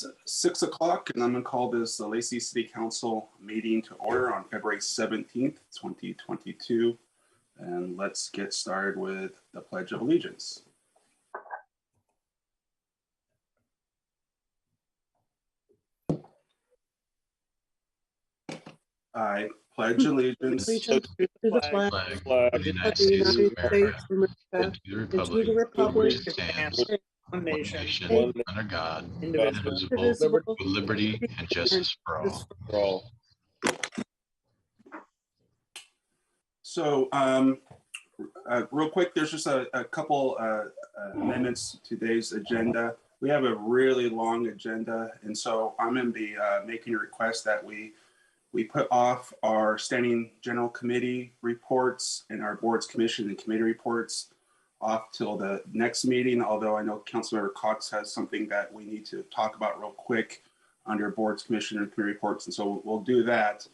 It's 6 o'clock, and I'm going to call this the Lacey City Council meeting to order on February 17th, 2022. And let's get started with the Pledge of Allegiance. I pledge allegiance to the flag of the United States of America, and to the republic which stands one nation under God, indivisible, with liberty and justice for all. So real quick, there's just a couple amendments to today's agenda. We have a really long agenda, and so I'm going to be making a request that we put off our standing general committee reports and our board's commission and committee reports off till the next meeting, although I know Councilmember Cox has something that we need to talk about real quick under board's commission and committee reports, and so we'll do that.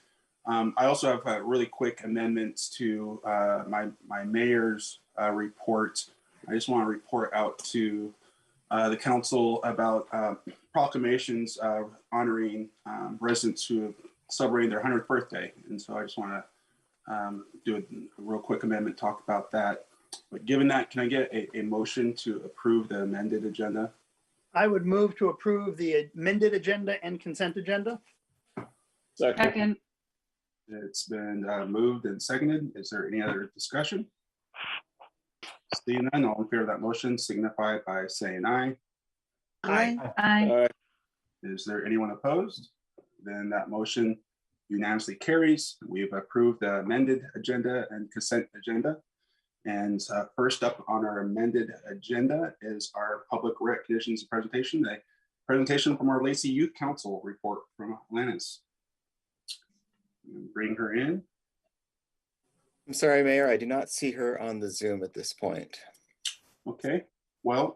I also have really quick amendments to my mayor's report. I just want to report out to the council about proclamations honoring residents who have celebrating their 100th birthday. And so I just want to do a real quick amendment, talk about that. But given that, can I get a motion to approve the amended agenda? I would move to approve the amended agenda and consent agenda. Second. It's been moved and seconded. Is there any other discussion? Seeing none, all in favor of that motion signify by saying aye. Aye. Aye. Is there anyone opposed? Then that motion unanimously carries. We've approved the amended agenda and consent agenda. And first up on our amended agenda is our public recognitions and presentation, a presentation from our Lacey Youth Council report from Atlantis. Bring her in. I'm sorry, Mayor, I do not see her on the Zoom at this point. Okay, well,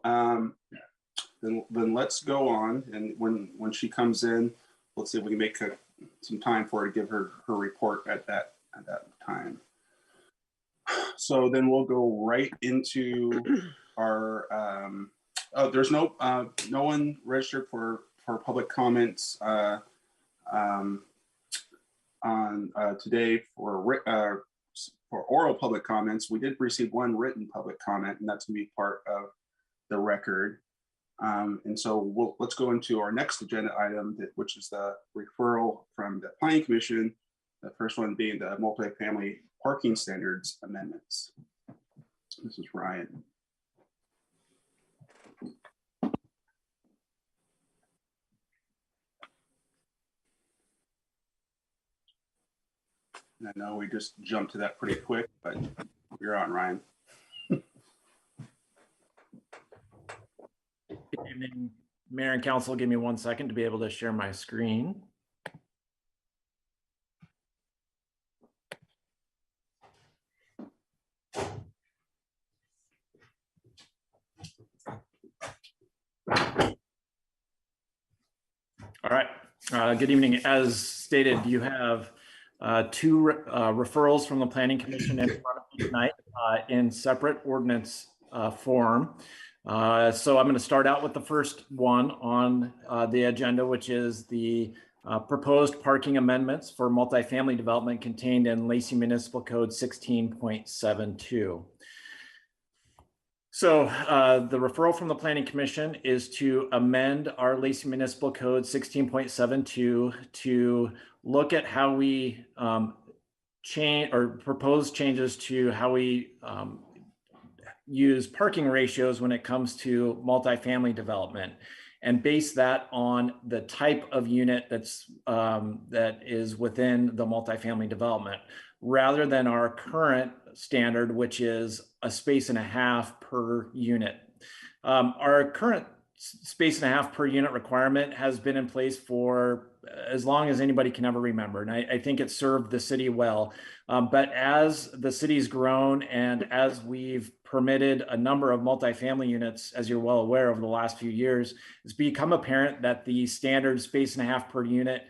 then let's go on. And when she comes in, let's see if we can make some time for her to give her report at that time. So then we'll go right into our, oh, there's no one registered for public comments on today for oral public comments. We did receive one written public comment, and that's gonna be part of the record. And so let's go into our next agenda item, which is the referral from the Planning Commission. The first one being the multifamily parking standards amendments. This is Ryan. I know we just jumped to that pretty quick, but you're on, Ryan. Good evening, Mayor and Council. Give me 1 second to be able to share my screen. All right, good evening. As stated, you have two referrals from the Planning Commission in front of you tonight in separate ordinance form. So I'm going to start out with the first one on the agenda, which is the proposed parking amendments for multifamily development contained in Lacey Municipal Code 16.72. So the referral from the Planning Commission is to amend our Lacey Municipal Code 16.72 to look at how we change or propose changes to how we use parking ratios when it comes to multifamily development, and base that on the type of unit that is within the multifamily development, rather than our current standard, which is a space and a half per unit. Our current space and a half per unit requirement has been in place for as long as anybody can ever remember. And I think it served the city well. But as the city's grown and as we've permitted a number of multifamily units, as you're well aware, over the last few years, it's become apparent that the standard space and a half per unit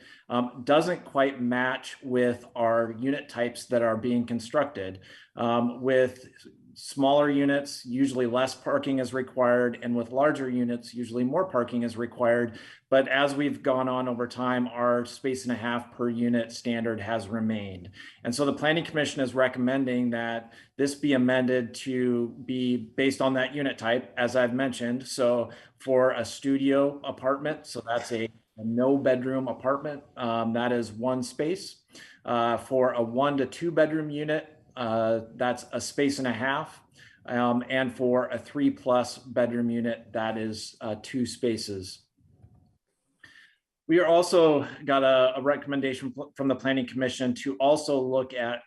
doesn't quite match with our unit types that are being constructed, with smaller units, usually less parking is required, and with larger units, usually more parking is required. But as we've gone on over time, our 1.5 spaces per unit standard has remained. And so the Planning Commission is recommending that this be amended to be based on that unit type, as I've mentioned. So for a studio apartment, so that's a no bedroom apartment, that is 1 space. For a 1 to 2 bedroom unit, that's 1.5 spaces. And for a 3+ bedroom unit, that is 2 spaces. We are also got a recommendation from the Planning Commission to also look at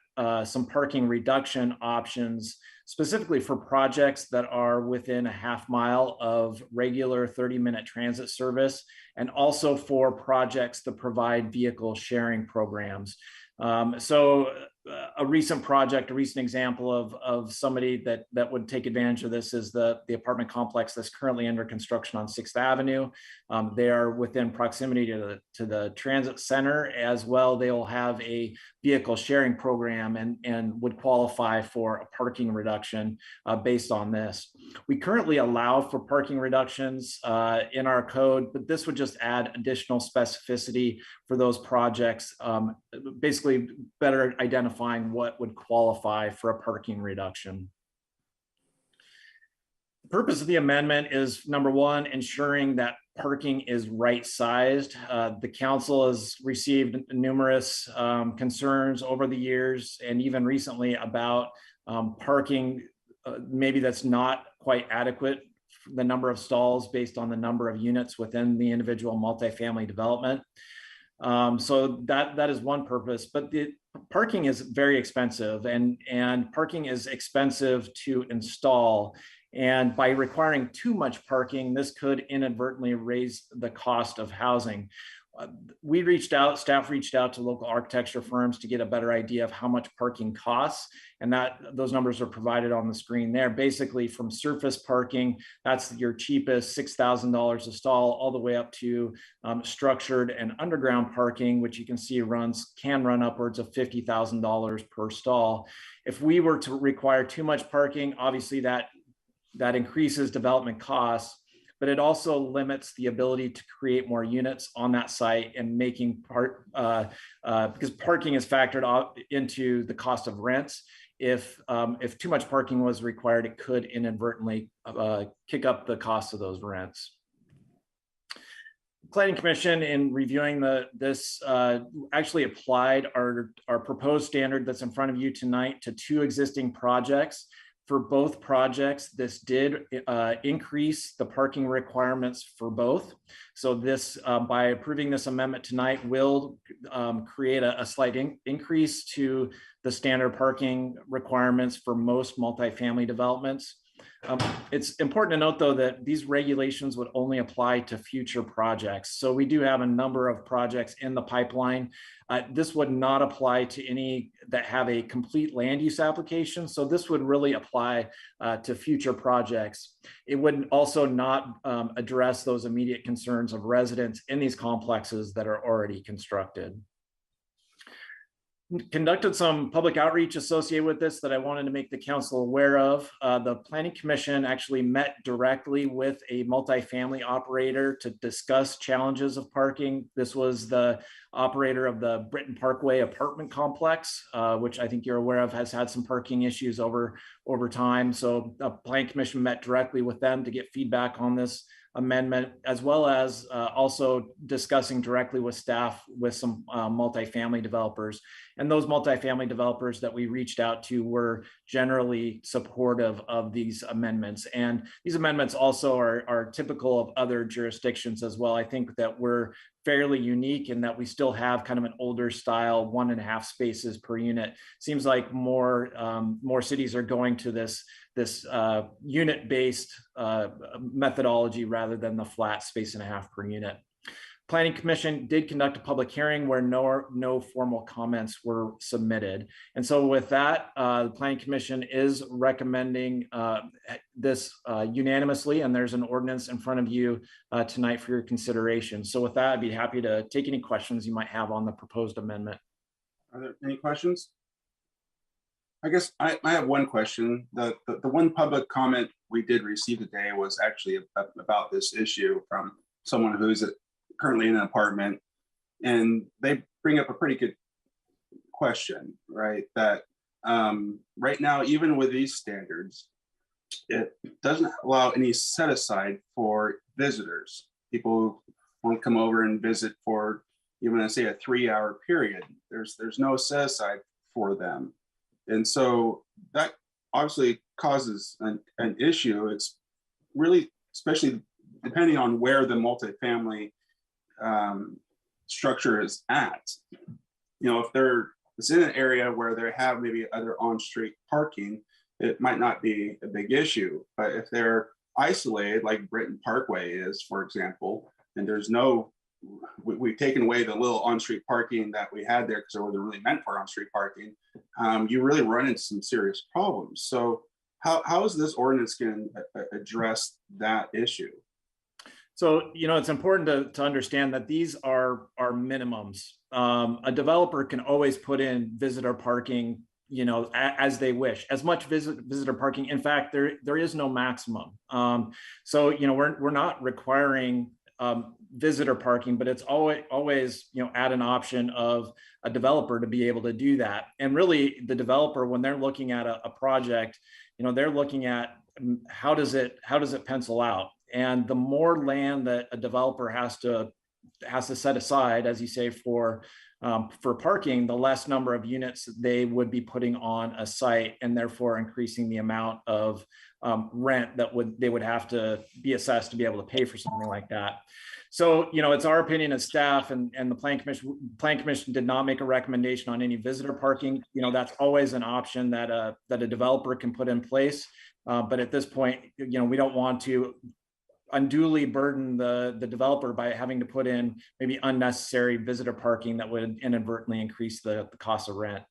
some parking reduction options, specifically for projects that are within 1/2 mile of regular 30-minute transit service, and also for projects that provide vehicle sharing programs. So a recent project, a recent example of somebody that would take advantage of this is the apartment complex that's currently under construction on 6th Avenue. They are within proximity to the transit center as well. They will have a vehicle sharing program and would qualify for a parking reduction based on this. We currently allow for parking reductions in our code, but this would just add additional specificity for those projects, basically better identifying what would qualify for a parking reduction. The purpose of the amendment is, number one, ensuring that parking is right-sized. The council has received numerous concerns over the years and even recently about parking maybe that's not quite adequate, the number of stalls based on the number of units within the individual multifamily development. So that is one purpose, but the parking is very expensive and parking is expensive to install. And by requiring too much parking, this could inadvertently raise the cost of housing. Staff reached out to local architecture firms to get a better idea of how much parking costs, and those numbers are provided on the screen there. Basically, from surface parking, that's your cheapest $6,000 a stall, all the way up to structured and underground parking, which you can see can run upwards of $50,000 per stall. If we were to require too much parking, obviously that increases development costs, but it also limits the ability to create more units on that site and making because parking is factored into the cost of rents. If too much parking was required, it could inadvertently kick up the cost of those rents. Planning Commission, in reviewing this, actually applied our proposed standard that's in front of you tonight to 2 existing projects. For both projects, this did increase the parking requirements for both. So this, by approving this amendment tonight, will create a slight increase to the standard parking requirements for most multifamily developments. It's important to note, though, that these regulations would only apply to future projects. So we do have a number of projects in the pipeline. This would not apply to any that have a complete land use application. So this would really apply to future projects. It would also not address those immediate concerns of residents in these complexes that are already constructed. Conducted some public outreach associated with this that I wanted to make the council aware of. The Planning Commission actually met directly with a multifamily operator to discuss challenges of parking. This was the operator of the Britton Parkway apartment complex, which I think you're aware of has had some parking issues over time. So the Planning Commission met directly with them to get feedback on this amendment, as well as also discussing directly with staff with some multifamily developers. And those multifamily developers that we reached out to were generally supportive of these amendments. And these amendments also are typical of other jurisdictions as well. I think that we're fairly unique in that we still have kind of an older style 1.5 spaces per unit. Seems like more cities are going to this unit-based methodology rather than the flat 1.5 spaces per unit. Planning Commission did conduct a public hearing where no formal comments were submitted. And so with that, the Planning Commission is recommending this unanimously, and there's an ordinance in front of you tonight for your consideration. So with that, I'd be happy to take any questions you might have on the proposed amendment. Are there any questions? I guess I have one question. The one public comment we did receive today was actually about this issue from someone who's currently in an apartment, and they bring up a pretty good question, right? That right now, even with these standards, it doesn't allow any set aside for visitors. People won't come over and visit for even, say, a 3-hour period. There's no set aside for them. And so that obviously causes an issue. It's really, especially depending on where the multifamily structure is at. You know, if it's in an area where they have maybe other on-street parking, it might not be a big issue. But if they're isolated, like Britton Parkway is, for example, and there's we've taken away the little on-street parking that we had there because it wasn't really meant for on-street parking, you really run into some serious problems. So how is this ordinance going to address that issue? So, it's important to understand that these are minimums. A developer can always put in visitor parking, as they wish, as much visitor parking. In fact, there is no maximum. So, we're not requiring visitor parking, but it's always at an option of a developer to be able to do that. And really, the developer, when they're looking at a project, they're looking at how does it pencil out. And the more land that a developer has to set aside, as you say, for parking, the less number of units they would be putting on a site, and therefore increasing the amount of rent that they would have to be assessed to be able to pay for something like that. So, it's our opinion as staff, and the Plan Commission did not make a recommendation on any visitor parking. That's always an option that a developer can put in place. But at this point, we don't want to unduly burden the developer by having to put in maybe unnecessary visitor parking that would inadvertently increase the cost of rent.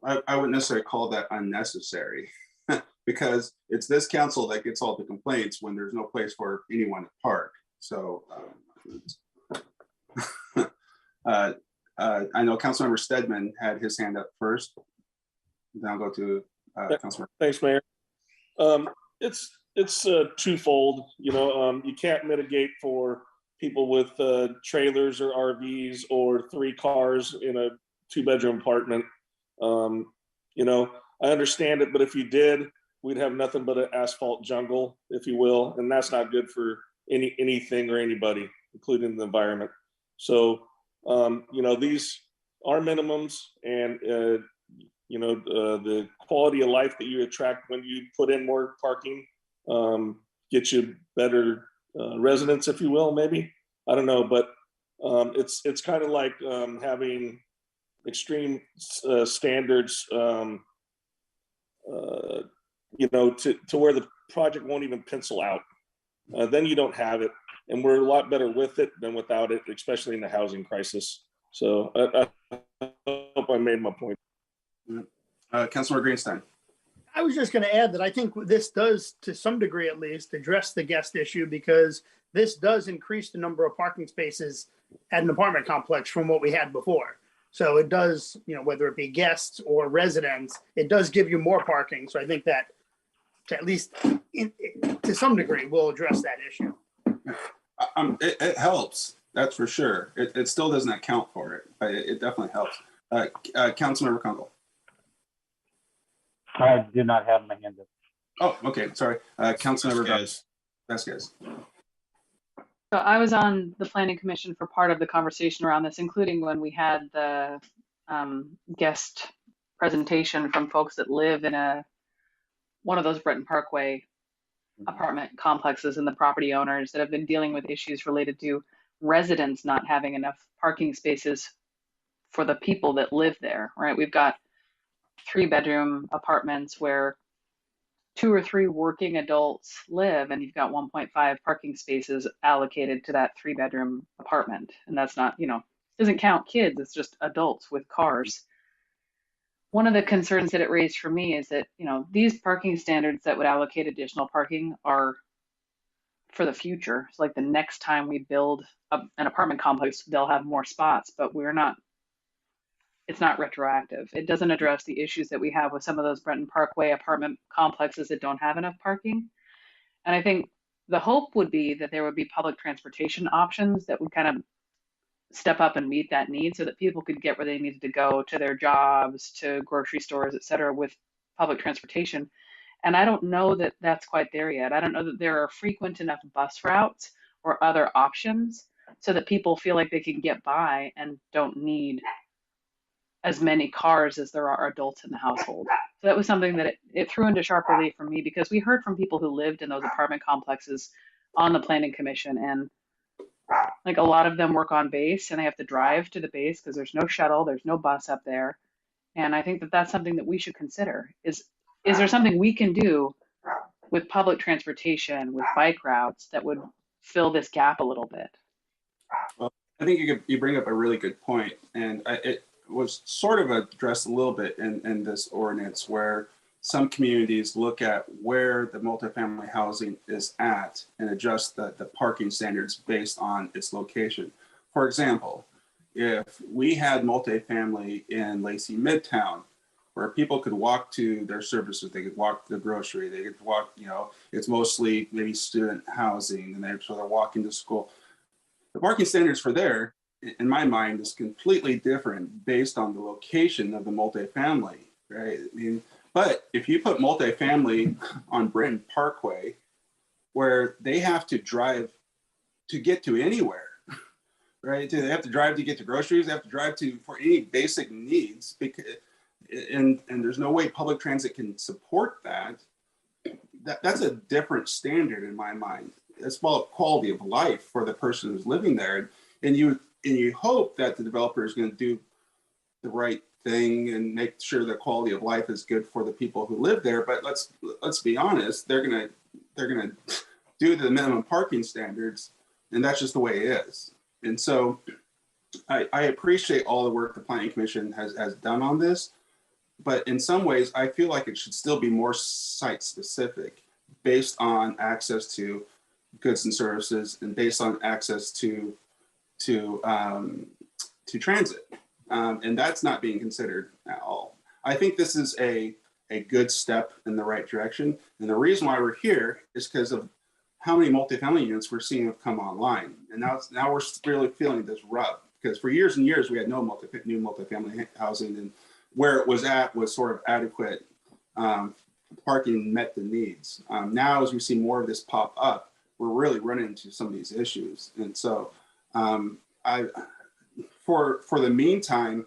I wouldn't necessarily call that unnecessary because it's this council that gets all the complaints when there's no place for anyone to park. So I know Councilmember Stedman had his hand up first. Then I'll go to Councilmember. Thanks, Mayor. It's twofold. You can't mitigate for people with trailers or RVs or 3 cars in a 2-bedroom apartment. I understand it, but if you did, we'd have nothing but an asphalt jungle, if you will, and that's not good for anything or anybody, including the environment. So, these are minimums, and the quality of life that you attract when you put in more parking get you better residents, if you will, maybe. I don't know, but it's kind of like having extreme standards, to where the project won't even pencil out. Then you don't have it, and we're a lot better with it than without it, especially in the housing crisis. So I hope I made my point. Councilor Greenstein. I was just going to add that I think this does, to some degree at least, address the guest issue, because this does increase the number of parking spaces at an apartment complex from what we had before. So it does, whether it be guests or residents, it does give you more parking. So I think that, at least to some degree, will address that issue. It helps, that's for sure. It still doesn't account for it, but it definitely helps. Councilmember Kunkel. I do not have my hand up. Oh, okay, sorry. Councilmember Vasquez. So I was on the Planning Commission for part of the conversation around this, including when we had the guest presentation from folks that live in one of those Britton Parkway apartment complexes, and the property owners that have been dealing with issues related to residents not having enough parking spaces for the people that live there, right? We've got 3-bedroom apartments where 2 or 3 working adults live, and you've got 1.5 parking spaces allocated to that 3-bedroom apartment. And that's not, doesn't count kids, it's just adults with cars. One of the concerns that it raised for me is that, these parking standards that would allocate additional parking are for the future. It's like the next time we build an apartment complex, they'll have more spots, but we're not it's not retroactive. It doesn't address the issues that we have with some of those Brenton Parkway apartment complexes that don't have enough parking. And I think the hope would be that there would be public transportation options that would kind of step up and meet that need so that people could get where they needed to go to their jobs, to grocery stores, et cetera, with public transportation. And I don't know that that's quite there yet. I don't know that there are frequent enough bus routes or other options so that people feel like they can get by and don't need as many cars as there are adults in the household. So that was something that it threw into sharp relief for me, because we heard from people who lived in those apartment complexes on the planning commission, and like a lot of them work on base and they have to drive to the base because there's no shuttle, there's no bus up there. And I think that that's something that we should consider. Is there something we can do with public transportation, with bike routes, that would fill this gap a little bit? Well, I think you bring up a really good point, and it was sort of addressed a little bit in this ordinance, where some communities look at where the multifamily housing is at and adjust the parking standards based on its location. For example, if we had multifamily in Lacey Midtown, where people could walk to their services, they could walk to the grocery, they could walk, it's mostly maybe student housing, and they're walking to school. The parking standards for there, in my mind, is completely different based on the location of the multifamily, right? I mean, but if you put multifamily on Brenton Parkway, where they have to drive to get to anywhere, right? They have to drive to get to groceries, they have to drive for any basic needs, because, and there's no way public transit can support that. That's a different standard in my mind. It's about quality of life for the person who's living there. And you hope that the developer is going to do the right thing and make sure the quality of life is good for the people who live there. But let's be honest, they're gonna do the minimum parking standards, and that's just the way it is. And so I appreciate all the work the Planning Commission has done on this, but in some ways I feel like it should still be more site specific, based on access to goods and services and based on access to transit. And that's not being considered at all. I think this is a good step in the right direction. And the reason why we're here is because of how many multifamily units we're seeing have come online. And now we're really feeling this rub, because for years and years, we had no new multifamily housing, and where it was at was sort of adequate. Parking met the needs. Now, as we see more of this pop up, we're really running into some of these issues. And so for the meantime,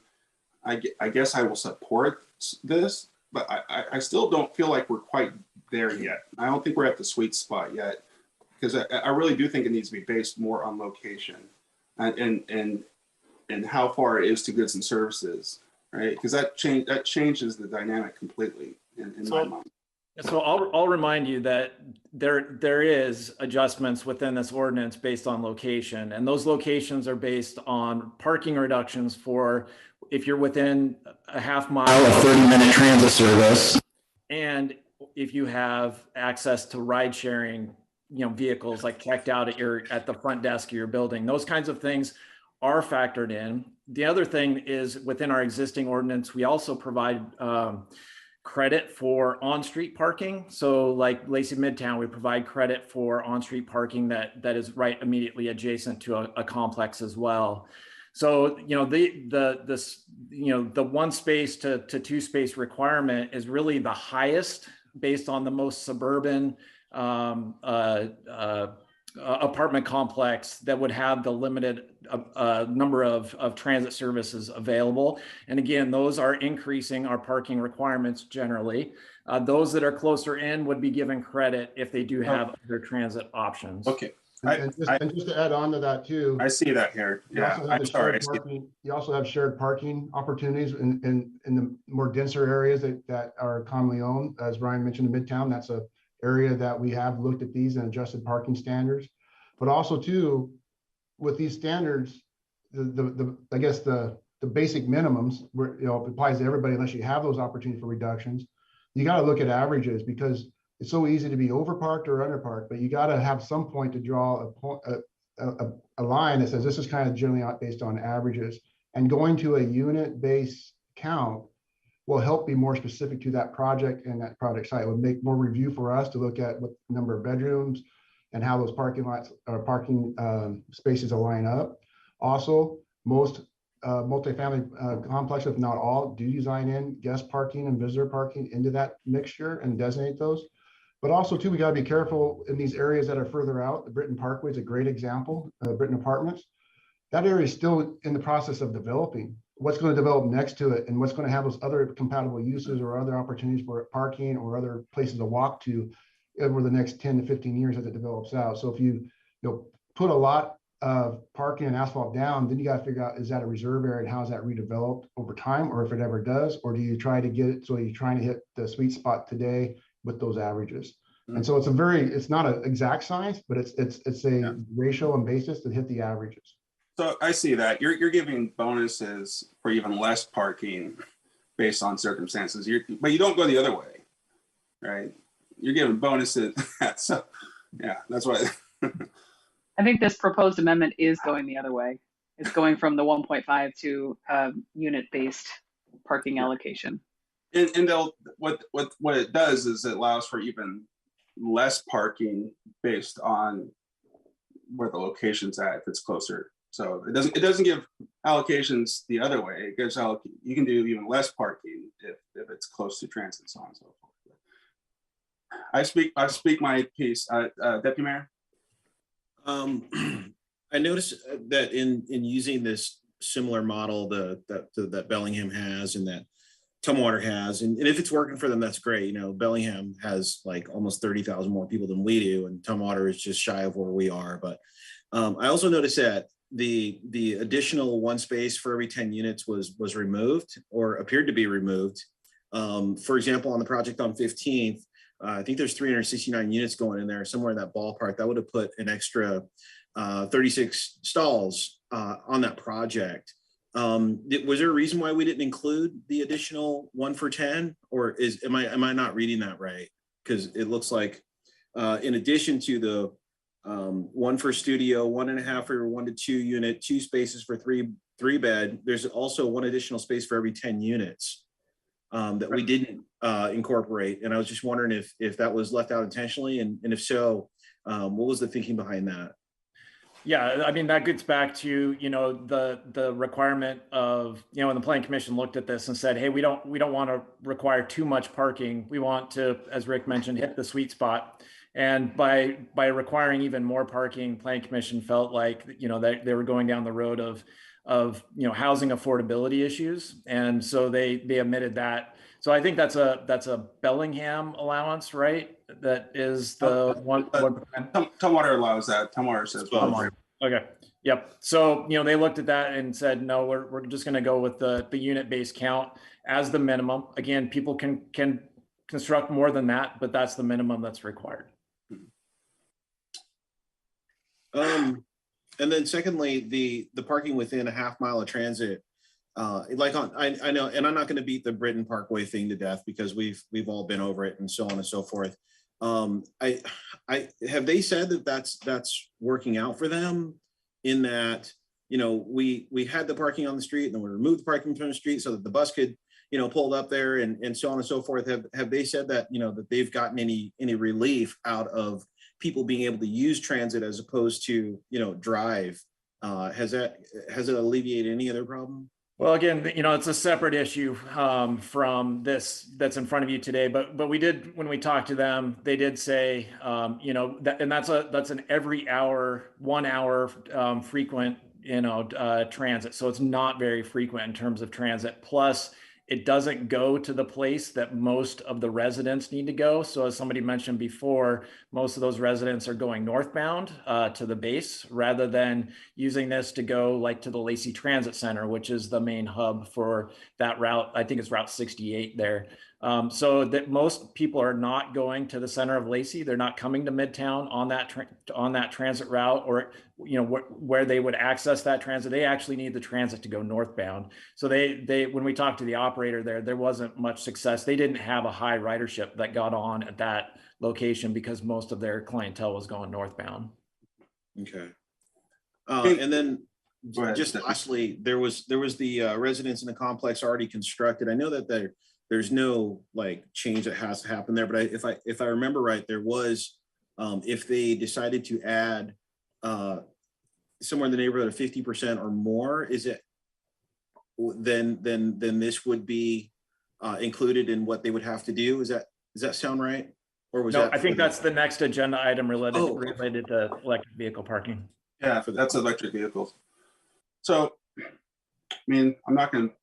I guess I will support this, but I still don't feel like we're quite there yet. I don't think we're at the sweet spot yet, because I really do think it needs to be based more on location and how far it is to goods and services, right? Because that changes the dynamic completely in my mind. So I'll remind you that there is adjustments within this ordinance based on location, and those locations are based on parking reductions for if you're within a half mile of 30-minute transit service, and if you have access to ride sharing, vehicles like checked out at the front desk of your building. Those kinds of things are factored in. The other thing is, within our existing ordinance, we also provide credit for on-street parking. So like Lacey Midtown, we provide credit for on-street parking that is right immediately adjacent to a complex as well. So, the 1 space to 2 space requirement is really the highest based on the most suburban apartment complex that would have the limited number of transit services available. And again, those are increasing our parking requirements generally. Those that are closer in would be given credit if they do have other transit options. Okay. And just to add on to that too, I see that here. Yeah, I'm sorry. You also have shared parking opportunities in the more denser areas that are commonly owned. As Brian mentioned, in Midtown, that's a area that we have looked at these and adjusted parking standards. But also too, with these standards, I guess the basic minimums, where it applies to everybody unless you have those opportunities for reductions. You got to look at averages, because it's so easy to be overparked or underparked, but you got to have some point to draw a line that says this is kind of generally based on averages. And going to a unit-based count will help be more specific to that project and that project site. It would make more review for us to look at what number of bedrooms and how those parking lots or parking spaces align up. Also, most multifamily complexes, if not all, do design in guest parking and visitor parking into that mixture and designate those. But also too, we gotta be careful in these areas that are further out. The Britton Parkway is a great example, Britton Apartments. That area is still in the process of developing. What's going to develop next to it and what's going to have those other compatible uses or other opportunities for parking or other places to walk to over the next 10 to 15 years as it develops out. So if you put a lot of parking and asphalt down, then you got to figure out, is that a reserve area and how is that redeveloped over time, or if it ever does, or do you try to get it so you're trying to hit the sweet spot today with those averages? And so it's not an exact science, but it's a ratio and basis to hit the averages. So I see that you're giving bonuses for even less parking based on circumstances. But you don't go the other way, right? You're giving bonuses. So yeah, that's why. I think this proposed amendment is going the other way. It's going from the 1.5 to unit-based parking allocation. And what it does is it allows for even less parking based on where the location's at if it's closer. So it doesn't give allocations the other way. It gives you can do even less parking if it's close to transit and so on and so forth. I speak my piece. Deputy Mayor. I noticed that in using this similar model that Bellingham has and that Tumwater has, and if it's working for them, that's great. You know, Bellingham has like almost 30,000 more people than we do, and Tumwater is just shy of where we are. But I also noticed that the additional one space for every 10 units was removed or appeared to be removed. For example, on the project on 15th, I think there's 369 units going in there, somewhere in that ballpark. That would have put an extra 36 stalls on that project. Was there a reason why we didn't include the additional 1 for 10, or am I not reading that right? Because it looks like in addition to the 1 for studio, 1.5 for 1 to 2 unit, 2 spaces for three bed, there's also 1 additional space for every 10 units that we didn't incorporate. And I was just wondering if that was left out intentionally, and if so, what was the thinking behind that? Yeah, I mean, that gets back to, the requirement of, when the Planning Commission looked at this and said, hey, we don't want to require too much parking. We want to, as Rick mentioned, hit the sweet spot. And by requiring even more parking, Planning Commission felt like, they were going down the road of housing affordability issues. And so they omitted that. So I think that's a Bellingham allowance, right? That is the one. Tumwater allows that. Tumwater says. Okay. Yep. So they looked at that and said, no, we're just going to go with the unit-based count as the minimum. Again, people can construct more than that, but that's the minimum that's required. And then secondly, the parking within a half mile of transit. I know, and I'm not going to beat the Britton Parkway thing to death because we've all been over it and so on and so forth. Have they said that that's working out for them, in that we had the parking on the street and then we removed the parking from the street so that the bus could pull up there and so on and so forth. Have they said that that they've gotten any relief out of people being able to use transit as opposed to drive? Has it alleviated any other problem? Well, again, it's a separate issue from this that's in front of you today. But we did, when we talked to them, they did say, and that's an every hour, 1 hour frequent, transit. So it's not very frequent in terms of transit. Plus, it doesn't go to the place that most of the residents need to go. So as somebody mentioned before, most of those residents are going northbound to the base rather than using this to go like to the Lacey Transit Center, which is the main hub for that route. I think it's Route 68 there. So that most people are not going to the center of Lacey. They're not coming to Midtown on that transit route, or where they would access that transit. They actually need the transit to go northbound. So they when we talked to the operator there wasn't much success. They didn't have a high ridership that got on at that location because most of their clientele was going northbound. Okay. And then Go ahead, just Stephanie. lastly, there was the residence in the complex already constructed. I know that there's no like change that has to happen there, but if I remember right, there was, if they decided to add somewhere in the neighborhood of 50% or more, is it then this would be included in what they would have to do? Does that sound right? Or was No, that? I think that's the next agenda item related Oh. related to electric vehicle parking. Yeah, that's electric vehicles. So, I mean, I'm not going to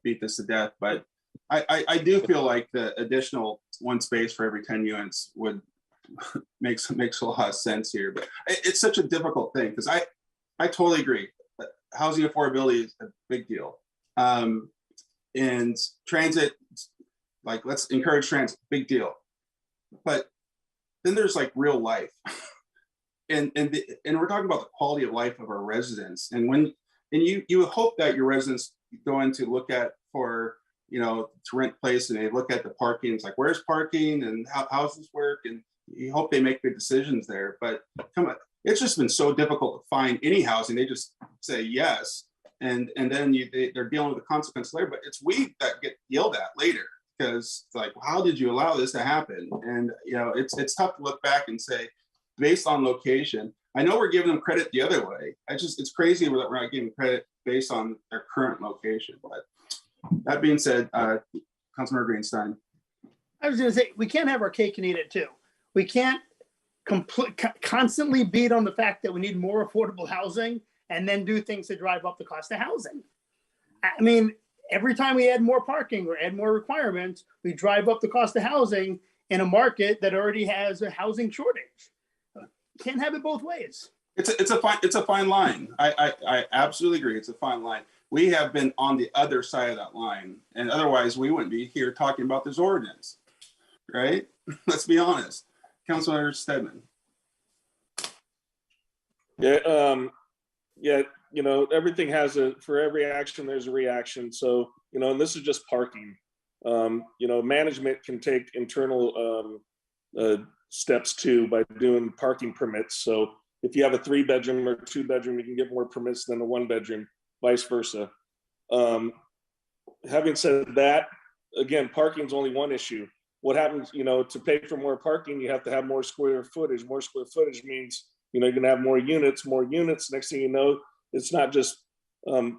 beat this to death, but I do feel like the additional one space for every 10 units would makes a lot of sense here. But it's such a difficult thing because I totally agree. Housing affordability is a big deal. And transit, like, let's encourage transit, big deal. But then there's like real life. And we're talking about the quality of life of our residents. And you hope that your residents go in to look at for, to rent place, and they look at the parking. It's like, where's parking and how does this work? And you hope they make good decisions there. But come on, it's just been so difficult to find any housing. They just say yes. And then they're dealing with the consequences later. But it's we that get yelled at later because it's like, how did you allow this to happen? And, it's tough to look back and say, based on location, I know we're giving them credit the other way. It's crazy that we're not giving credit based on their current location. But that being said, Councilmember Greenstein. I was going to say, we can't have our cake and eat it too. We can't constantly beat on the fact that we need more affordable housing and then do things to drive up the cost of housing. I mean, every time we add more parking or add more requirements, we drive up the cost of housing in a market that already has a housing shortage. Can't have it both ways. It's a fine line. I absolutely agree. It's a fine line. We have been on the other side of that line, and otherwise we wouldn't be here talking about this ordinance, right? Let's be honest. Councilor Stedman. Yeah, everything has for every action, there's a reaction. So, and this is just parking. Management can take internal steps too by doing parking permits. So if you have a 3-bedroom or 2-bedroom, you can get more permits than a 1-bedroom, vice versa. Having said that, again, parking is only one issue. What happens, to pay for more parking, you have to have more square footage. More square footage means, you're going to have more units. Next thing you know, it's not just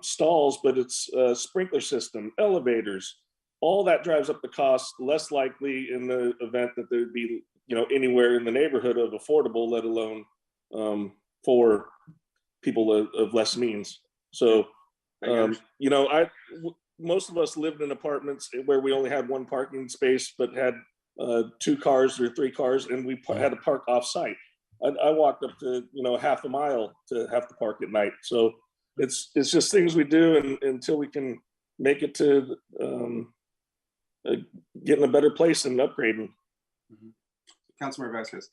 stalls, but it's a sprinkler system, elevators. All that drives up the cost, less likely in the event that there'd be, anywhere in the neighborhood of affordable, let alone for people of less means. So, most of us lived in apartments where we only had one parking space, but had 2 cars or 3 cars, and we had to park off site. I walked up to, half a mile to have to park at night. So it's just things we do until we can make it to get in a better place and upgrading. Councilmember Vasquez.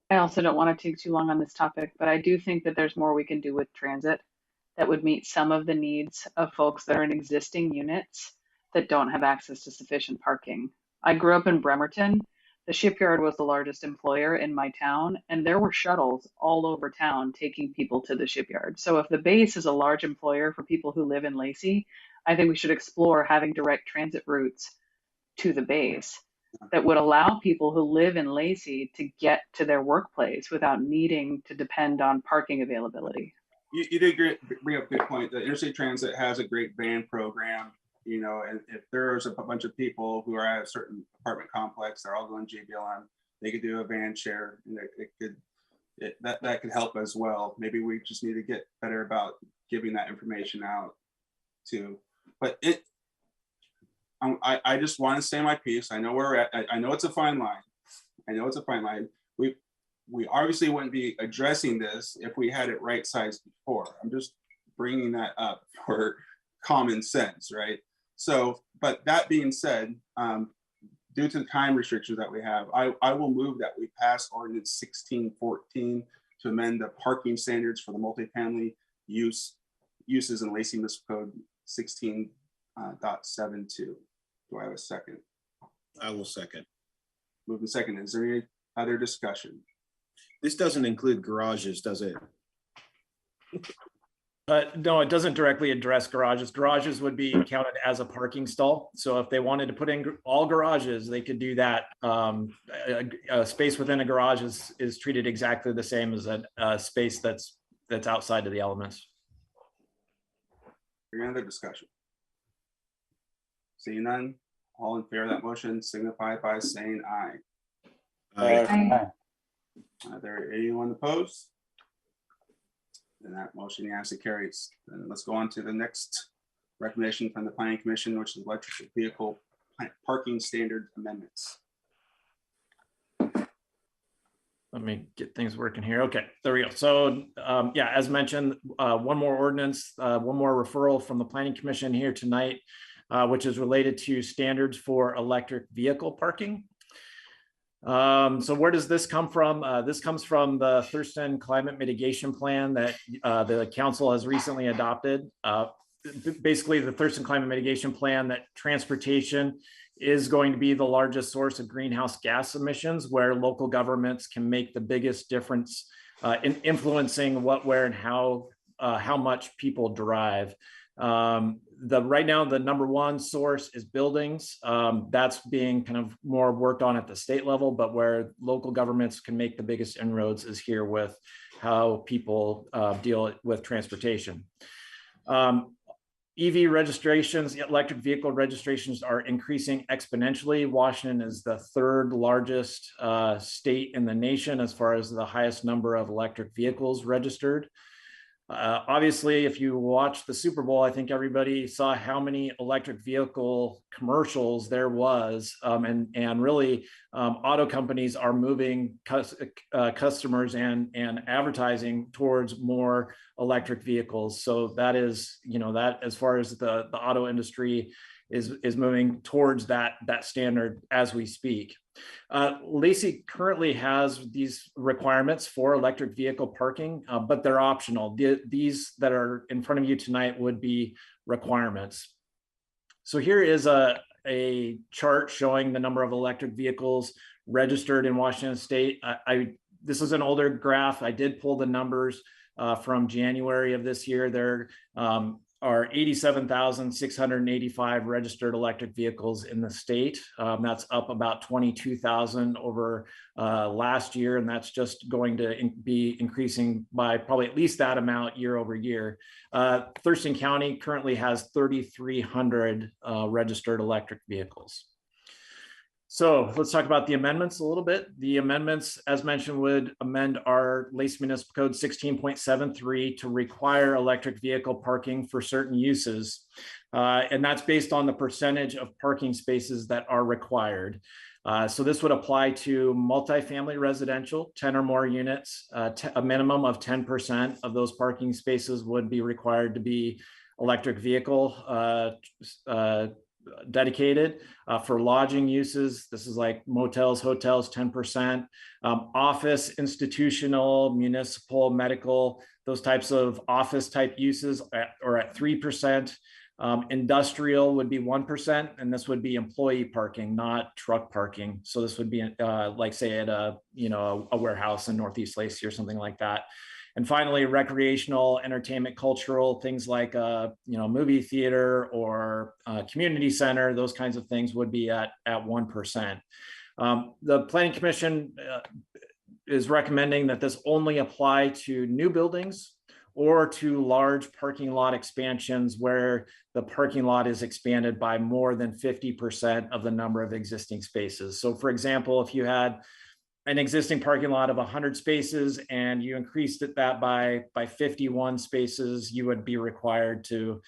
I also don't want to take too long on this topic, but I do think that there's more we can do with transit that would meet some of the needs of folks that are in existing units that don't have access to sufficient parking. I grew up in Bremerton. The shipyard was the largest employer in my town, and there were shuttles all over town taking people to the shipyard. So if the base is a large employer for people who live in Lacey, I think we should explore having direct transit routes to the base that would allow people who live in Lacey to get to their workplace without needing to depend on parking availability. You did bring up a good point. The Interstate Transit has a great van program, and if there's a bunch of people who are at a certain apartment complex, they're all going JBLM, they could do a van share, and that could help as well. Maybe we just need to get better about giving that information out too. But I just want to say my piece. I know where we're at. I know it's a fine line. We obviously wouldn't be addressing this if we had it right sized before. I'm just bringing that up for common sense, right? So, but that being said, due to the time restrictions that we have, I will move that we pass ordinance 1614 to amend the parking standards for the multifamily uses in Lacey Municipal Code 16.72. Do I have a second? I will second. Move in second. Is there any other discussion? This doesn't include garages, does it? No, it doesn't directly address garages. Garages would be counted as a parking stall. So if they wanted to put in all garages, they could do that. A space within a garage is treated exactly the same as a space that's outside of the elements. Any other discussion? Seeing none, all in favor of that motion signify by saying aye. Aye. Are there anyone opposed? Then that motion unanimously carries. And let's go on to the next recommendation from the Planning Commission, which is electric vehicle parking standard amendments. Let me get things working here. Okay, there we go. So yeah, as mentioned, one more ordinance, one more referral from the Planning Commission here tonight, which is related to standards for electric vehicle parking. So where does this come from? This comes from the Thurston Climate Mitigation Plan that the council has recently adopted. Basically, the Thurston Climate Mitigation Plan that transportation is going to be the largest source of greenhouse gas emissions, where local governments can make the biggest difference in influencing what, where, and how much people drive. Right now, the number one source is buildings. That's being kind of more worked on at the state level, but where local governments can make the biggest inroads is here with how people deal with transportation. EV registrations, electric vehicle registrations are increasing exponentially. Washington is the third largest state in the nation as far as the highest number of electric vehicles registered. Obviously, if you watch the Super Bowl, I think everybody saw how many electric vehicle commercials there was, and really auto companies are moving customers and advertising towards more electric vehicles. So that is, that as far as the auto industry is moving towards that standard as we speak. Lacey currently has these requirements for electric vehicle parking, but they're optional. These that are in front of you tonight would be requirements. So here is a chart showing the number of electric vehicles registered in Washington State. This is an older graph. I did pull the numbers from January of this year. There are 87,685 registered electric vehicles in the state. That's up about 22,000 over last year, and that's just going to be increasing by probably at least that amount year over year. Thurston County currently has 3,300 registered electric vehicles. So let's talk about the amendments a little bit. The amendments, as mentioned, would amend our Lacey Municipal Code 16.73 to require electric vehicle parking for certain uses. And that's based on the percentage of parking spaces that are required. So this would apply to multifamily residential, 10 or more units. A minimum of 10% of those parking spaces would be required to be electric vehicle dedicated. For lodging uses, this is like motels, hotels, 10%. Office, institutional, municipal, medical, those types of office type uses are at 3%. Industrial would be 1%, and this would be employee parking, not truck parking. So this would be like, say, at a warehouse in Northeast Lacey or something like that. And finally, recreational, entertainment, cultural, things like movie theater or community center, those kinds of things would be at 1%. The Planning Commission is recommending that this only apply to new buildings or to large parking lot expansions where the parking lot is expanded by more than 50% of the number of existing spaces. So for example, if you had an existing parking lot of 100 spaces and you increased that by 51 spaces, you would be required to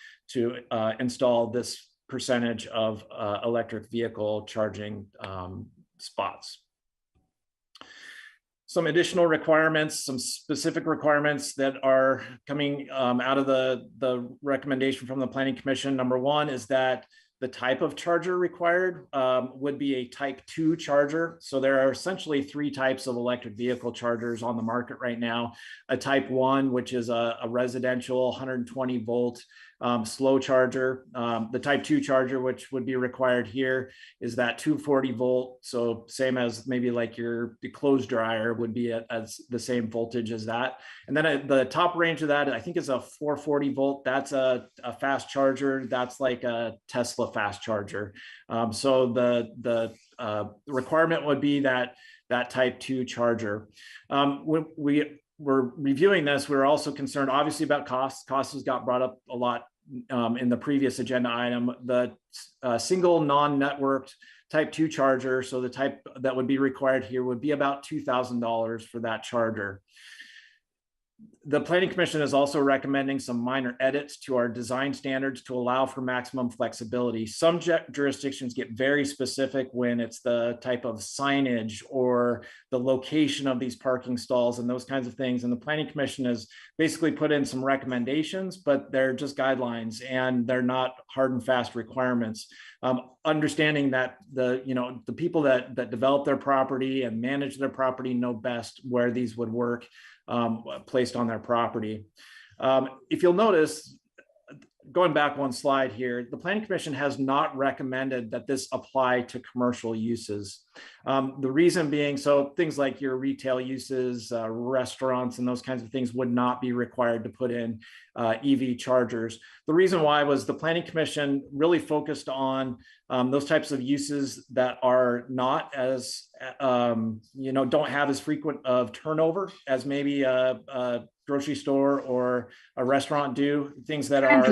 install this percentage of electric vehicle charging spots. Some additional requirements, some specific requirements that are coming out of the recommendation from the Planning Commission. Number one is that the type of charger required would be a type 2 charger. So there are essentially 3 types of electric vehicle chargers on the market right now. A type 1, which is a residential 120 volt slow charger. The type 2 charger, which would be required here, is that 240 volt. So same as maybe like your clothes dryer would be as the same voltage as that. And then at the top range of that, I think is a 440 volt. That's a fast charger. That's like a Tesla fast charger. So the requirement would be that type 2 charger. When we were reviewing this, we were also concerned obviously about costs. Costs has got brought up a lot in the previous agenda item. The single non-networked type 2 charger, so the type that would be required here would be about $2,000 for that charger. The Planning Commission is also recommending some minor edits to our design standards to allow for maximum flexibility. Some jurisdictions get very specific when it's the type of signage or the location of these parking stalls and those kinds of things. And the Planning Commission has basically put in some recommendations, but they're just guidelines and they're not hard and fast requirements. Understanding that the people that develop their property and manage their property know best where these would work placed on their property. If you'll notice, going back one slide here, the Planning Commission has not recommended that this apply to commercial uses. The reason being, so things like your retail uses, restaurants and those kinds of things would not be required to put in EV chargers. The reason why was the Planning Commission really focused on those types of uses that are not as, don't have as frequent of turnover as maybe a grocery store or a restaurant do, things that are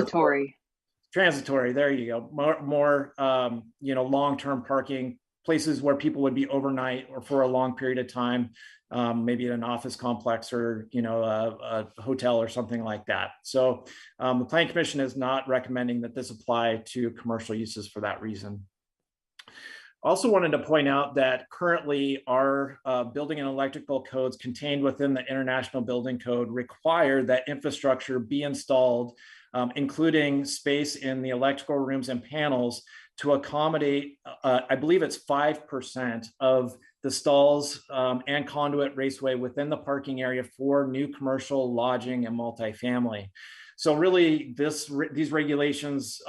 transitory. There you go. More long-term parking, places where people would be overnight or for a long period of time, maybe at an office complex or a hotel or something like that. So the Planning Commission is not recommending that this apply to commercial uses for that reason. Also wanted to point out that currently our building and electrical codes contained within the International Building Code require that infrastructure be installed, including space in the electrical rooms and panels to accommodate, I believe it's 5% of the stalls and conduit raceway within the parking area for new commercial lodging and multifamily. So really these regulations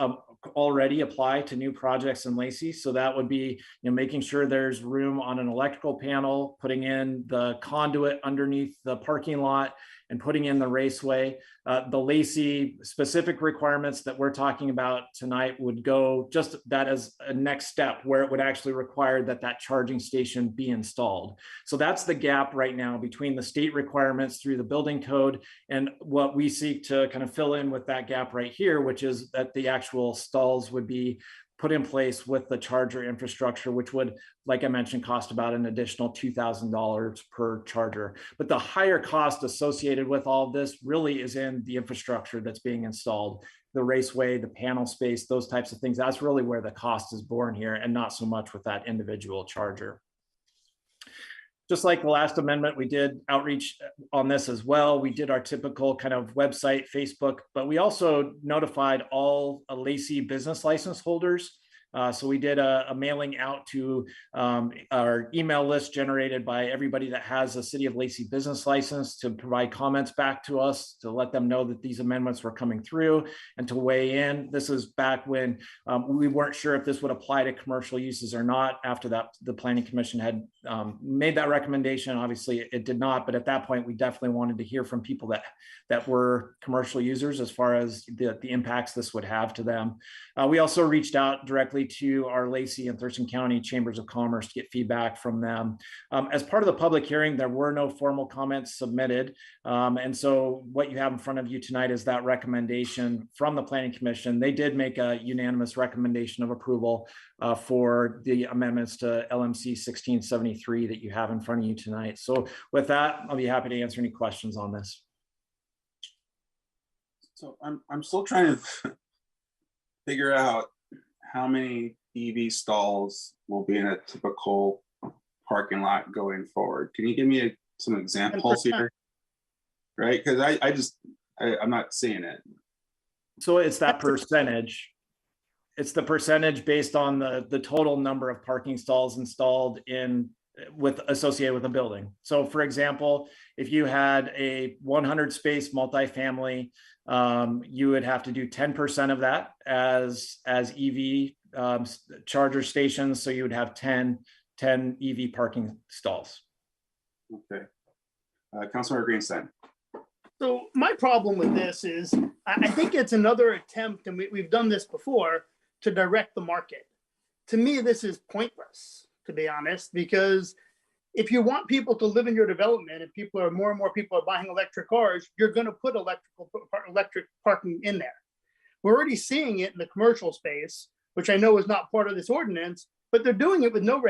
already apply to new projects in Lacey. So that would be making sure there's room on an electrical panel, putting in the conduit underneath the parking lot and putting in the raceway. The Lacey specific requirements that we're talking about tonight would go just that as a next step where it would actually require that charging station be installed. So that's the gap right now between the state requirements through the building code and what we seek to kind of fill in with that gap right here, which is that the actual stalls would be put in place with the charger infrastructure, which would, like I mentioned, cost about an additional $2,000 per charger. But the higher cost associated with all of this really is in the infrastructure that's being installed, the raceway, the panel space, those types of things. That's really where the cost is born here and not so much with that individual charger. Just like the last amendment, we did outreach on this as well. We did our typical kind of website, Facebook, but we also notified all Lacey business license holders. So we did a mailing out to our email list generated by everybody that has a City of Lacey business license to provide comments back to us, to let them know that these amendments were coming through and to weigh in. This is back when we weren't sure if this would apply to commercial uses or not. After that, the Planning Commission had made that recommendation. Obviously, it did not, but at that point, we definitely wanted to hear from people that were commercial users as far as the impacts this would have to them. We also reached out directly to our Lacey and Thurston County Chambers of Commerce to get feedback from them. As part of the public hearing, there were no formal comments submitted. And so what you have in front of you tonight is that recommendation from the Planning Commission. They did make a unanimous recommendation of approval for the amendments to LMC 1673 that you have in front of you tonight. So with that, I'll be happy to answer any questions on this. So I'm still trying to figure out how many EV stalls will be in a typical parking lot going forward. Can you give me some examples here? Right, because I'm not seeing it. So it's that percentage. It's the percentage based on the total number of parking stalls installed associated with a building. So for example, if you had a 100 space multifamily you would have to do 10% of that as EV charger stations. So you would have 10 EV parking stalls. Okay. Councilmember Greenstein. So my problem with this is I think it's another attempt, and we've done this before, to direct the market. To me, this is pointless, to be honest, because if you want people to live in your development and more and more people are buying electric cars, you're going to put electric parking in there. We're already seeing it in the commercial space, which I know is not part of this ordinance, but they're doing it with no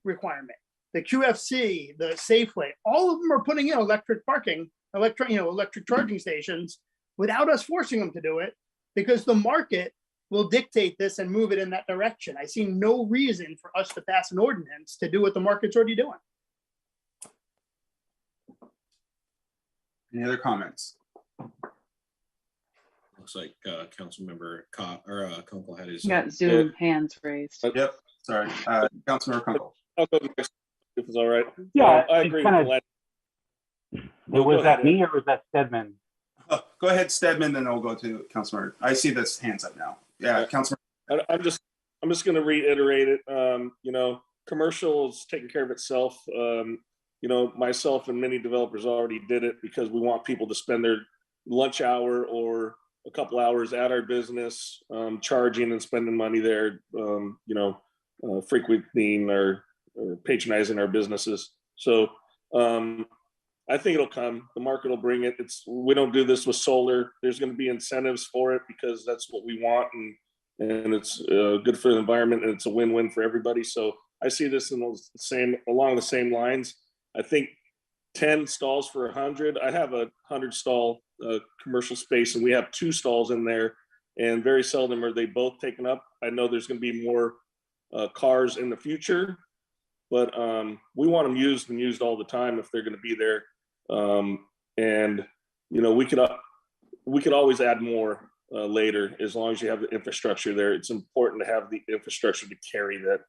requirement. The QFC, the Safeway, all of them are putting in electric parking, electric charging stations without us forcing them to do it, because the market will dictate this and move it in that direction. I see no reason for us to pass an ordinance to do what the market's already doing. Any other comments? Looks like Councilmember Kunkel had his. Got Zoom hands raised. Yep. Sorry. Councilmember Kunkel. I'll go next if it's all right. Yeah, I agree with that. Was that me or was that Stedman? Oh, go ahead, Stedman, then I'll go to Councilmember. I see this hands up now. Yeah, Councilmember. I'm just going to reiterate it. Commercial's taking care of itself. Myself and many developers already did it because we want people to spend their lunch hour or a couple hours at our business, charging and spending money there, frequenting or patronizing our businesses. So I think it'll come. The market will bring it. We don't do this with solar. There's going to be incentives for it because that's what we want, and it's good for the environment, and it's a win-win for everybody. So I see this along the same lines. I think 10 stalls for 100. I have a 100 stall commercial space, and we have 2 stalls in there, and very seldom are they both taken up. I know there's going to be more cars in the future, but we want them used and used all the time if they're going to be there. We could always add more later as long as you have the infrastructure there. It's important to have the infrastructure to carry that.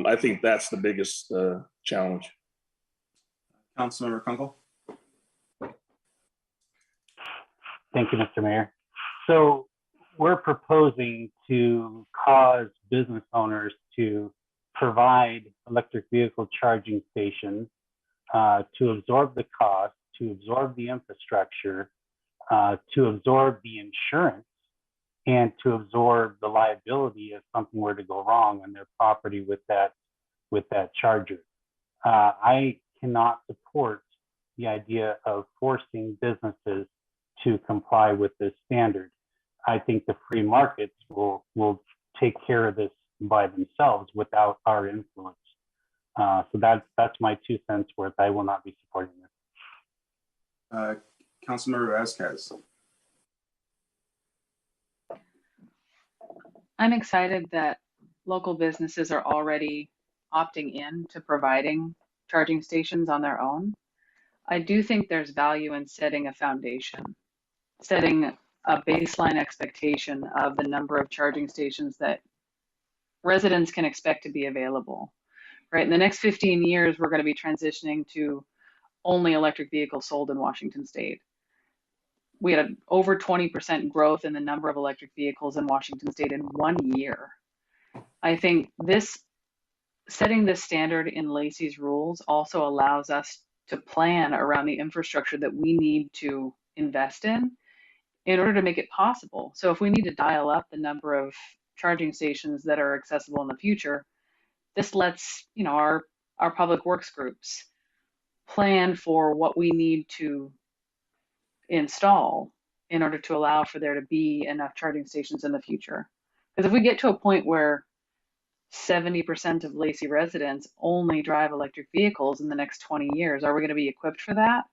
I think that's the biggest challenge. Councilmember Kunkel. Thank you, Mr. Mayor. So we're proposing to cause business owners to provide electric vehicle charging stations to absorb the cost, to absorb the infrastructure, to absorb the insurance, and to absorb the liability if something were to go wrong on their property with that charger. I cannot support the idea of forcing businesses to comply with this standard. I think the free markets will take care of this by themselves without our influence. So that's my 2 cents worth. I will not be supporting this. Councilmember Vasquez. I'm excited that local businesses are already opting in to providing charging stations on their own. I do think there's value in setting a foundation, setting a baseline expectation of the number of charging stations that residents can expect to be available, right? In the next 15 years, we're going to be transitioning to only electric vehicles sold in Washington state. We had over 20% growth in the number of electric vehicles in Washington state in 1 year. I think setting this standard in Lacey's rules also allows us to plan around the infrastructure that we need to invest in order to make it possible. So if we need to dial up the number of charging stations that are accessible in the future, this lets our public works groups plan for what we need to install in order to allow for there to be enough charging stations in the future. Because if we get to a point where 70% of Lacey residents only drive electric vehicles in the next 20 years, are we going to be equipped for that?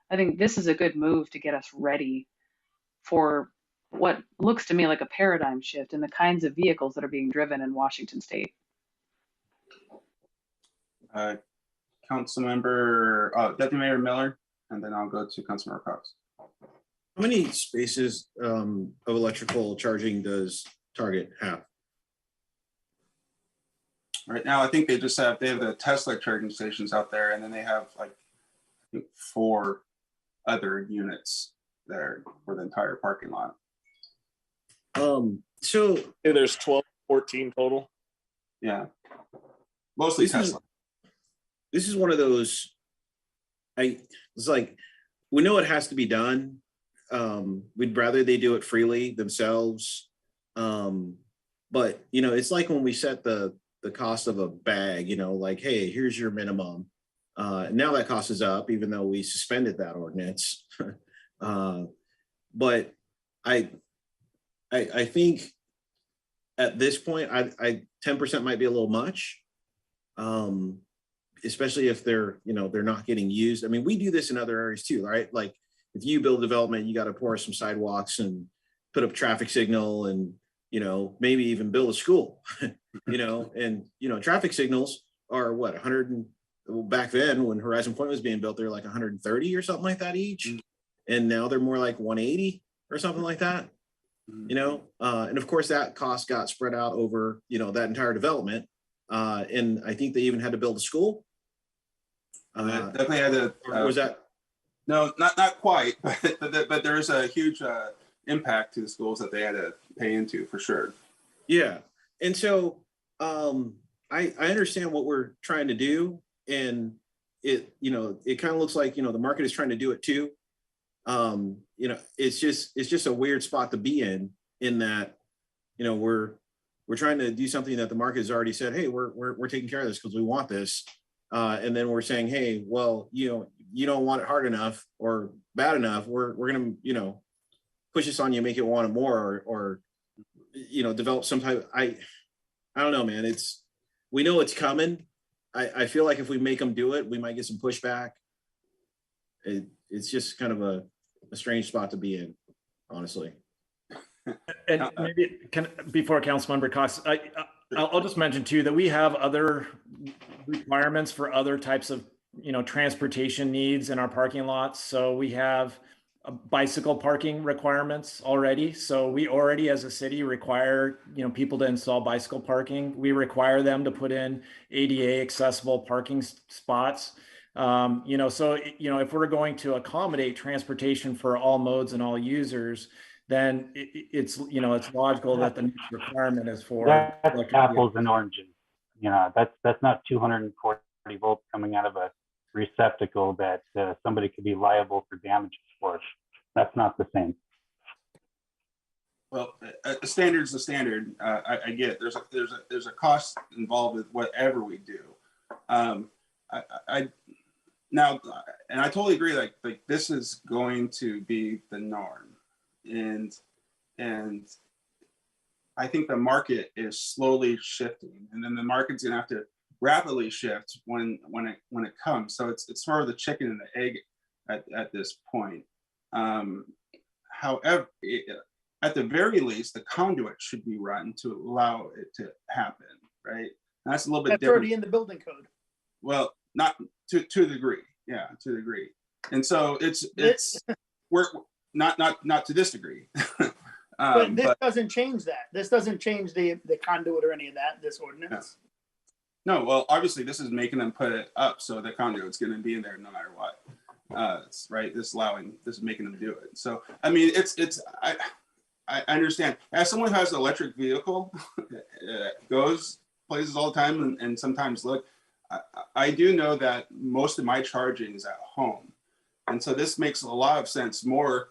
I think this is a good move to get us ready for what looks to me like a paradigm shift in the kinds of vehicles that are being driven in Washington state. Deputy Mayor Miller, and then I'll go to Councilmember Cox. How many spaces of electrical charging does Target have? Right now, I think they have the Tesla charging stations out there, and then they have like I think 4 other units. there for the entire parking lot. So yeah, there's 12, 14 total. Yeah, mostly Tesla. This is one of those. It's like we know it has to be done. We'd rather they do it freely themselves. But you know, it's like when we set the cost of a bag. You know, like, hey, here's your minimum. Now that cost is up, even though we suspended that ordinance. But I think at this point, I 10% might be a little much, especially if they're not getting used. I mean, we do this in other areas too, right? Like if you build development, you got to pour some sidewalks and put up traffic signal and, maybe even build a school, and, traffic signals are what, 100 and back then when Horizon Point was being built, they're like 130 or something like that each. And now they're more like 180 or something like that. And of course that cost got spread out over, that entire development. And I think they even had to build a school. Definitely had to. Was that? No, not quite, but there is a huge impact to the schools that they had to pay into for sure. Yeah. And so I understand what we're trying to do. And it kind of looks like, the market is trying to do it too. It's just a weird spot to be in that, we're trying to do something that the market has already said, hey, we're taking care of this because we want this. And then we're saying, hey, well, you don't want it hard enough or bad enough. We're going to, push this on you, make it want it more or develop some type. I don't know, man. We know it's coming. I feel like if we make them do it, we might get some pushback. It's just kind of a strange spot to be in, honestly. And maybe before Councilmember Cox, I'll just mention too that we have other requirements for other types of transportation needs in our parking lots. So we have bicycle parking requirements already. So we already as a city require people to install bicycle parking. We require them to put in ADA accessible parking spots. So if we're going to accommodate transportation for all modes and all users, then it's logical that the next requirement is for that's apples and oranges. That's not 240 volts coming out of a receptacle that somebody could be liable for damages for. That's not the same. Well, a standard's a standard. I get it. There's a cost involved with whatever we do. Now, and I totally agree. Like this is going to be the norm, and I think the market is slowly shifting, and then the market's going to have to rapidly shift when it comes. So it's sort of the chicken and the egg at this point. However, at the very least, the conduit should be run to allow it to happen, right? And that's a little bit different. Already in the building code. Well, not to a degree, yeah, to a degree. And so we're not to this degree. But this doesn't change that. This doesn't change the conduit or any of that. This ordinance. No, well, obviously this is making them put it up so the conduit's going to be in there no matter what. Right. This is making them do it. So I mean, I understand. As someone who has an electric vehicle, goes places all the time and sometimes look, I do know that most of my charging is at home. And so this makes a lot of sense more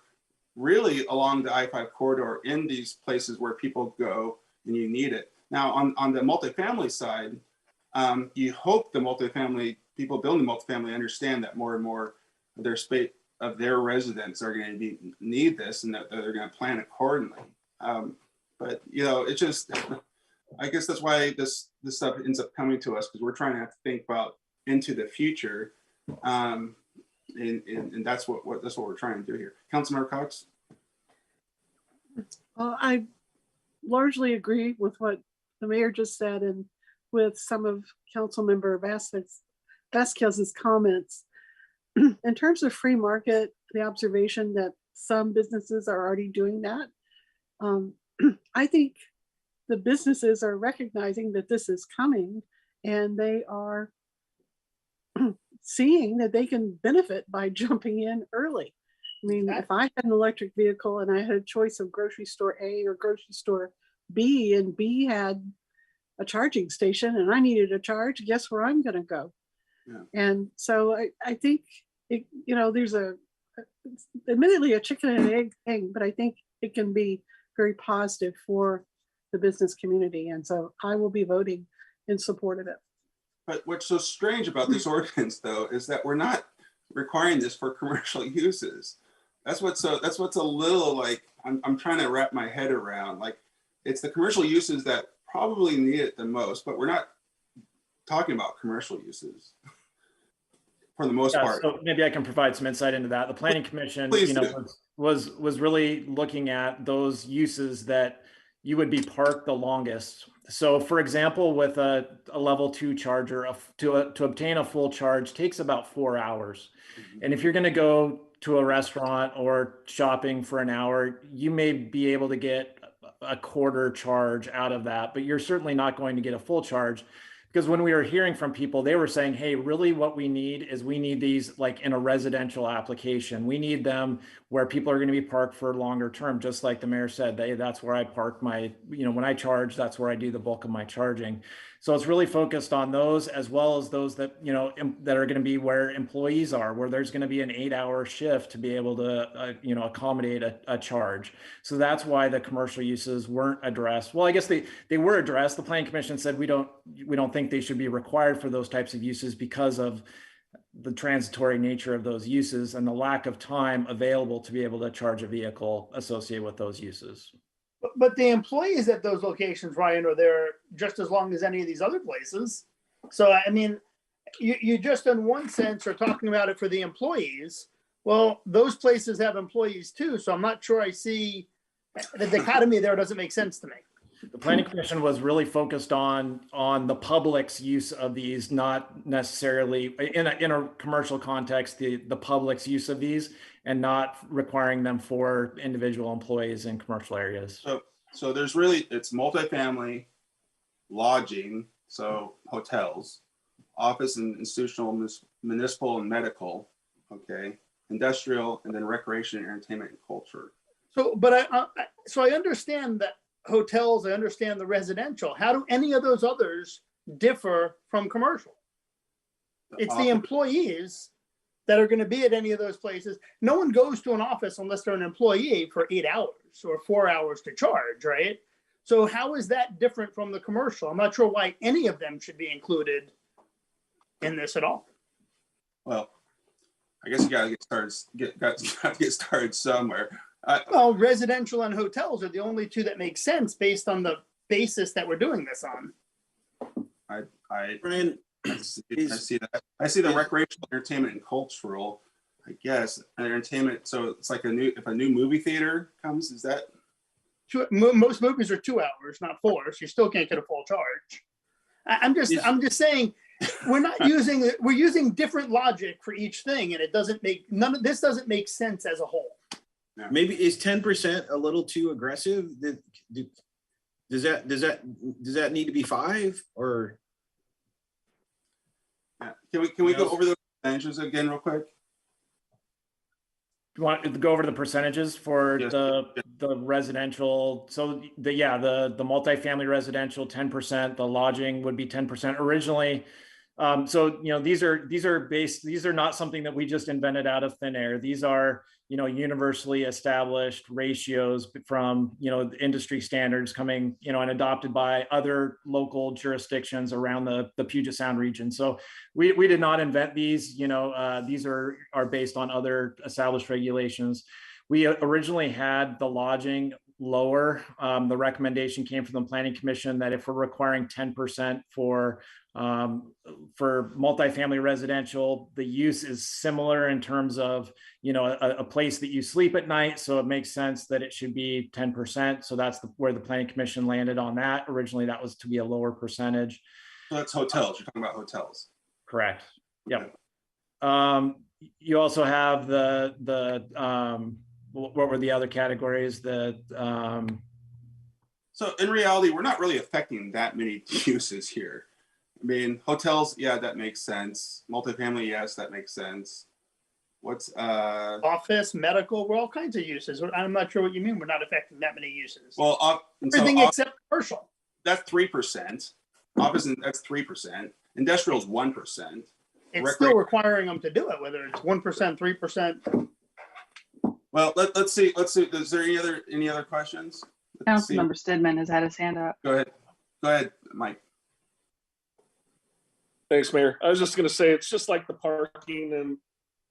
really along the I-5 corridor in these places where people go and you need it. Now on the multifamily side, you hope the multifamily people building multifamily understand that more and more of their space of their residents are going to need this and that they're going to plan accordingly. But it's just, I guess that's why this stuff ends up coming to us, because we're trying to think about into the future, and that's what we're trying to do here. Councilmember Cox. I largely agree with what the mayor just said, and with some of Councilmember Vasquez's comments. In terms of free market, the observation that some businesses are already doing that, I think the businesses are recognizing that this is coming, and they are seeing that they can benefit by jumping in early. I mean, if I had an electric vehicle and I had a choice of grocery store A or grocery store B, and B had a charging station and I needed a charge, guess where I'm going to go? Yeah. And so I think, there's admittedly a chicken and egg thing, but I think it can be very positive for the business community. And so I will be voting in support of it. But what's so strange about this ordinance, though, is that we're not requiring this for commercial uses. That's what's a little like, I'm trying to wrap my head around. Like, it's the commercial uses that probably need it the most, but we're not talking about commercial uses for the most part. So maybe I can provide some insight into that. The Planning Commission, was really looking at those uses that you would be parked the longest. So, for example, with a level 2 charger, to obtain a full charge takes about 4 hours. And if you're going to go to a restaurant or shopping for an hour, you may be able to get a quarter charge out of that, but you're certainly not going to get a full charge. Because when we were hearing from people, they were saying, hey, really what we need these like in a residential application. We need them where people are going to be parked for longer term, just like the mayor said, that's where I park my, when I charge, that's where I do the bulk of my charging. So it's really focused on those, as well as those that, that are going to be where employees are, where there's going to be an 8-hour shift to be able to, accommodate a charge. So that's why the commercial uses weren't addressed. Well, I guess they were addressed. The Planning Commission said we don't think they should be required for those types of uses because of the transitory nature of those uses and the lack of time available to be able to charge a vehicle associated with those uses. But the employees at those locations, Ryan, are there just as long as any of these other places. So, I mean, you just in one sense are talking about it for the employees. Well, those places have employees too. So I'm not sure I see the dichotomy there. Doesn't make sense to me. The Planning Commission was really focused on the public's use of these, not necessarily in a commercial context, the public's use of these, and not requiring them for individual employees in commercial areas. So there's it's multifamily, lodging, so hotels, office and institutional, municipal and medical, okay, industrial, and then recreation, entertainment, and culture. So, but I understand that hotels, I understand the residential. How do any of those others differ from commercial? It's the employees that are going to be at any of those places. No one goes to an office unless they're an employee for 8 hours or 4 hours to charge, right? So how is that different from the commercial? I'm not sure why any of them should be included in this at all. Well, I guess you got to get started somewhere. Well, residential and hotels are the only two that make sense based on the basis that we're doing this on. Brian, I see that. I see the recreational, entertainment, and cultural. I guess entertainment. So it's like if a new movie theater comes, is that? Most movies are 2 hours, not 4, so you still can't get a full charge. I'm just saying we're using different logic for each thing, and it doesn't make this doesn't make sense as a whole. Yeah. Maybe is 10% a little too aggressive? Does that need to be 5 or? Yeah. Can we go over the percentages again real quick? You want to go over the percentages for the residential? So the multifamily residential 10%, the lodging would be 10% originally. So these are not something that we just invented out of thin air. These are universally established ratios from industry standards coming and adopted by other local jurisdictions around the Puget Sound region. So we did not invent these. These are based on other established regulations. We originally had the lodging lower. The recommendation came from the Planning Commission that if we're requiring 10% for multifamily residential, the use is similar in terms of a place that you sleep at night, so it makes sense that it should be 10%. So that's where the Planning Commission landed on that. Originally, that was to be a lower percentage. So that's hotels. You're talking about hotels. Correct. Yep. You also have the what were the other categories? So in reality, we're not really affecting that many uses here. I mean, hotels, yeah, that makes sense. Multifamily, yes, that makes sense. What's Office, medical, we're all kinds of uses. I'm not sure what you mean. We're not affecting that many uses. well, Everything except commercial. That's 3%. Office, that's 3%. Industrial is 1%. It's still requiring them to do it, whether it's 1%, 3%. Well, let's see. Is there any other questions? Councilmember Stidman has had his hand up. Go ahead, Mike. Thanks, Mayor. I was just going to say, it's just like the parking and,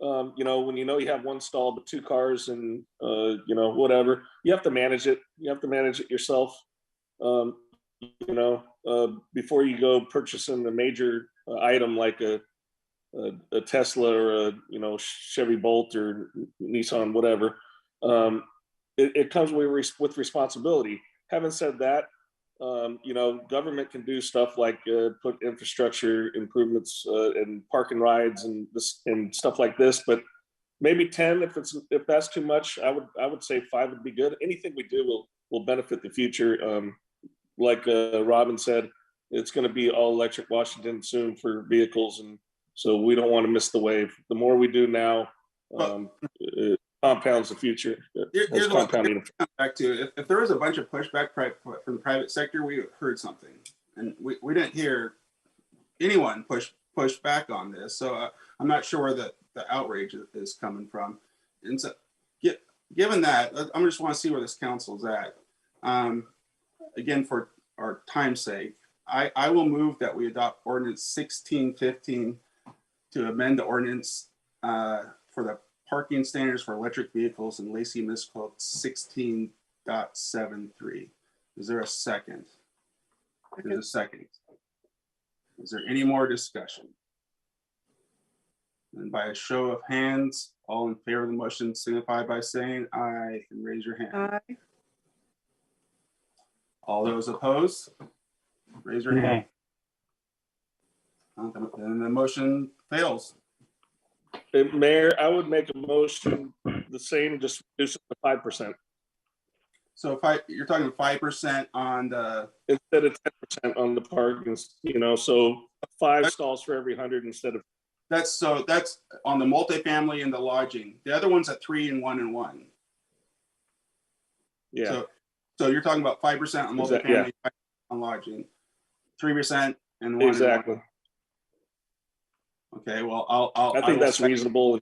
when you have one stall but two cars and, whatever, you have to manage it. You have to manage it yourself. Before you go purchasing a major item like a Tesla or a Chevy Bolt or Nissan, whatever, it comes with responsibility. Having said that, government can do stuff like put infrastructure improvements and parking rides and stuff like this, but maybe 10 if that's too much. I would say 5 would be good. Anything we do will benefit the future. Like Robin said, it's going to be all electric Washington soon for vehicles, and so we don't want to miss the wave. The more we do now, compounds the future. Here's what I'm back to. If there was a bunch of pushback from the private sector, we heard something, and we didn't hear anyone push back on this. So I'm not sure where the outrage is coming from. And so, given that, I just want to see where this council's at. Again, for our time's sake, I will move that we adopt ordinance 1615 to amend the ordinance for the parking standards for electric vehicles in Lacey Municipal Code 16.73. Is there a second? There's a second. Is there any more discussion? And by a show of hands, all in favor of the motion signify by saying aye and raise your hand. Aye. All those opposed, raise your hand. And the motion fails. Mayor, I would make a motion the same, just reduce it to 5%. So you're talking 5% on the instead of 10% on the parking, so 5 stalls for every 100 instead of. That's on the multifamily and the lodging. The other one's at 3 and 1 and 1. Yeah. So you're talking about 5% on multifamily, on lodging, 3% and 1. Exactly. And 1. Okay. Well, I think that's reasonable.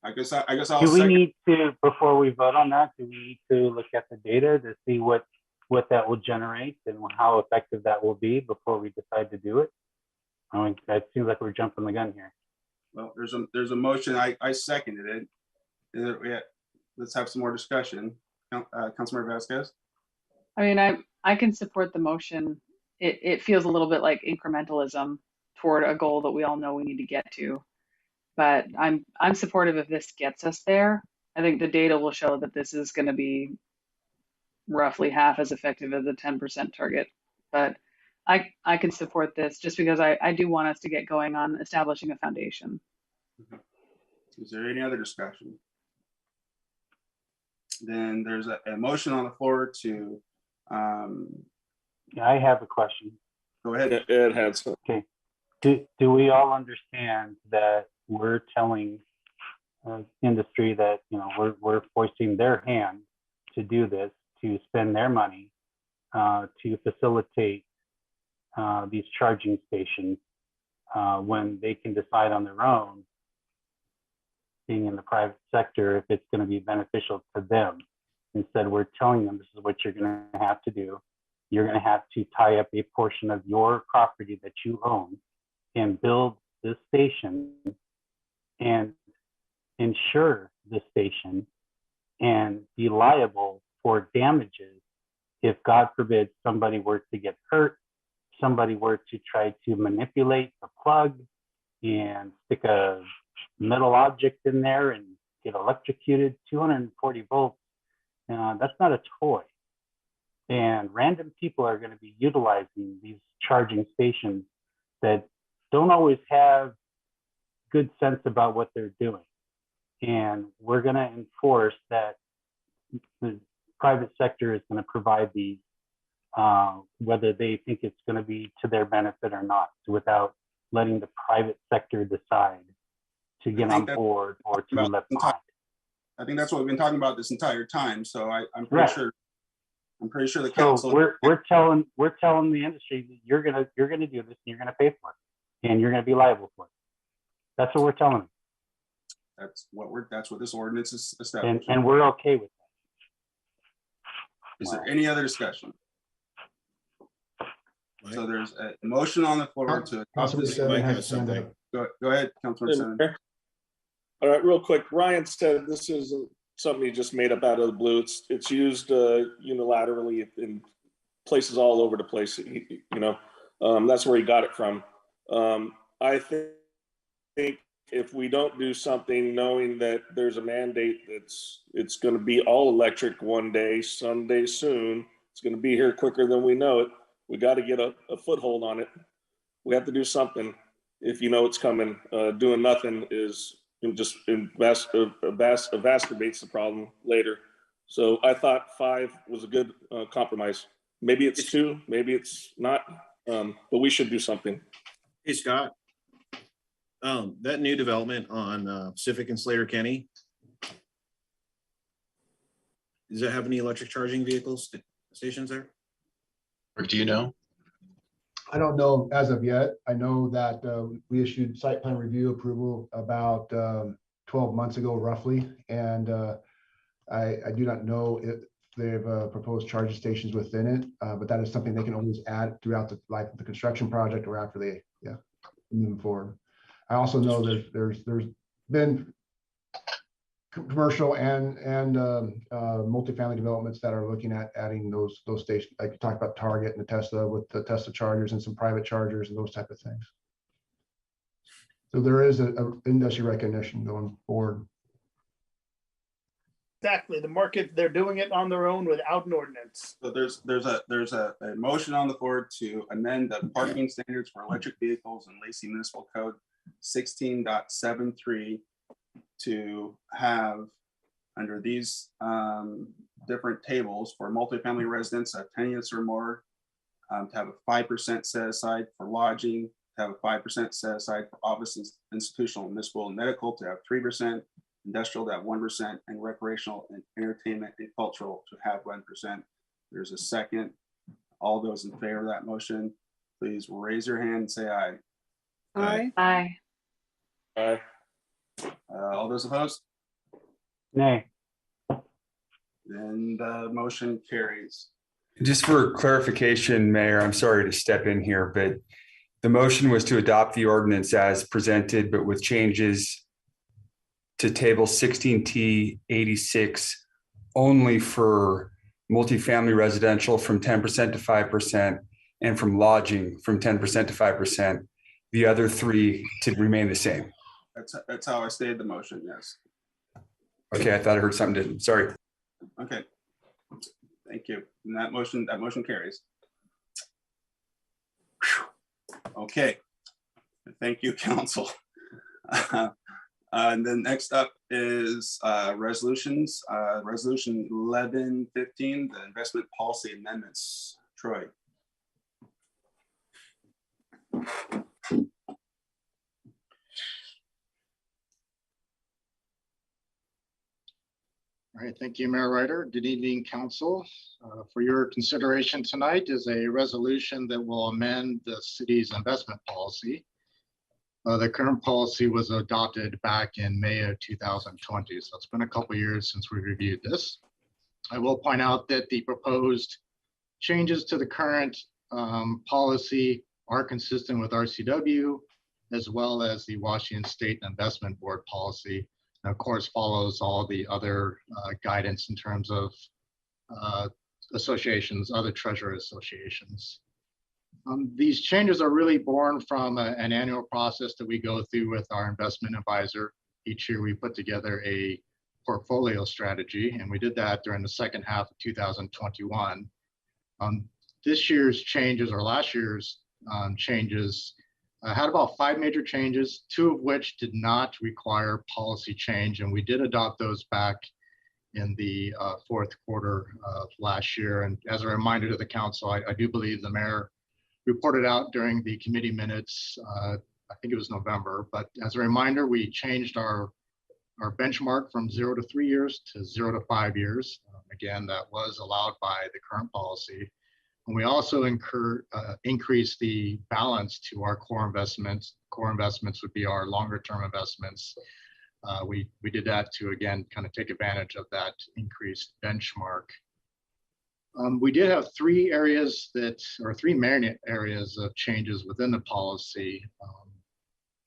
I guess I'll. Do we need to, before we vote on that, do we need to look at the data to see what that will generate and how effective that will be before we decide to do it? I mean, that seems like we're jumping the gun here. Well, there's a motion. I seconded it. Let's have some more discussion. Councilmember Vasquez. I mean, I can support the motion. It feels a little bit like incrementalism toward a goal that we all know we need to get to. But I'm supportive if this gets us there. I think the data will show that this is going to be roughly half as effective as the 10% target. But I can support this just because I do want us to get going on establishing a foundation. Is there any other discussion? Then there's a motion on the floor to. I have a question. Go ahead. Ed has some. Okay. Do we all understand that we're telling industry that we're forcing their hand to do this, to spend their money to facilitate these charging stations when they can decide on their own, being in the private sector, if it's going to be beneficial to them. Instead, we're telling them this is what you're going to have to do. You're going to have to tie up a portion of your property that you own and build this station and insure the station and be liable for damages if, God forbid, somebody were to get hurt, somebody were to try to manipulate the plug and stick a metal object in there and get electrocuted. 240 volts, that's not a toy. And random people are going to be utilizing these charging stations that don't always have good sense about what they're doing. And we're going to enforce that the private sector is going to provide these, whether they think it's going to be to their benefit or not, without letting the private sector decide to get on board or to be left behind. I think that's what we've been talking about this entire time. So I'm pretty Right. sure. I'm pretty sure the So council. we're telling the industry that you're gonna do this and you're gonna pay for it and you're gonna be liable for it. That's what we're telling them. That's what this ordinance is establishing. And we're okay with that. Is there any other discussion? So there's a motion on the floor to adopt this. Go ahead, Councilman Senator. All right, real quick. Ryan said this is something he just made up out of the blue. It's used unilaterally in places all over the place. That's where he got it from. I think if we don't do something, knowing that there's a mandate it's going to be all electric one day, someday soon, it's going to be here quicker than we know it. We got to get a foothold on it. We have to do something. If you know it's coming, doing nothing is just exacerbates the problem later. So I thought 5 was a good compromise. Maybe it's 2, maybe it's not, but we should do something. Hey, Scott, that new development on Pacific and Slater Kenny, does it have any electric charging vehicles stations there? Or do you know? I don't know as of yet. I know that we issued site plan review approval about 12 months ago, roughly. And I do not know if they've proposed charging stations within it, but that is something they can always add throughout the life of the construction project or after they move forward. I also know there's been commercial and multifamily developments that are looking at adding those stations. Like you talked about Target and the Tesla with the Tesla chargers and some private chargers and those type of things. So there is a industry recognition going forward. Exactly. The market, they're doing it on their own without an ordinance. So there's a motion on the floor to amend the parking standards for electric vehicles in Lacey Municipal Code 16.73 to have under these different tables for multifamily residents of 10 units or more, to have a 5% set aside for lodging, to have a 5% set aside for office, institutional, municipal, and medical, to have 3%, industrial to have 1%, and recreational and entertainment and cultural to have 1%. There's a second. All those in favor of that motion, please raise your hand and say aye. Aye. Aye. Aye. All those opposed? Nay. Then the motion carries. Just for clarification, Mayor, I'm sorry to step in here, but the motion was to adopt the ordinance as presented, but with changes to table 16T 86 only for multifamily residential from 10% to 5% and from lodging from 10% to 5%. The other 3 to remain the same. That's how I stated the motion, yes. Okay, I thought I heard something different. Sorry. Okay. Thank you. And that motion carries. Whew. Okay. Thank you, council. And then next up is resolutions. Resolution 1115, the investment policy amendments. Troy. All right, thank you, Mayor Ryder. Good evening, council. For your consideration tonight is a resolution that will amend the city's investment policy. The current policy was adopted back in May of 2020, so it's been a couple of years since we reviewed this. I will point out that the proposed changes to the current policy are consistent with RCW, as well as the Washington State Investment Board policy. And of course, follows all the other guidance in terms of associations, other treasurer associations. These changes are really born from an annual process that we go through with our investment advisor. Each year we put together a portfolio strategy, and we did that during the second half of 2021. This year's changes, or last year's changes, had about 5 major changes, 2 of which did not require policy change, and we did adopt those back in the fourth quarter of last year. And as a reminder to the council, I do believe the mayor reported out during the committee minutes I think it was November, but as a reminder, we changed our benchmark from 0 to 3 years to 0 to 5 years. Again, that was allowed by the current policy. And we also increased the balance to our core investments. Core investments would be our longer term investments. We did that to, again, kind of take advantage of that increased benchmark. We did have three main areas of changes within the policy.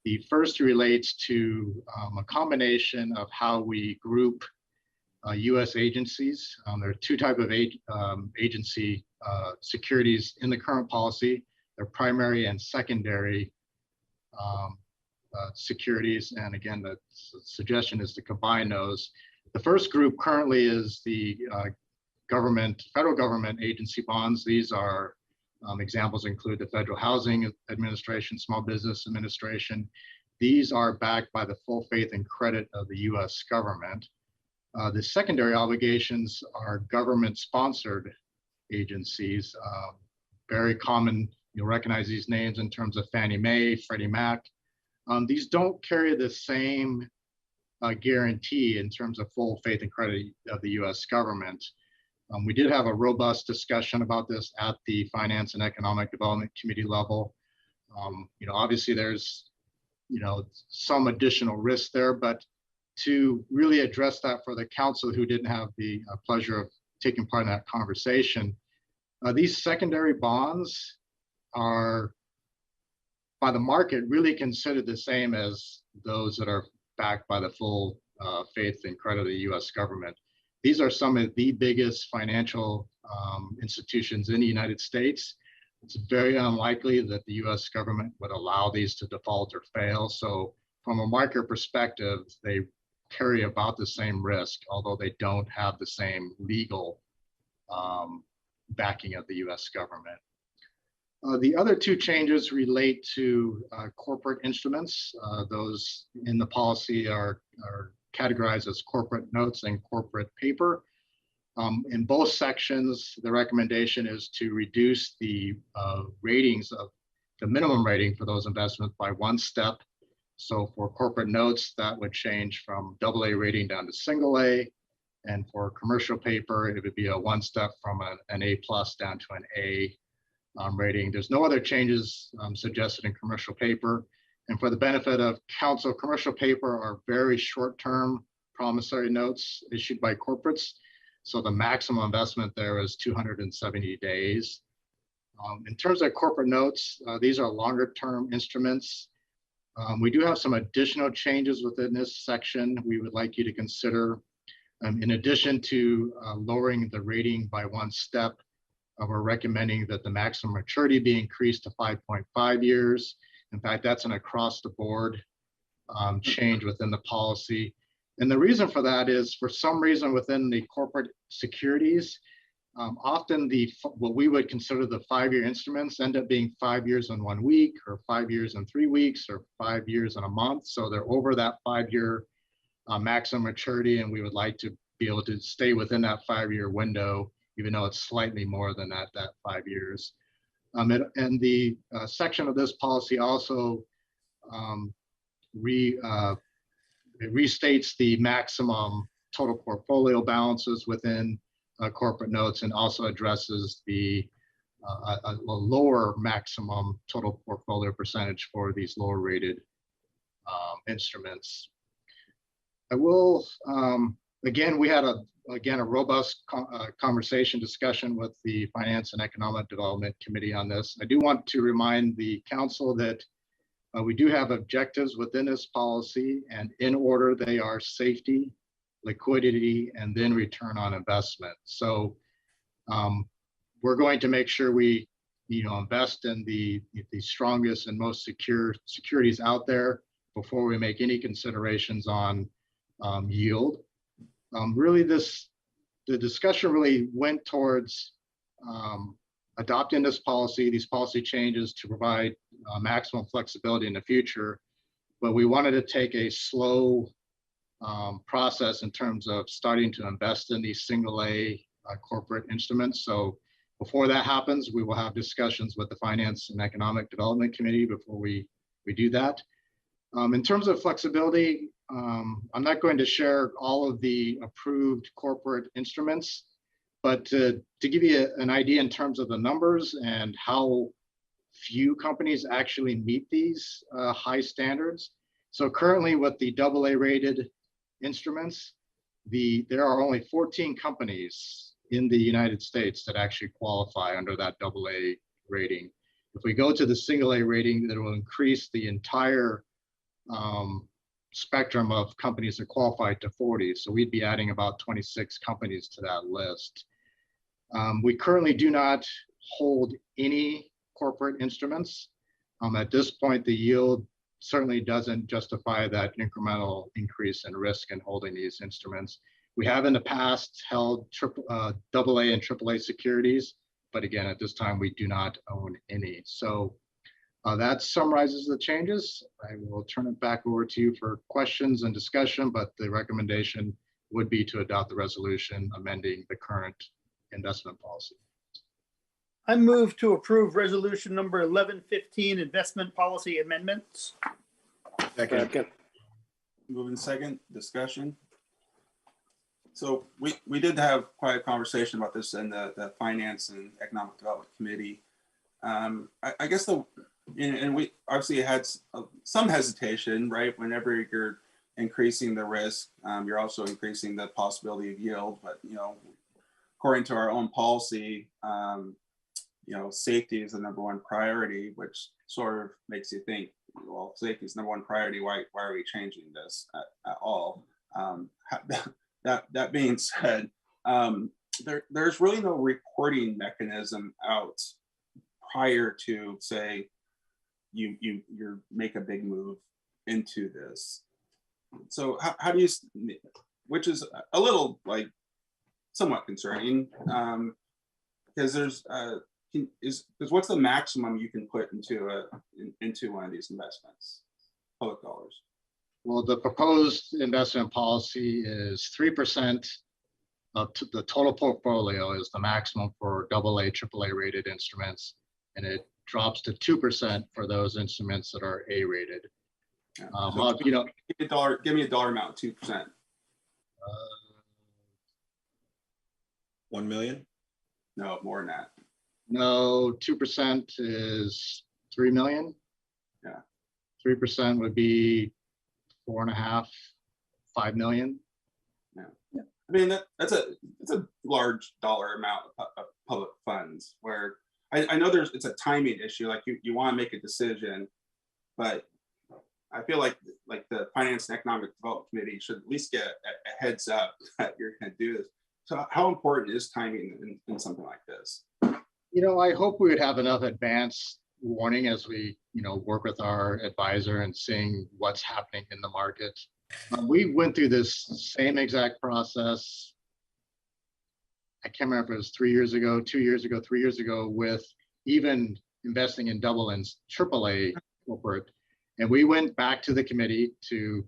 The first relates to a combination of how we group U.S. agencies. There are two types of agency securities in the current policy. They're primary and secondary securities. And again, the suggestion is to combine those. The first group currently is the federal government agency bonds. These are examples include the Federal Housing Administration, Small Business Administration. These are backed by the full faith and credit of the U.S. government. The secondary obligations are government-sponsored agencies. Very common, you'll recognize these names in terms of Fannie Mae, Freddie Mac. These don't carry the same guarantee in terms of full faith and credit of the U.S. government. We did have a robust discussion about this at the Finance and Economic Development Committee level. Obviously there's, some additional risk there, but to really address that for the council who didn't have the pleasure of taking part in that conversation, these secondary bonds are, by the market, really considered the same as those that are backed by the full faith and credit of the U.S. government. These are some of the biggest financial institutions in the United States. It's very unlikely that the U.S. government would allow these to default or fail. So from a market perspective, they carry about the same risk, although they don't have the same legal backing of the U.S. government. The other two changes relate to corporate instruments. Those in the policy are categorized as corporate notes and corporate paper. In both sections, the recommendation is to reduce the ratings of the minimum rating for those investments by one step. So for corporate notes, that would change from AA rating down to single A. And for commercial paper, it would be a one step from an A+ down to an A rating. There's no other changes suggested in commercial paper. And for the benefit of council, commercial paper are very short-term promissory notes issued by corporates. So the maximum investment there is 270 days. In terms of corporate notes, these are longer-term instruments. We do have some additional changes within this section we would like you to consider. In addition to lowering the rating by one step, we're recommending that the maximum maturity be increased to 5.5 years. In fact, that's an across-the-board change within the policy. And the reason for that is, for some reason within the corporate securities, often what we would consider the 5-year instruments end up being 5 years in 1 week, or 5 years in 3 weeks, or 5 years in a month. So they're over that 5-year maximum maturity, and we would like to be able to stay within that 5-year window, even though it's slightly more than that 5 years. And the section of this policy also restates the maximum total portfolio balances within corporate notes, and also addresses the a lower maximum total portfolio percentage for these lower rated instruments. I will, again, we had a robust discussion with the Finance and Economic Development Committee on this. I do want to remind the council that we do have objectives within this policy, and in order they are safety, liquidity, and then return on investment. So we're going to make sure we invest in the strongest and most secure securities out there before we make any considerations on yield. Really, the discussion really went towards adopting these policy changes to provide maximum flexibility in the future. But we wanted to take a slow process in terms of starting to invest in these single A corporate instruments. So before that happens, we will have discussions with the Finance and Economic Development Committee before we we do that. In terms of flexibility, I'm not going to share all of the approved corporate instruments, but to give you an idea in terms of the numbers and how few companies actually meet these high standards. So currently with the AA rated instruments, there are only 14 companies in the United States that actually qualify under that AA rating. If we go to the single A rating, that will increase the entire spectrum of companies that qualify to 40. So we'd be adding about 26 companies to that list. We currently do not hold any corporate instruments. At this point, the yield certainly doesn't justify that incremental increase in risk in holding these instruments. We have in the past held AA and AAA securities, but again, at this time, we do not own any. So that summarizes the changes. I will turn it back over to you for questions and discussion, but the recommendation would be to adopt the resolution amending the current investment policy. I move to approve resolution number 1115, investment policy amendments. Second. Moving second, discussion. So we did have quite a conversation about this in the Finance and Economic Development Committee. I guess and we obviously had some hesitation, right? Whenever you're increasing the risk, you're also increasing the possibility of yield. But according to our own policy, safety is the #1 priority, which sort of makes you think, well, safety is #1 priority. Why are we changing this at all? That being said, there's really no reporting mechanism out prior to, say, you make a big move into this. So how do you, which is a little like somewhat concerning, because there's because what's the maximum you can put into one of these investments, public dollars? Well, the proposed investment policy is 3% of the total portfolio is the maximum for AA, AAA rated instruments, and it drops to 2% for those instruments that are A rated. So give me a dollar amount, 2%. 1 million? No, more than that. No, 2% is 3 million. Yeah. 3% would be 4.5, 5 million. Yeah. I mean, it's a large dollar amount of public funds, where I know it's a timing issue. Like you want to make a decision, but I feel like the Finance and Economic Development Committee should at least get a heads up that you're going to do this. So how important is timing in something like this? I hope we would have enough advance warning as we, work with our advisor and seeing what's happening in the market. We went through this same exact process. I can't remember if it was 3 years ago, 2 years ago, 3 years ago, with even investing in AA and AAA corporate. And we went back to the committee to,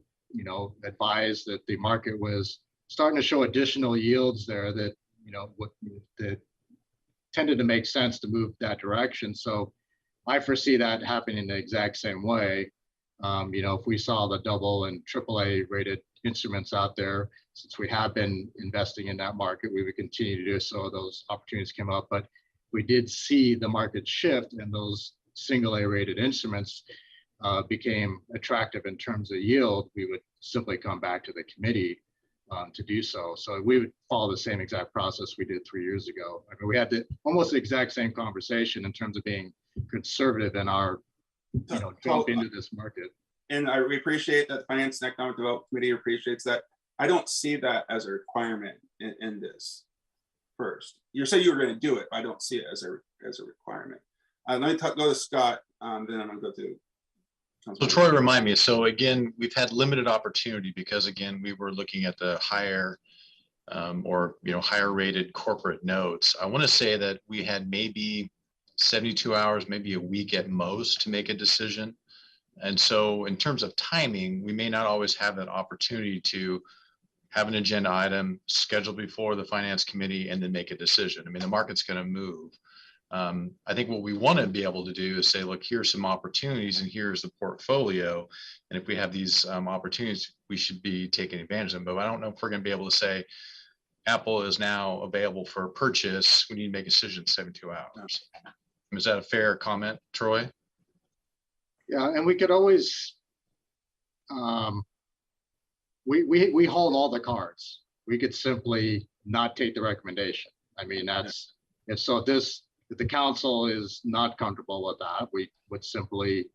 advise that the market was starting to show additional yields there that, that tended to make sense to move that direction. So I foresee that happening in the exact same way. If we saw the AA and AAA rated instruments out there, since we have been investing in that market, we would continue to do so. Those opportunities came up, but we did see the market shift, and those single A rated instruments became attractive in terms of yield. We would simply come back to the committee to do so. So we would follow the same exact process we did 3 years ago. I mean, we had almost the exact same conversation in terms of being conservative in our, jump into this market. And we appreciate that the Finance and Economic Development Committee appreciates that. I don't see that as a requirement in this. First, you say you were going to do it, but I don't see it as a requirement. Let me go to Scott, then I'm going to go to. So Troy, remind me. So again, we've had limited opportunity because again, we were looking at the higher higher rated corporate notes. I want to say that we had maybe 72 hours, maybe a week at most to make a decision. And so in terms of timing, we may not always have that opportunity to have an agenda item scheduled before the finance committee and then make a decision. I mean, the market's going to move. I think what we want to be able to do is say, look, here's some opportunities and here's the portfolio. And if we have these opportunities, we should be taking advantage of them. But I don't know if we're going to be able to say, Apple is now available for purchase. We need to make a decision in 72 hours. Is that a fair comment, Troy? Yeah, and we could always, we hold all the cards. We could simply not take the recommendation. I mean, that's, if the council is not comfortable with that, we would simply,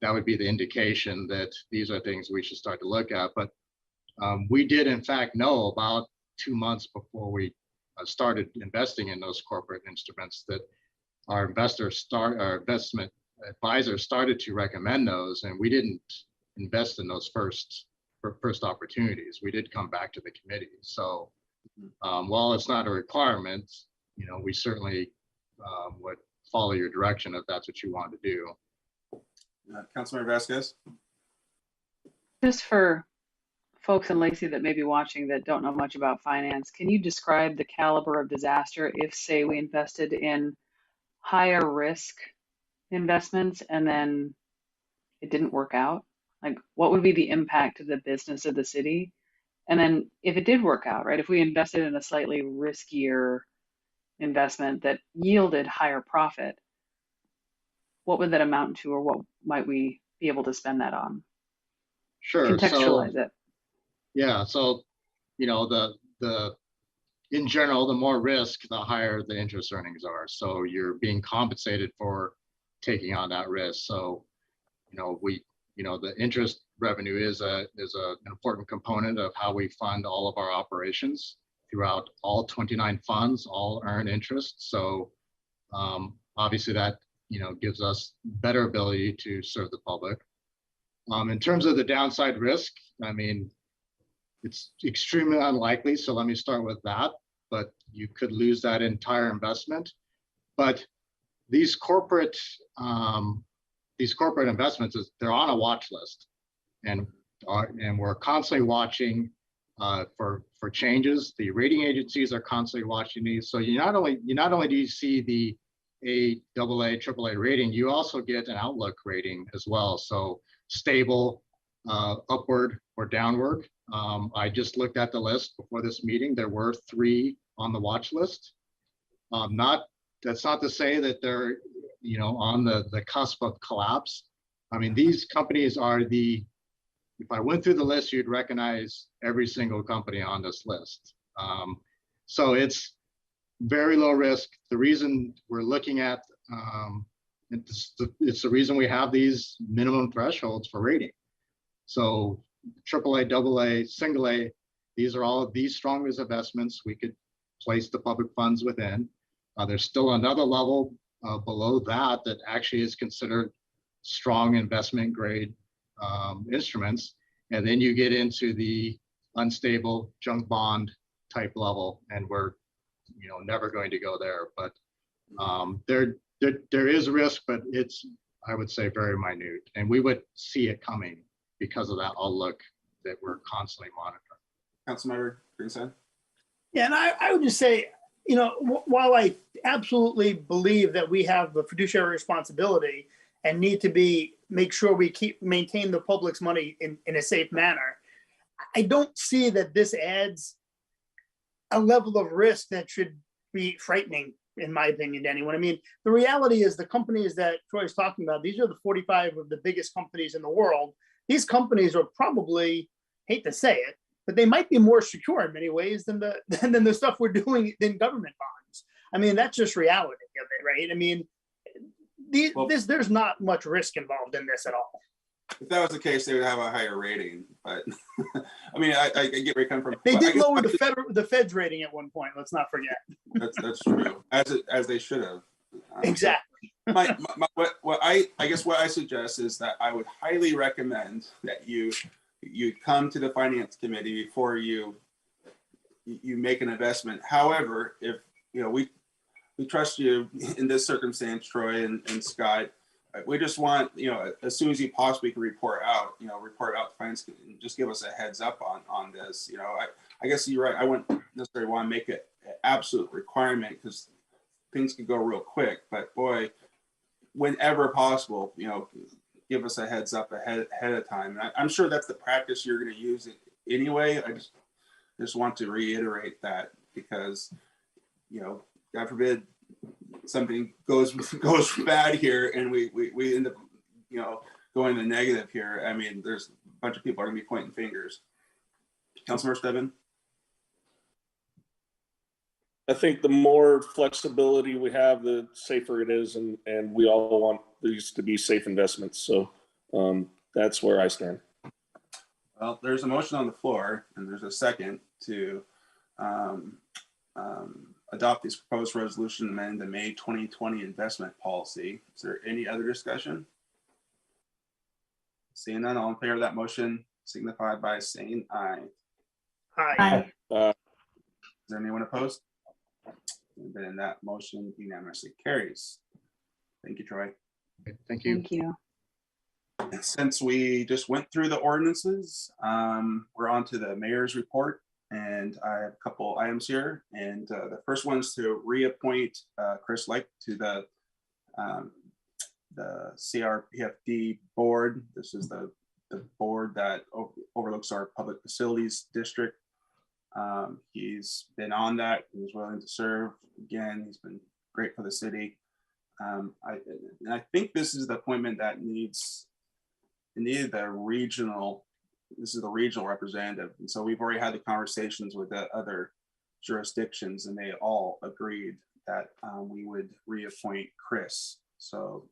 that would be the indication that these are things we should start to look at. But we did in fact know about 2 months before we started investing in those corporate instruments that our investment advisors started to recommend those, and we didn't invest in those first opportunities. We did come back to the committee. So while it's not a requirement, you know, we certainly would follow your direction if that's what you want to do. Councilmember Vasquez. Just for folks in Lacey that may be watching that don't know much about finance, can you describe the caliber of disaster if, say, we invested in higher risk investments and then it didn't work out? Like, what would be the impact to the business of the city? And then if it did work out, right, if we invested in a slightly riskier investment that yielded higher profit, what would that amount to, or what might we be able to spend that on? Sure. Contextualize it. Yeah, so, you know, in general, the more risk, the higher the interest earnings are. So you're being compensated for taking on that risk. So, you know, the interest revenue is an important component of how we fund all of our operations throughout all 29 funds, all earn interest. So obviously that, you know, gives us better ability to serve the public. In terms of the downside risk, I mean, it's extremely unlikely. So let me start with that, but you could lose that entire investment. But these corporate investments, they're on a watch list, and we're constantly watching for changes. The rating agencies are constantly watching these. So you not only do you see the AA, AAA rating, you also get an outlook rating as well. So stable, upward or downward. I just looked at the list before this meeting. There were 3 on the watch list. That's not to say that they're, you know, on the cusp of collapse. I mean, these companies are if I went through the list, you'd recognize every single company on this list. So it's very low risk. The reason we're looking at, it's the reason we have these minimum thresholds for rating. So AAA, AA, single A, these are all of these strongest investments we could place the public funds within. There's still another level below that actually is considered strong investment grade instruments. And then you get into the unstable junk bond type level, and we're, you know, never going to go there. But there is risk, but it's, I would say, very minute, and we would see it coming because of that outlook that we're constantly monitoring. Councilmember Greenside. Yeah, and I would just say, you know, while I absolutely believe that we have the fiduciary responsibility and need to make sure we maintain the public's money in a safe manner, I don't see that this adds a level of risk that should be frightening, in my opinion, to anyone. I mean, the reality is the companies that Troy is talking about, these are the 45 of the biggest companies in the world. These companies are probably, hate to say it, but they might be more secure in many ways than the stuff we're doing in government bonds. I mean, that's just reality of it, right? I mean, there's not much risk involved in this at all. If that was the case, they would have a higher rating. But I mean, I get where you come from. They did lower the Fed's rating at one point. Let's not forget. That's true, as they should have. Exactly. What I suggest is that I would highly recommend that you come to the finance committee before you make an investment. However, if you know we trust you in this circumstance, Troy and Scott, we just want, you know, as soon as you possibly can report out to finance committee, just give us a heads up on this. You know, I guess you're right. I wouldn't necessarily want to make it an absolute requirement because things could go real quick, but boy, whenever possible, you know, give us a heads up ahead of time. And I'm sure that's the practice you're going to use it anyway. I just want to reiterate that because, you know, God forbid something goes bad here and we end up, you know, going the negative here. I mean, there's a bunch of people are going to be pointing fingers. Councilmember Stebbin? I think the more flexibility we have, the safer it is, and we all want these to be safe investments. So that's where I stand. Well, there's a motion on the floor, and there's a second to adopt this proposed resolution and amend the May 2020 investment policy. Is there any other discussion? Seeing none, all in favor of that motion signify by saying aye. Aye. Is there anyone opposed? And then that motion unanimously carries. Thank you, Troy. Thank you. Thank you. Since we just went through the ordinances, we're on to the mayor's report, and I have a couple items here. And the first one is to reappoint Chris Lake to the CRPFD board. This is the board that overlooks our public facilities district. He's been on that. He was willing to serve. Again, he's been great for the city. I think this is the appointment that needed the regional. This is the regional representative, and so we've already had the conversations with the other jurisdictions, and they all agreed that we would reappoint Chris. So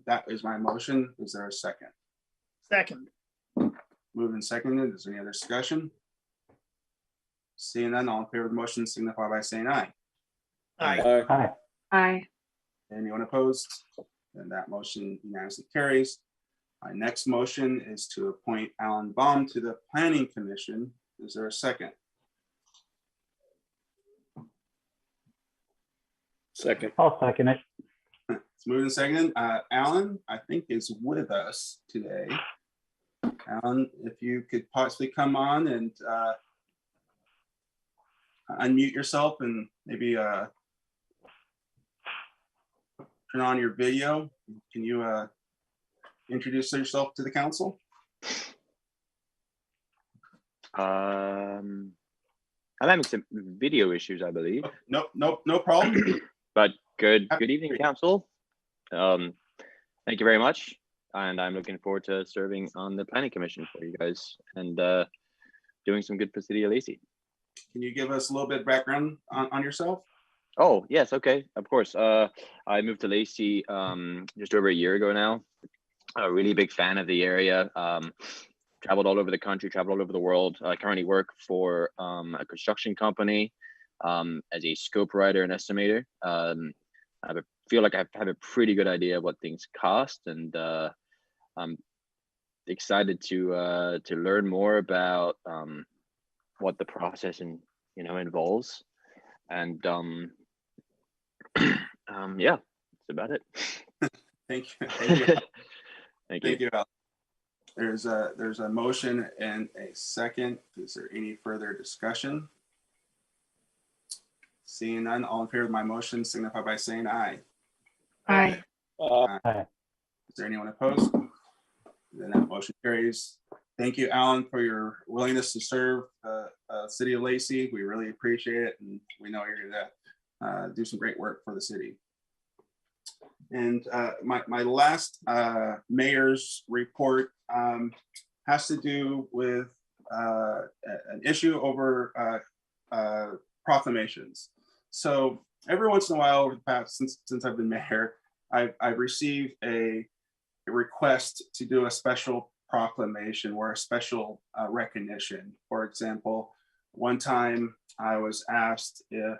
that is my motion. Is there a second? Second. Moved and seconded. Is there any other discussion? Seeing none, all in favor of the motion signify by saying aye. Aye. Aye. Aye. Anyone opposed? Then that motion unanimously carries. My next motion is to appoint Alan Baum to the Planning Commission. Is there a second? Second. I'll second it. It's moved and seconded. Alan, I think, is with us today. Alan, if you could possibly come on and unmute yourself and maybe turn on your video. Can you introduce yourself to the council? I'm having some video issues, I believe. No problem. But good evening, council. Thank you very much. And I'm looking forward to serving on the planning commission for you guys and doing some good for City of Lacey. Can you give us a little bit of background on yourself? Oh, yes. Okay. Of course. I moved to Lacey just over a year ago now. A really big fan of the area. Traveled all over the country, traveled all over the world. I currently work for a construction company as a scope writer and estimator. I feel like I have a pretty good idea of what things cost, and I'm excited to learn more about what the process involves. And yeah, that's about it. Thank you. Thank you. Thank you. Al. There's a motion and a second. Is there any further discussion? Seeing none, all in favor of my motion signify by saying aye. Aye. Aye. Is there anyone opposed? Then that motion carries. Thank you, Alan, for your willingness to serve City of Lacey. We really appreciate it, and we know you're going to do some great work for the city. And my last mayor's report has to do with an issue over proclamations. So every once in a while over the past, since I've been mayor, I've received a request to do a special proclamation or a special recognition. For example, one time I was asked if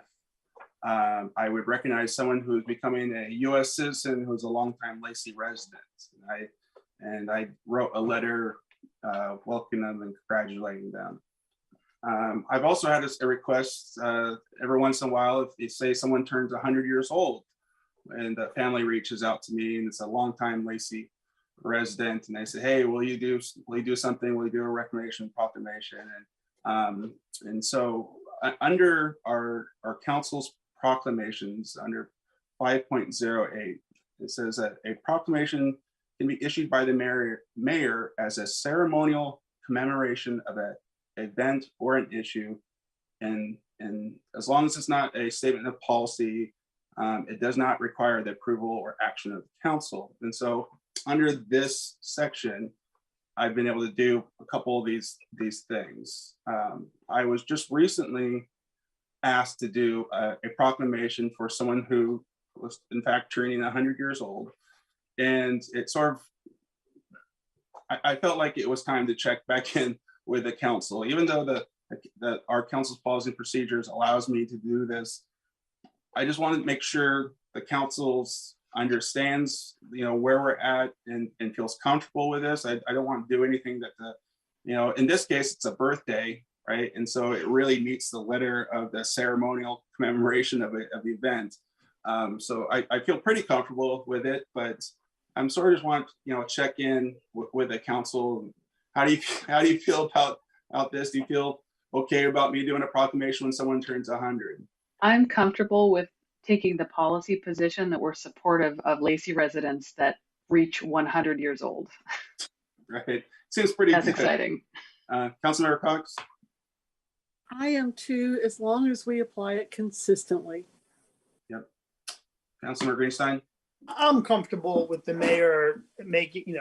I would recognize someone who's becoming a U.S. citizen who's a longtime Lacey resident. And I wrote a letter welcoming them and congratulating them. I've also had a request every once in a while, if you say someone turns 100 years old and the family reaches out to me and it's a longtime Lacey resident, and they say, hey, will you do something? Will you do a recognition proclamation? And so under our council's proclamations, under 5.08. It says that a proclamation can be issued by the mayor as a ceremonial commemoration of an event or an issue. And as long as it's not a statement of policy, it does not require the approval or action of the council. And so under this section, I've been able to do a couple of these things. I was just recently asked to do a proclamation for someone who was in fact turning 100 years old. And it sort of, I felt like it was time to check back in with the council, even though our council's policy and procedures allows me to do this. I just want to make sure the council's understands, where we're at and feels comfortable with this. I don't want to do anything that in this case, it's a birthday, right? And so it really meets the letter of the ceremonial commemoration of the event. So I feel pretty comfortable with it, but I'm sort of just want to check in with the council. How do you feel about this? Do you feel okay about me doing a proclamation when someone turns 100? I'm comfortable with taking the policy position that we're supportive of Lacey residents that reach 100 years old. Right, seems pretty. That's good. Exciting. Councilmember Cox? I am too, as long as we apply it consistently. Yep. Councilmember Greenstein? I'm comfortable with the mayor making,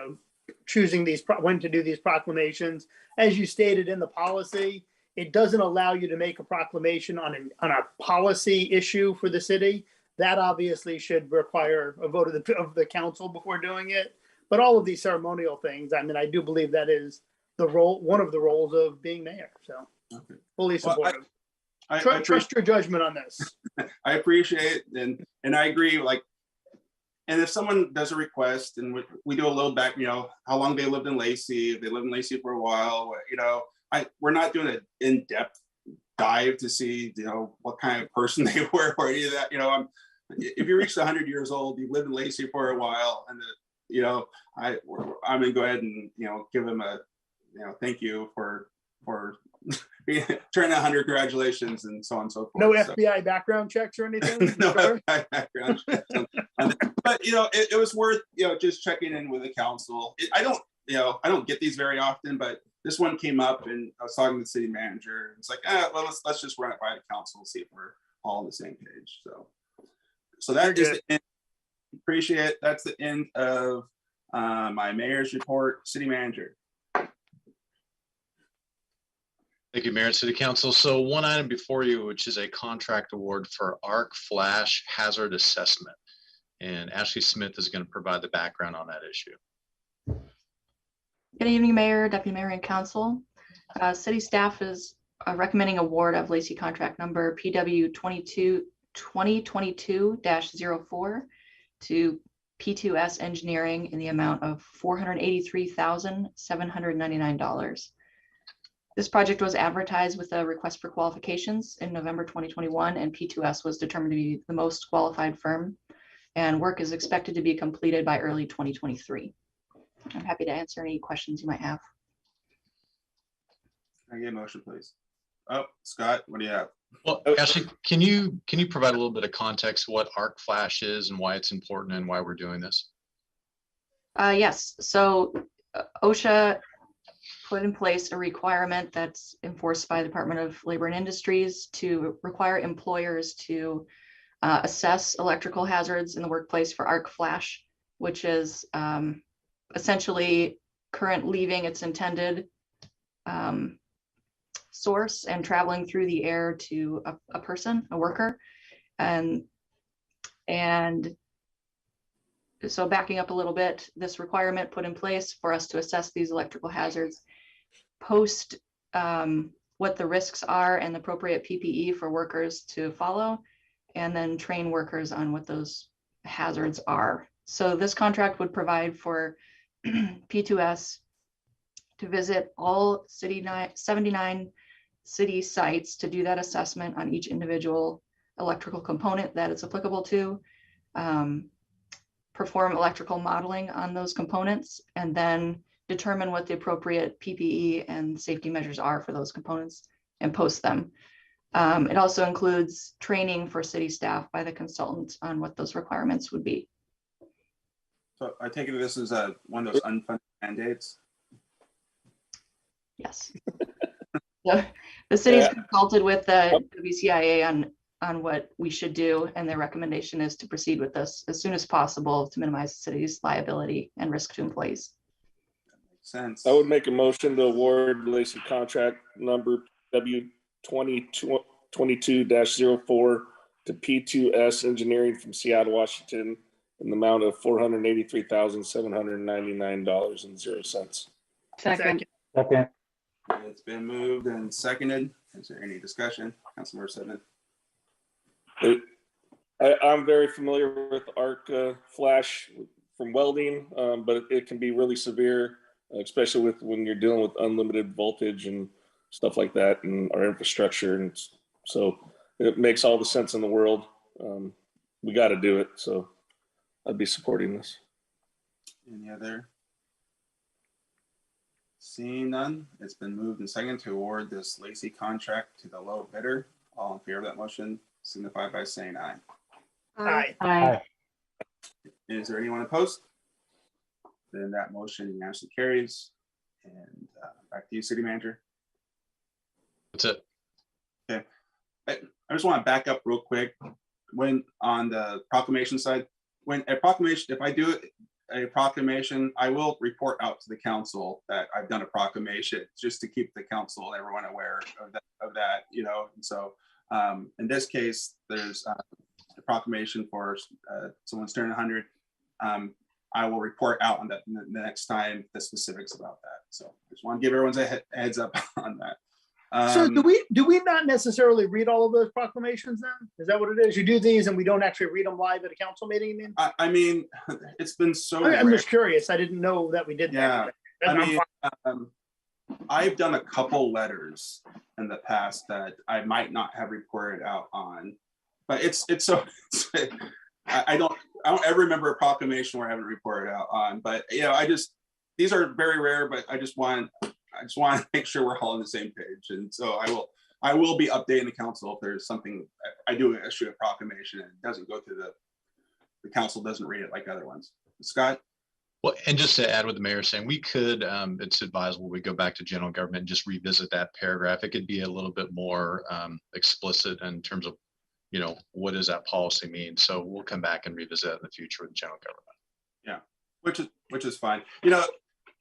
choosing when to do these proclamations. As you stated in the policy, it doesn't allow you to make a proclamation on a policy issue for the city. That obviously should require a vote of the council before doing it. But all of these ceremonial things, I do believe that is one of the roles of being mayor. So fully supportive. I trust your judgment on this. I appreciate it, and I agree. And if someone does a request and we do a little back, how long they lived in Lacey, if they lived in Lacey for a while, we're not doing an in-depth dive to see, what kind of person they were or any of that. If you reach 100 years old, you lived in Lacey for a while, and I'm gonna go ahead and give them a thank you for turning 100, congratulations, and so on and so forth. No FBI background checks or anything. No FBI background checks. But it was worth just checking in with the council. I don't get these very often, but this one came up, and I was talking to the city manager. It's like, well, let's just run it by the council and see if we're all on the same page. So that is the end. Appreciate it. That's the end of my mayor's report. City manager. Thank you, Mayor and City Council. So one item before you, which is a contract award for arc flash hazard assessment. And Ashley Smith is going to provide the background on that issue. Good evening, Mayor, Deputy Mayor, and Council. City staff is recommending award of Lacey contract number PW 2022-04 to P2S Engineering in the amount of $483,799. This project was advertised with a request for qualifications in November 2021, and P2S was determined to be the most qualified firm, and work is expected to be completed by early 2023. I'm happy to answer any questions you might have. Can I get a motion, please? Oh, Scott, what do you have? Well, Ashley, can you provide a little bit of context what arc flash is and why it's important and why we're doing this? Yes, so OSHA put in place a requirement that's enforced by the Department of Labor and Industries to require employers to assess electrical hazards in the workplace for arc flash, which is essentially current leaving its intended source and traveling through the air to a person, a worker. And so backing up a little bit, this requirement put in place for us to assess these electrical hazards, post what the risks are and the appropriate PPE for workers to follow, and then train workers on what those hazards are. So this contract would provide for P2S to visit all 79 city sites to do that assessment on each individual electrical component that it's applicable to, perform electrical modeling on those components, and then determine what the appropriate PPE and safety measures are for those components and post them. It also includes training for city staff by the consultant on what those requirements would be. So I take it this is one of those unfunded mandates. Yes. The city's consulted with the WCIA on what we should do, and their recommendation is to proceed with this as soon as possible to minimize the city's liability and risk to employees. Makes sense. I would make a motion to award Lacey contract number W2022-04 to P2S Engineering from Seattle, Washington, in the amount of $483,799.00. Second. Second. It's been moved and seconded. Is there any discussion? Councilmember Simmons. I'm very familiar with arc flash from welding, but it can be really severe, especially with when you're dealing with unlimited voltage and stuff like that in our infrastructure. And so it makes all the sense in the world. We got to do it. So I'd be supporting this. Any other? Seeing none, it's been moved and seconded to award this Lacey contract to the low bidder. All in favor of that motion signify by saying aye. Aye. Aye. Is there anyone opposed? Then that motion unanimously carries. And back to you, City Manager. That's it. Okay. I just want to back up real quick. When on the proclamation side, when a proclamation, if I do a proclamation, I will report out to the council that I've done a proclamation, just to keep the council and everyone aware of that, you know. And so in this case, there's a proclamation for someone's turning 100. I will report out on that the next time, the specifics about that. So I just want to give everyone a heads up on that. So do we not necessarily read all of those proclamations then? Is that what it is? You do these and we don't actually read them live at a council meeting? I mean, it's been so I'm just curious. I didn't know that we did that. I mean, I've done a couple letters in the past that I might not have reported out on, but I don't ever remember a proclamation where I haven't reported out on. But you know, these are very rare, but I just want to make sure we're all on the same page. And so I will be updating the council if there's something. I do issue a proclamation and it doesn't go through the council doesn't read it like other ones. Scott? Well, and just to add what the mayor's saying, we could, it's advisable we go back to general government and just revisit that paragraph. It could be a little bit more explicit in terms of, you know, what does that policy mean? So we'll come back and revisit it in the future with general government. Yeah, which is fine. You know,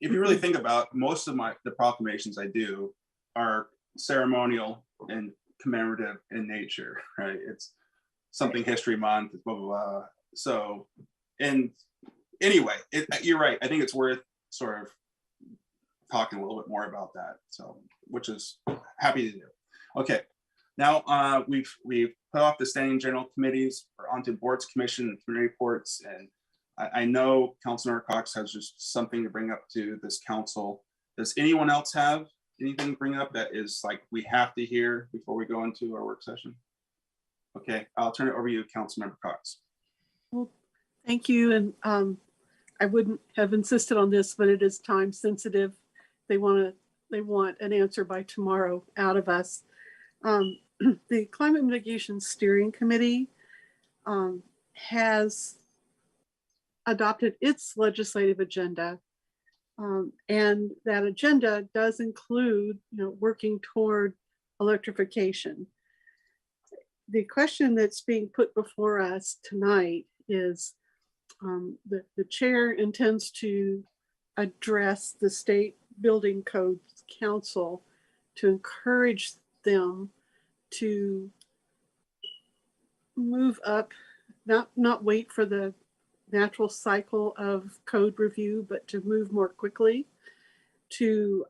if you really think about most of the proclamations I do are ceremonial and commemorative in nature, right? It's something history month, blah, blah, blah. So, and anyway, you're right. I think it's worth sort of talking a little bit more about that. So, which is happy to do. Okay. Now we've put off the standing general committees. We're onto boards, commission, and committee reports. And I know Councilmember Cox has just something to bring up to this council. Does anyone else have anything to bring up that is like we have to hear before we go into our work session? Okay, I'll turn it over to you, Councilmember Cox. Well, thank you. And I wouldn't have insisted on this, but it is time sensitive. They want an answer by tomorrow out of us. The Climate Mitigation Steering Committee has adopted its legislative agenda, and that agenda does include, you know, working toward electrification. The question that's being put before us tonight is the chair intends to address the State Building Codes Council to encourage them to move up, not wait for the natural cycle of code review, but to move more quickly to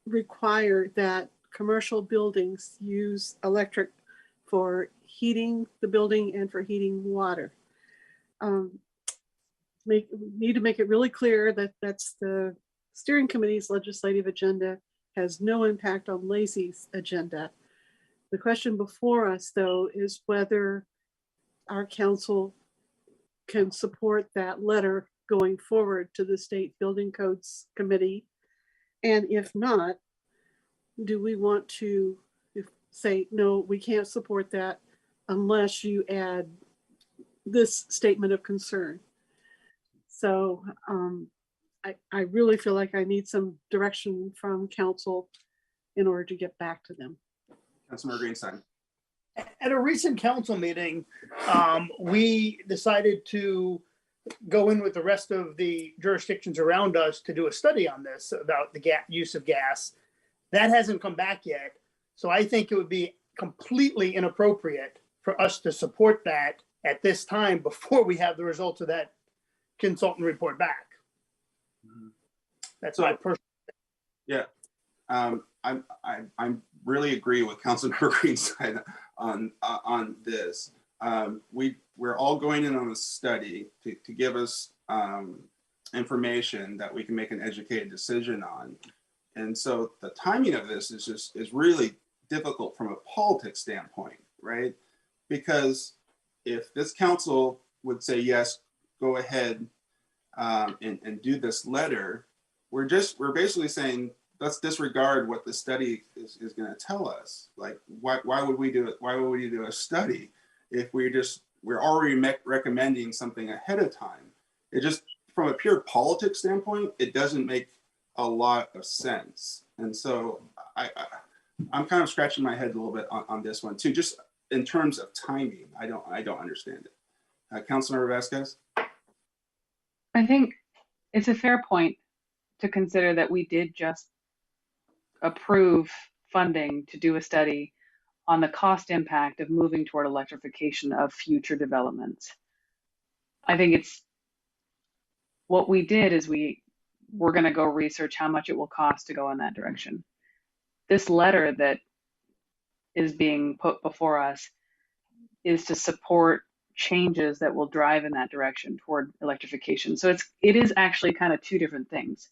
require that commercial buildings use electric for heating the building and for heating water. Need to make it really clear that that's the steering committee's legislative agenda, has no impact on Lacey's agenda. The question before us, though, is whether our council can support that letter going forward to the State Building Codes Committee. And if not, do we want to say, no, we can't support that unless you add this statement of concern? So I really feel like I need some direction from council in order to get back to them. Councilmember Greenstein. At a recent council meeting, we decided to go in with the rest of the jurisdictions around us to do a study on this about the use of gas. That hasn't come back yet. So I think it would be completely inappropriate for us to support that at this time before we have the results of that consultant report back. That's my personal. Yeah, I'm really agree with Councilmember Greenstein on this. We're all going in on a study to give us information that we can make an educated decision on. And so the timing of this is really difficult from a politics standpoint, right? Because if this council would say, yes, go ahead and do this letter, we're basically saying, let's disregard what the study is going to tell us. Like, why would we do it? Why would we do a study if we're already recommending something ahead of time? It just, from a pure politics standpoint, it doesn't make a lot of sense. And so I'm kind of scratching my head a little bit on this one too, just in terms of timing. I don't understand it. Councilmember Vasquez? I think it's a fair point to consider that we did just approve funding to do a study on the cost impact of moving toward electrification of future developments. I think it's what we did is we're going to go research how much it will cost to go in that direction. This letter that is being put before us is to support changes that will drive in that direction toward electrification. So it is actually kind of two different things.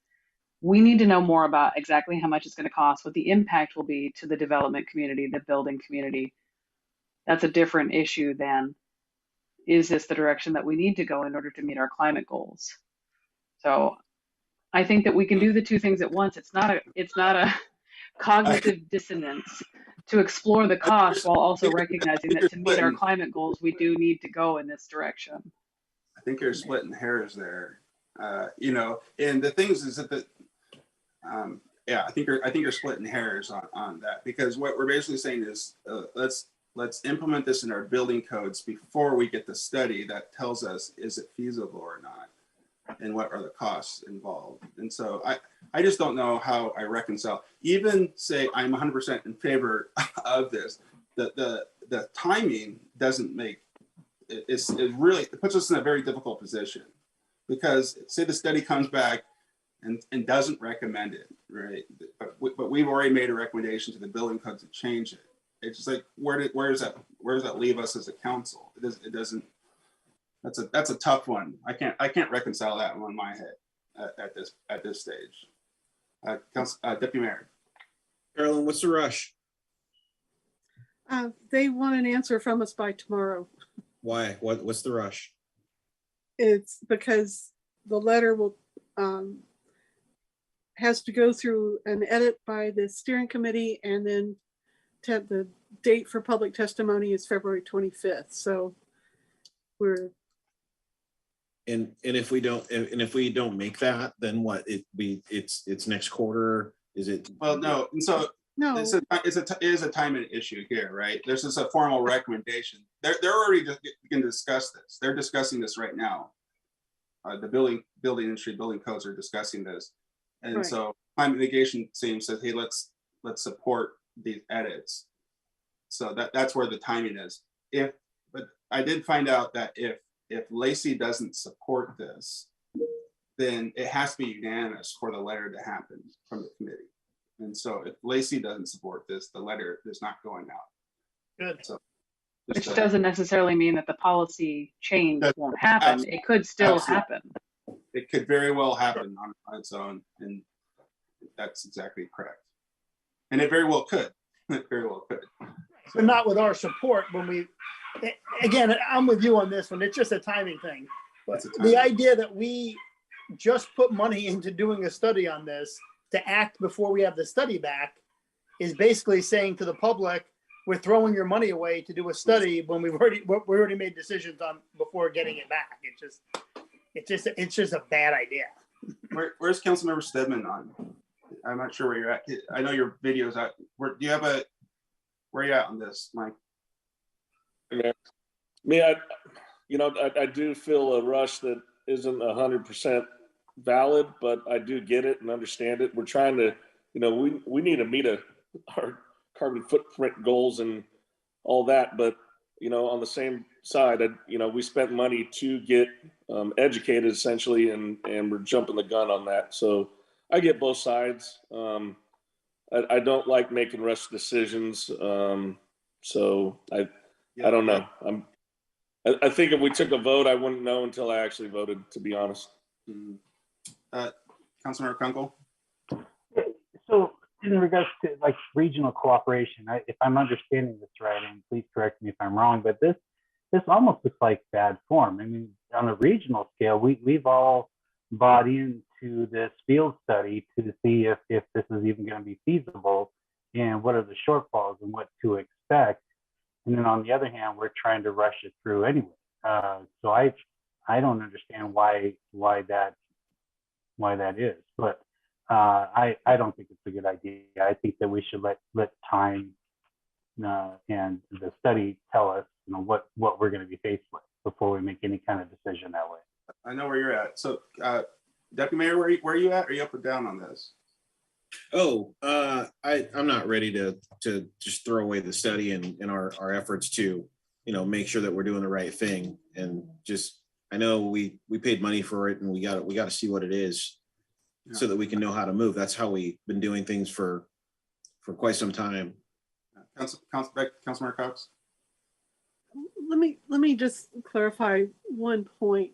We need to know more about exactly how much it's going to cost, what the impact will be to the development community, the building community. That's a different issue than, is this the direction that we need to go in order to meet our climate goals? So I think that we can do the two things at once. It's not a cognitive dissonance to explore the cost while also recognizing that to meet our climate goals, we do need to go in this direction. I think you're splitting hairs there. And the things is that yeah, I think you're splitting hairs on that, because what we're basically saying is let's implement this in our building codes before we get the study that tells us, is it feasible or not, and what are the costs involved. And so I just don't know how I reconcile, even say I'm 100% in favor of this, the timing doesn't make it really, it puts us in a very difficult position, because say the study comes back and doesn't recommend it, right? But we've already made a recommendation to the building code to change it. It's just like, where does that leave us as a council? It doesn't. That's a tough one. I can't reconcile that one in my head at this stage. Deputy Mayor Carolyn, what's the rush? They want an answer from us by tomorrow. Why? What's the rush? It's because the letter will has to go through an edit by the steering committee, and then the date for public testimony is February 25th. So we're and if we don't make that, then what? It's next quarter. Is it? Well, no. And so no, it is a timing issue here, right? This is a formal recommendation. They're already going to discuss this. They're discussing this right now. The building industry, building codes are discussing this, and right. So climate mitigation team says, hey, let's support these edits. So that's where the timing is. But I did find out that if Lacey doesn't support this, then it has to be unanimous for the letter to happen from the committee. And so if Lacey doesn't support this, the letter is not going out. Good. So, which doesn't necessarily mean that the policy change won't happen. Absolutely. It could still happen. It could very well happen on its own, and that's exactly correct. And it very well could. It very well could. But not with our support. Again, I'm with you on this one. It's just a timing thing. But the idea that we just put money into doing a study on this to act before we have the study back is basically saying to the public, we're throwing your money away to do a study when we already made decisions on before getting it back. It's just a bad idea. Where's Councilmember Stedman on? I'm not sure where you're at. I know your video's out. Where are you at on this, Mike? I mean, I do feel a rush that isn't 100% valid, but I do get it and understand it. We're trying to, we need to meet our carbon footprint goals and all that, but on the same side, we spent money to get educated essentially, and we're jumping the gun on that. So I get both sides. I don't like making rush decisions. So I don't know. I think if we took a vote, I wouldn't know until I actually voted, to be honest. Councilmember Kunkel? So in regards to like regional cooperation, if I'm understanding this right, and please correct me if I'm wrong, but this almost looks like bad form. I mean, on a regional scale, we've all bought into this field study to see if this is even going to be feasible and what are the shortfalls and what to expect. And then on the other hand, we're trying to rush it through anyway. So I don't understand why that is, but I don't think it's a good idea. I think that we should let time and the study tell us, what we're going to be faced with before we make any kind of decision that way. I know where you're at. So, Deputy Mayor, where are you at? Are you up or down on this? Oh, I'm not ready to just throw away the study and our efforts to, make sure that we're doing the right thing. And just, I know we paid money for it, and we got to see what it is, so that we can know how to move. That's how we've been doing things for quite some time. Councilmember Cox. Let me just clarify one point.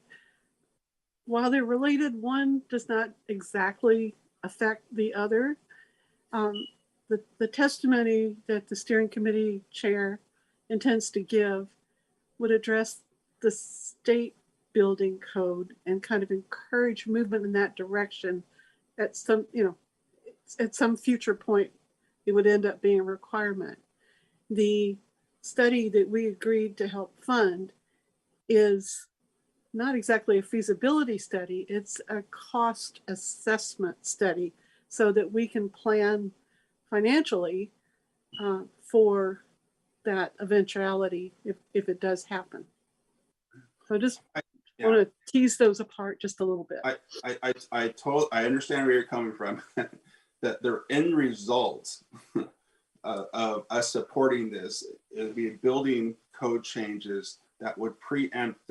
While they're related, one does not exactly affect the other. The testimony that the steering committee chair intends to give would address the state building code and kind of encourage movement in that direction at some, at some future point. It would end up being a requirement. The study that we agreed to help fund is not exactly a feasibility study, it's a cost assessment study, so that we can plan financially for that eventuality if it does happen. So I just want to tease those apart just a little bit. I understand where you're coming from. That the end result of us supporting this would be building code changes that would preempt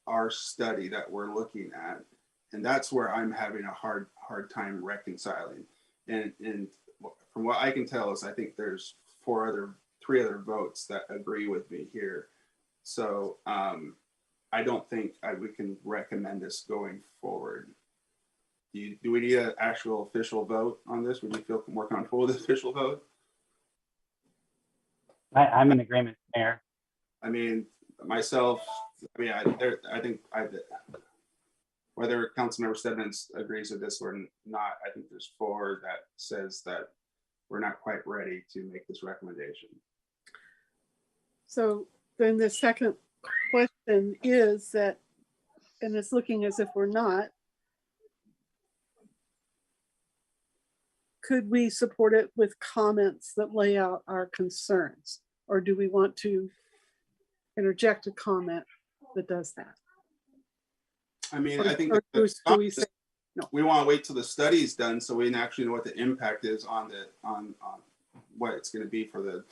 our study that we're looking at, and that's where I'm having a hard time reconciling. And from what I can tell is, I think there's three other votes that agree with me here. So I don't think we can recommend this going forward. Do we need an actual official vote on this? Would you feel more comfortable with the official vote? I'm in agreement, Mayor. I mean, myself, I think whether Councilmember Stebbins agrees with this or not, I think there's 4 that says that we're not quite ready to make this recommendation. So then the second question is that, and it's looking as if we're not, could we support it with comments that lay out our concerns? Or do we want to interject a comment that does that? I mean, I think we want to wait till the study's done so we actually know what the impact is on what it's going to be for the,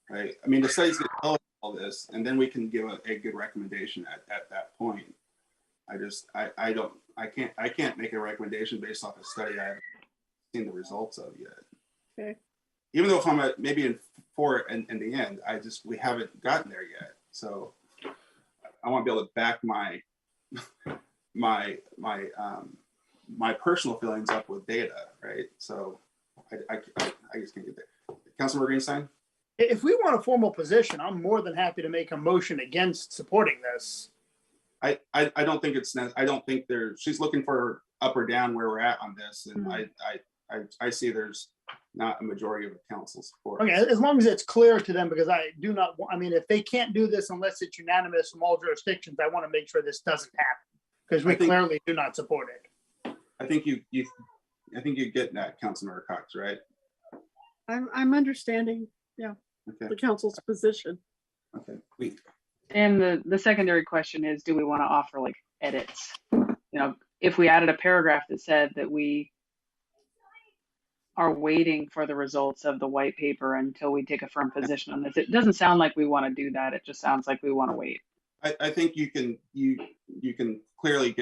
right? I mean, the study's going to tell us all this, and then we can give a good recommendation at that point. I can't make a recommendation based off a study I haven't seen the results of yet. Okay. Even though if I'm maybe for it in the end, we haven't gotten there yet. So I want to be able to back my personal feelings up with data, right? So I just can't get there. Councilmember Greenstein? If we want a formal position, I'm more than happy to make a motion against supporting this. I don't think I don't think she's looking for up or down where we're at on this. And I see there's not a majority of the council support. Okay, as long as it's clear to them, because I do not, I mean, if they can't do this unless it's unanimous from all jurisdictions, I want to make sure this doesn't happen, because we clearly do not support it. I think you get that, Councilmember Cox, right? I'm understanding, yeah, Okay. the council's position. Okay. And the secondary question is, do we want to offer like edits? You know, if we added a paragraph that said that we are waiting for the results of the white paper until we take a firm position on this. It doesn't sound like we want to do that. It just sounds like we want to wait. I think you can clearly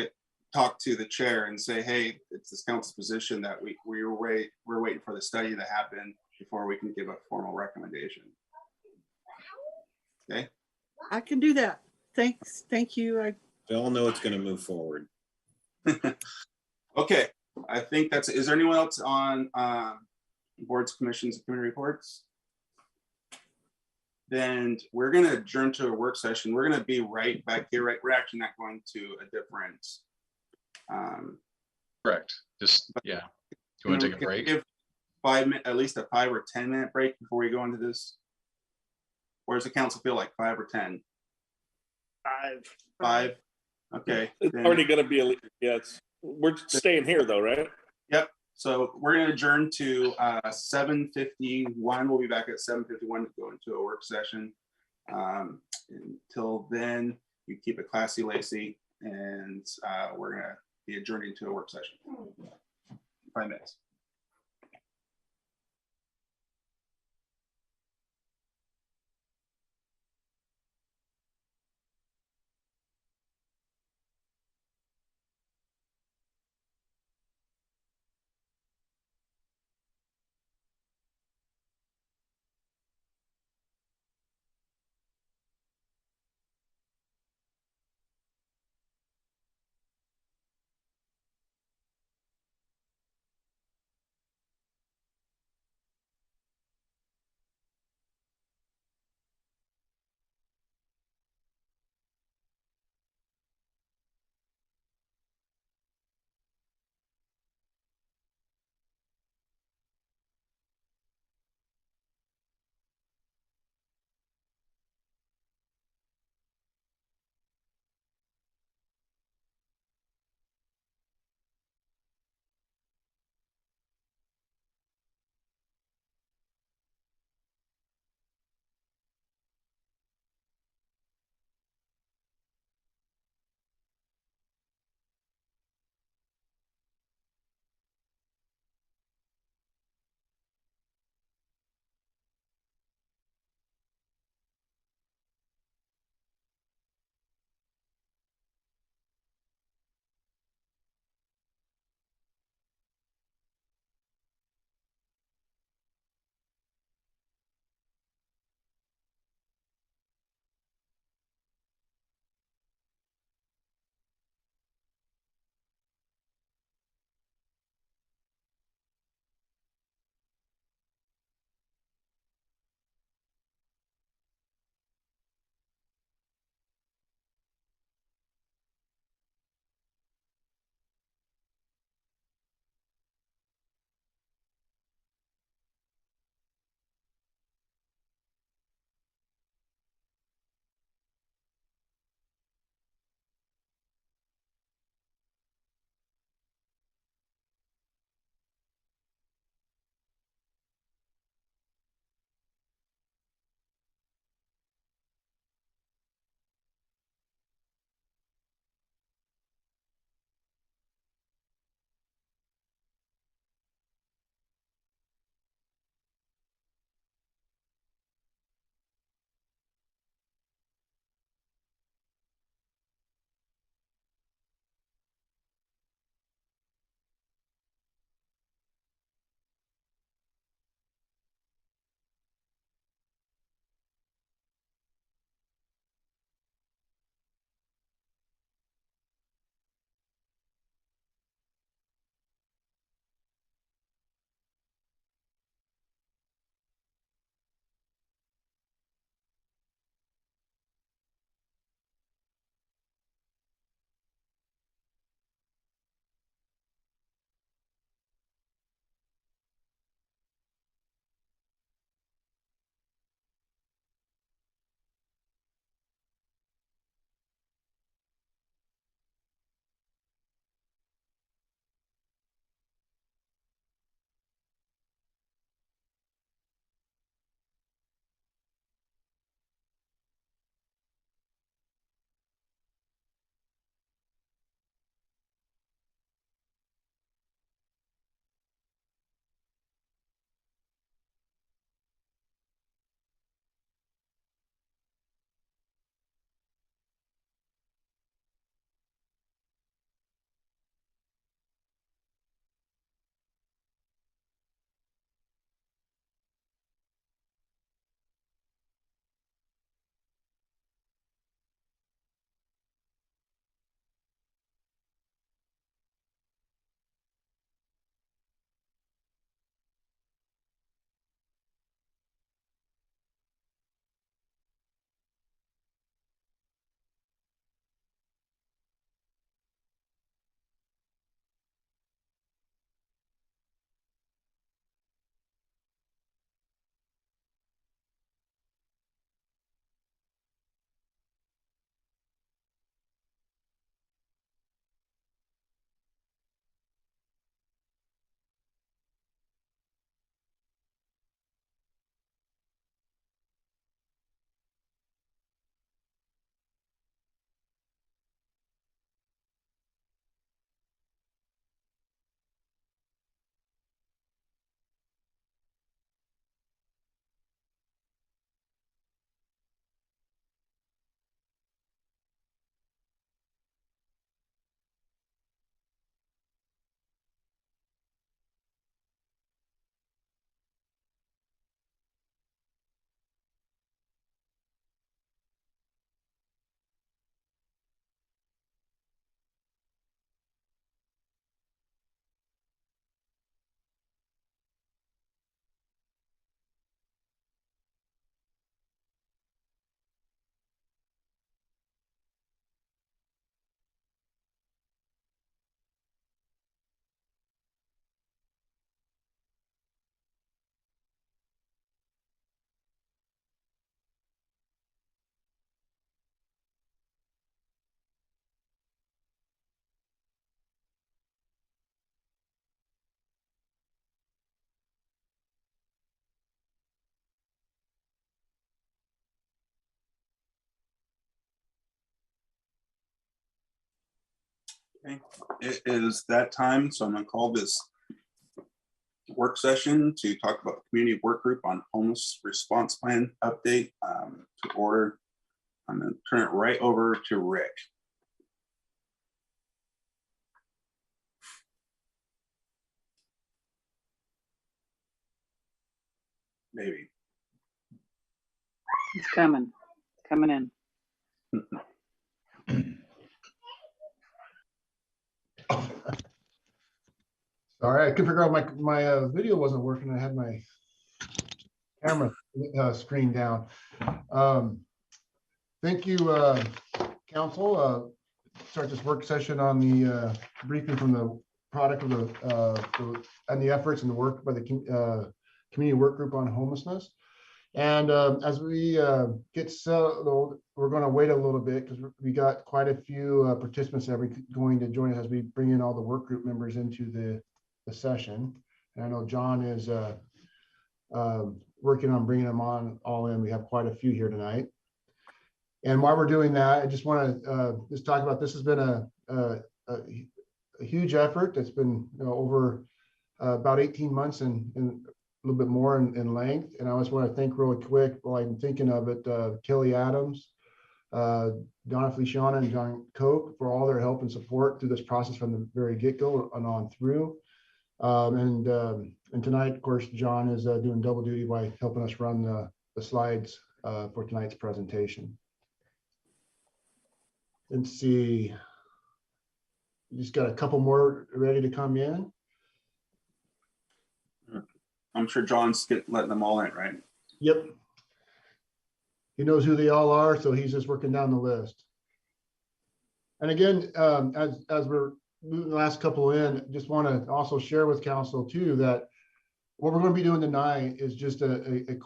talk to the chair and say, hey, it's this council's position that we're waiting for the study to happen before we can give a formal recommendation. Okay. I can do that. Thanks. Thank you. They all know it's going to move forward. Okay. I think that's, is there anyone else on boards, commissions, and committee reports? Then we're going to adjourn to a work session. We're going to be right back here, right? We're actually not going to a different. Correct. Just, yeah. Do you want to take a break? Give at least a 5 or 10 minute break before we go into this? Or does the council feel like 5 or 10? 5. Okay. It's already going to be, we're staying here though, right? Yep. So we're going to adjourn to 7:51. We'll be back at 7:51 to go into a work session. Until then, you keep it classy, Lacey, and we're going to be adjourning to a work session. 5 minutes. Okay. It is that time, so I'm going to call this work session to talk about the community work group on homeless response plan update to order. I'm going to turn it right over to Rick. Maybe. It's coming in. Sorry, I couldn't figure out my video wasn't working. I had my camera screen down. Thank you, council. Start this work session on the briefing from the product of the and the efforts and the work by the community work group on homelessness. And as we get settled, we're going to wait a little bit because we got quite a few participants that are going to join us as we bring in all the work group members into the session. And I know John is working on bringing them on all in. We have quite a few here tonight. And while we're doing that, I just want to just talk about this has been a huge effort that's been over about 18 months and a little bit more in length. And I just want to thank really quick while I'm thinking of it, Kelly Adams, Donna Feliciana, and John Koch for all their help and support through this process from the very get-go and on through. And tonight, of course, John is doing double duty by helping us run the slides for tonight's presentation. Let's see, we just got a couple more ready to come in. I'm sure John's letting them all in, right? Yep. He knows who they all are, so he's just working down the list. And again, as we're moving the last couple in, just want to also share with council too that what we're going to be doing tonight is just a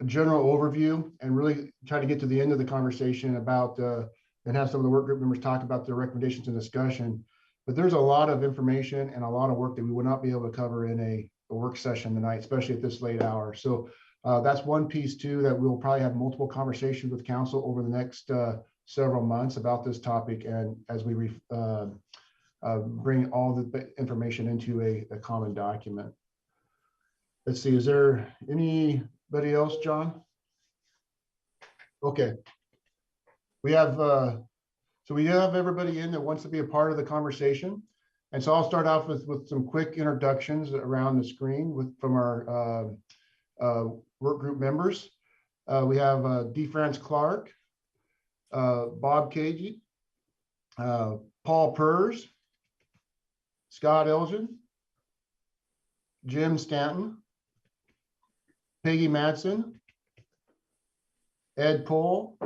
general overview and really try to get to the end of the conversation about and have some of the work group members talk about their recommendations and discussion. But there's a lot of information and a lot of work that we would not be able to cover in a work session tonight, especially at this late hour. So that's one piece too, that we'll probably have multiple conversations with council over the next several months about this topic. And as we bring all the information into a common document. Let's see, is there anybody else, John? Okay. We have, so we have everybody in that wants to be a part of the conversation. And so I'll start off with some quick introductions around the screen from our work group members. We have D. France Clark, Bob Cagey, Paul Pers, Scott Elgin, Jim Stanton, Peggy Madsen, Ed Pohl,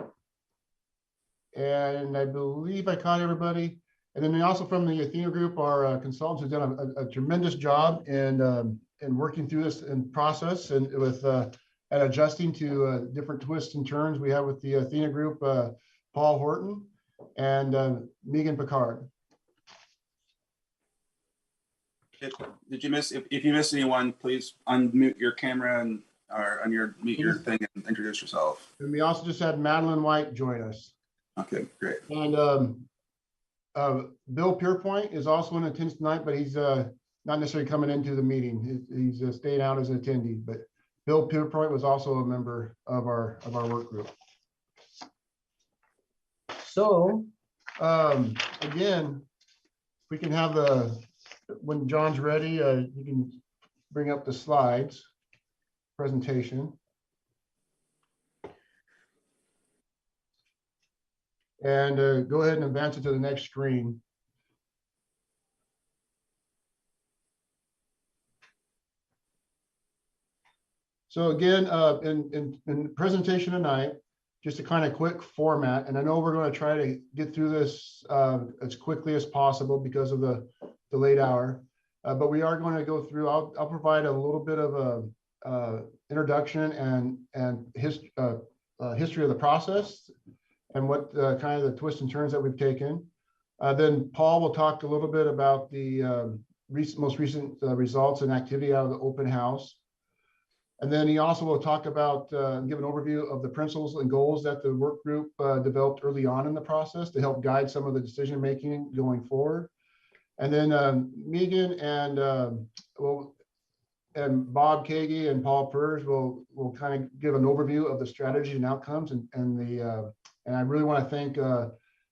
and I believe I caught everybody. And then also from the Athena group, our consultants have done a tremendous job in working through this process and with and adjusting to different twists and turns we have with the Athena group, Paul Horton and Megan Picard. Did you miss, if you missed anyone, please unmute your camera and or mute your thing and introduce yourself. And we also just had Madeline White join us. Okay, great. And Bill Pierpoint is also in attendance tonight, but he's not necessarily coming into the meeting. He's staying out as an attendee, but Bill Pierpoint was also a member of our work group. So again, we can have when John's ready, you can bring up the slides presentation. And go ahead and advance it to the next screen. So again, in the presentation tonight, just a kind of quick format, and I know we're going to try to get through this as quickly as possible because of the late hour, but we are going to go through. I'll provide a little bit of a introduction and history of the process and what kind of the twists and turns that we've taken. Then Paul will talk a little bit about the most recent results and activity out of the open house. And then he also will talk about, give an overview of the principles and goals that the work group developed early on in the process to help guide some of the decision-making going forward. And then Megan and Bob Kagi and Paul Pers will kind of give an overview of the strategies and outcomes. And I really want to thank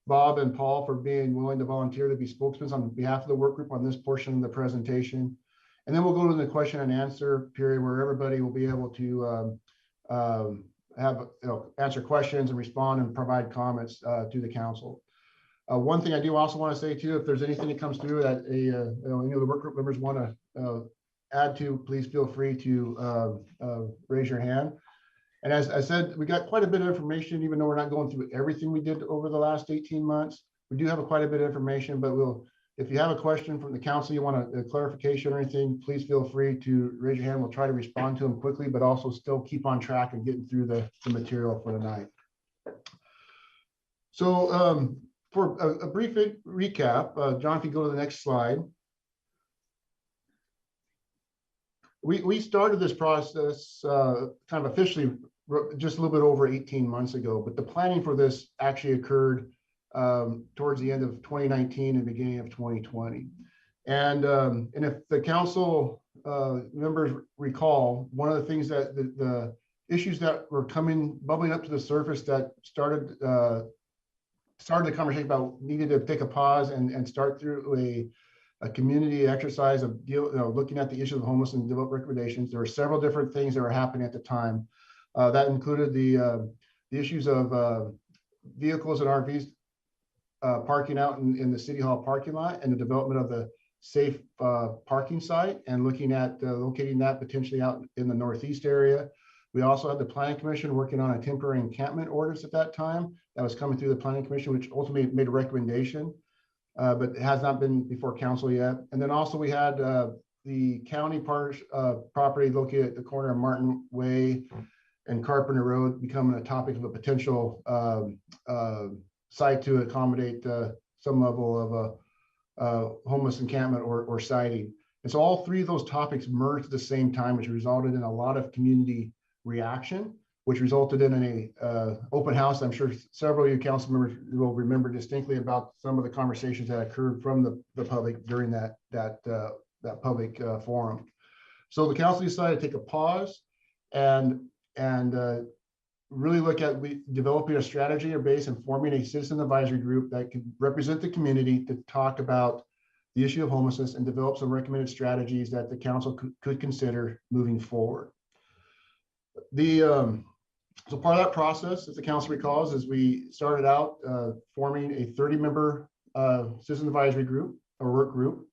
Bob and Paul for being willing to volunteer to be spokesmen on behalf of the work group on this portion of the presentation. And then we'll go to the question and answer period where everybody will be able to answer questions and respond and provide comments to the council. One thing I do also want to say too, if there's anything that comes through that any of the work group members want to add to, please feel free to raise your hand. And as I said, we got quite a bit of information, even though we're not going through everything we did over the last 18 months. We do have quite a bit of information, but if you have a question from the council, you want a clarification or anything, please feel free to raise your hand. We'll try to respond to them quickly, but also still keep on track and getting through the material for tonight. So for a brief recap, John, if you go to the next slide. We started this process kind of officially just a little bit over 18 months ago, but the planning for this actually occurred towards the end of 2019 and beginning of 2020. And if the council members recall, one of the things that the issues that were bubbling up to the surface that started the conversation about needed to take a pause and start through a community exercise of looking at the issue of homelessness and develop recommendations. There were several different things that were happening at the time. That included the issues of vehicles and RVs parking out in the City Hall parking lot and the development of the safe parking site and looking at locating that potentially out in the Northeast area. We also had the Planning Commission working on a temporary encampment orders at that time that was coming through the Planning Commission, which ultimately made a recommendation. But it has not been before council yet. And then also we had the county property located at the corner of Martin Way and Carpenter Road becoming a topic of a potential site to accommodate some level of homeless encampment or siting. And so all three of those topics merged at the same time, which resulted in a lot of community reaction, which resulted in an open house. I'm sure several of you council members will remember distinctly about some of the conversations that occurred from the public during that public forum. So the council decided to take a pause and really look at developing a strategy or base and forming a citizen advisory group that could represent the community to talk about the issue of homelessness and develop some recommended strategies that the council could consider moving forward. So part of that process, as the council recalls, is we started out forming a 30-member citizen advisory group or work group,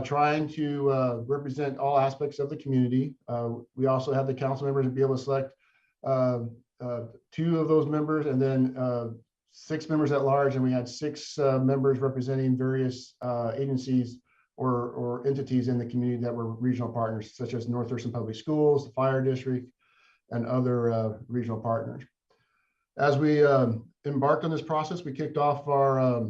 trying to represent all aspects of the community. We also had the council members be able to select 2 of those members and then 6 members at large, and we had 6 members representing various agencies or entities in the community that were regional partners, such as North Thurston Public Schools, the Fire District, and other regional partners. As we embarked on this process, we kicked off our,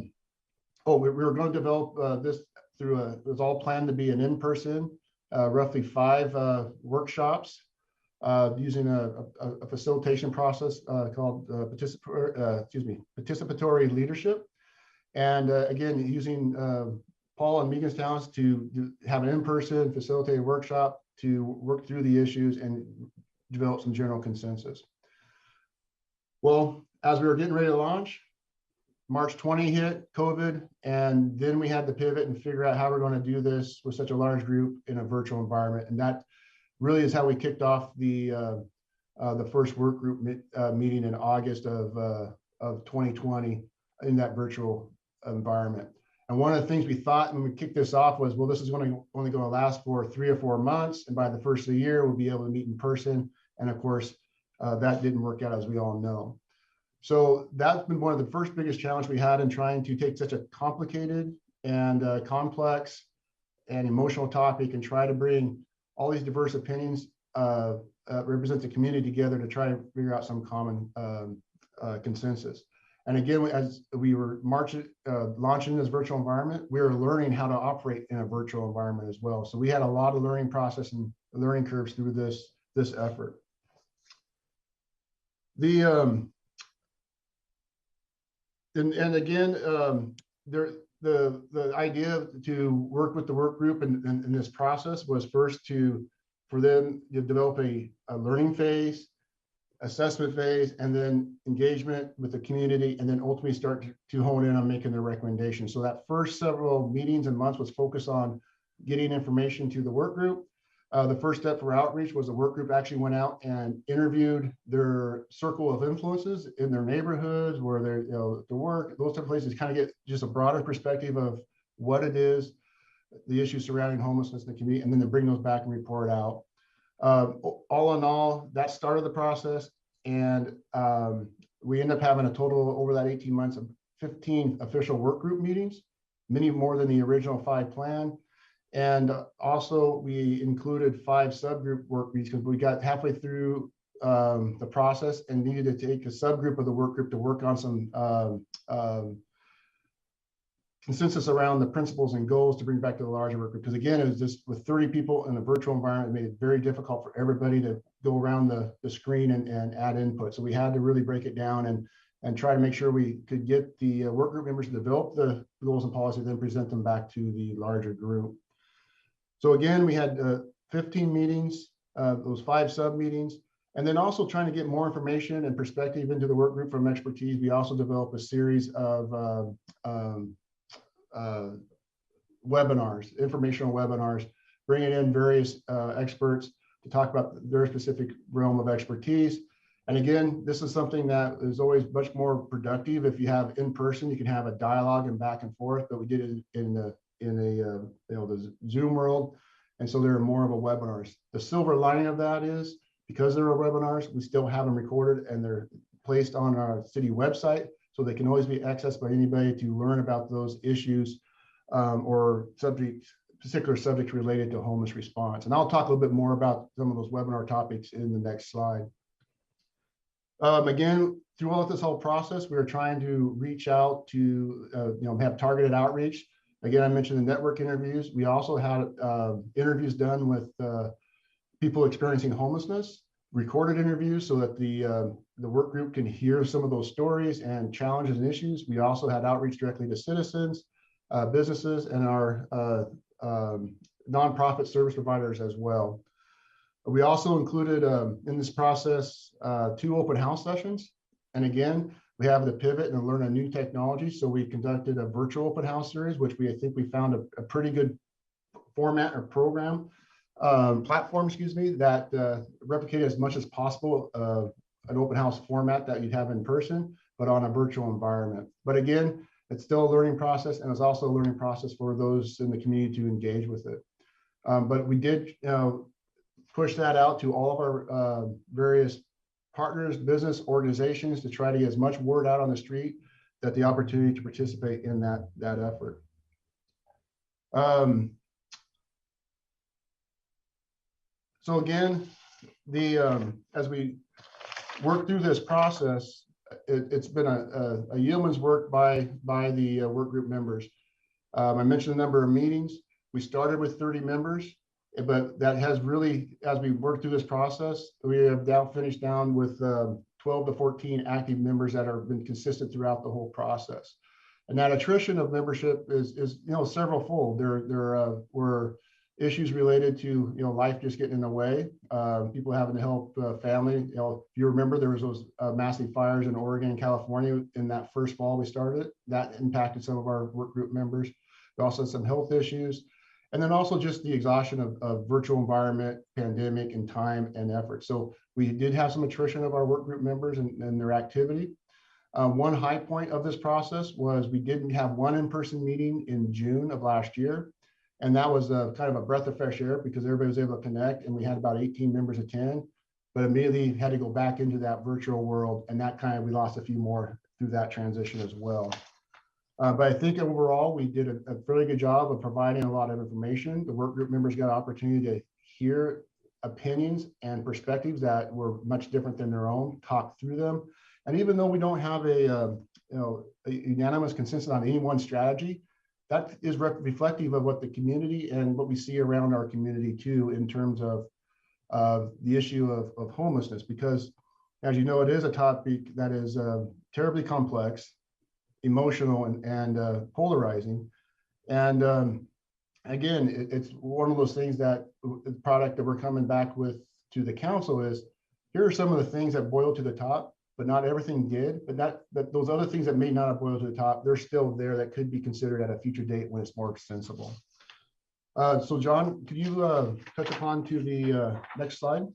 we were going to develop this through it was all planned to be an in-person, roughly 5 workshops using a facilitation process called participatory leadership. And again, using Paul and Megan's talents to have an in-person facilitated workshop to work through the issues and develop some general consensus. Well, as we were getting ready to launch, March 20 hit COVID, and then we had to pivot and figure out how we're going to do this with such a large group in a virtual environment. And that really is how we kicked off the first work group meeting in August of 2020 in that virtual environment. And one of the things we thought when we kicked this off was, well, this is only going to last for 3 or 4 months. And by the first of the year, we'll be able to meet in person. And of course, that didn't work out, as we all know. So that's been one of the first biggest challenges we had in trying to take such a complicated and complex and emotional topic and try to bring all these diverse opinions represent the community together to try to figure out some common consensus. And again, as we were launching this virtual environment, we were learning how to operate in a virtual environment as well. So we had a lot of learning process and learning curves through this this effort. The and again, the idea to work with the work group in this process was first for them to develop a learning phase, assessment phase, and then engagement with the community, and then ultimately start to hone in on making their recommendations. So that first several meetings and months was focused on getting information to the work group. The first step for outreach was the work group actually went out and interviewed their circle of influences in their neighborhoods, where they're, the work, those type of places, kind of get just a broader perspective of what it is, the issues surrounding homelessness in the community, and then to bring those back and report out. All in all, that started the process, and we ended up having a total over that 18 months of 15 official work group meetings, many more than the original 5 planned. And also we included 5 subgroup work meetings because we got halfway through the process and needed to take a subgroup of the work group to work on some consensus around the principles and goals to bring back to the larger work group. Because again, it was just with 30 people in a virtual environment, it made it very difficult for everybody to go around the screen and add input. So we had to really break it down and try to make sure we could get the work group members to develop the goals and policies, then present them back to the larger group. So again, we had 15 meetings, those 5 sub meetings, and then also trying to get more information and perspective into the work group from expertise. We also developed a series of webinars, informational webinars, bringing in various experts to talk about their specific realm of expertise. And again, this is something that is always much more productive. If you have in person, you can have a dialogue and back and forth, but we did it in the Zoom world, and so there are more of a webinars. The silver lining of that is because there are webinars, we still have them recorded and they're placed on our city website, so they can always be accessed by anybody to learn about those issues or particular subjects related to homeless response. And I'll talk a little bit more about some of those webinar topics in the next slide. Again, throughout this whole process, we were trying to reach out to have targeted outreach. Again, I mentioned the network interviews. We also had interviews done with people experiencing homelessness, recorded interviews so that the work group can hear some of those stories and challenges and issues. We also had outreach directly to citizens, businesses, and our nonprofit service providers as well. We also included in this process 2 open house sessions. And again, we have the pivot and learn a new technology. So we conducted a virtual open house series, which I think we found a pretty good format or program, platform, that replicated as much as possible an open house format that you'd have in person, but on a virtual environment. But again, it's still a learning process, and it's also a learning process for those in the community to engage with it. But we did push that out to all of our various partners, business organizations, to try to get as much word out on the street that the opportunity to participate in that effort. So again, as we work through this process, it's been a yeoman's work by the work group members. I mentioned the number of meetings. We started with 30 members, but that has really, as we work through this process, we have now finished down with 12 to 14 active members that have been consistent throughout the whole process. And that attrition of membership is several fold. There were issues related to life just getting in the way, people having to help family. If you remember, there was those massive fires in Oregon and California in that first fall we started. That impacted some of our work group members. We also had some health issues. And then also just the exhaustion of virtual environment, pandemic, and time and effort. So we did have some attrition of our work group members and their activity. One high point of this process was we didn't have one in-person meeting in June of last year. And that was kind of a breath of fresh air because everybody was able to connect, and we had about 18 members attend, but immediately had to go back into that virtual world. And that we lost a few more through that transition as well. But I think overall, we did a fairly good job of providing a lot of information. The work group members got an opportunity to hear opinions and perspectives that were much different than their own, talk through them. And even though we don't have a unanimous consensus on any one strategy, that is reflective of what the community and what we see around our community too, in terms of the issue of homelessness, because as you know, it is a topic that is terribly complex, emotional, and polarizing. And again, it's one of those things that the product that we're coming back with to the council is, here are some of the things that boil to the top, but not everything did. But those other things that may not have boiled to the top, they're still there that could be considered at a future date when it's more extensible. So John, could you touch upon to the next slide?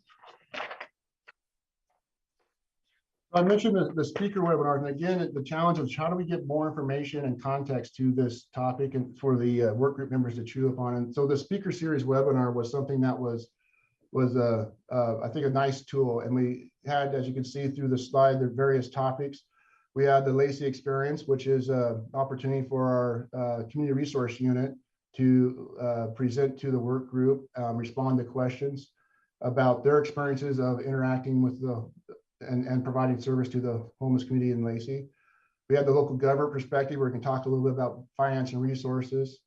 I mentioned the speaker webinar, and again, the challenge is how do we get more information and context to this topic and for the work group members to chew upon. And so the speaker series webinar was something that was I think a nice tool. And we had, as you can see through the slide, the various topics. We had the Lacey experience, which is an opportunity for our community resource unit to present to the work group, respond to questions about their experiences of interacting with and providing service to the homeless community in Lacey. We had the local government perspective where we can talk a little bit about finance and resources.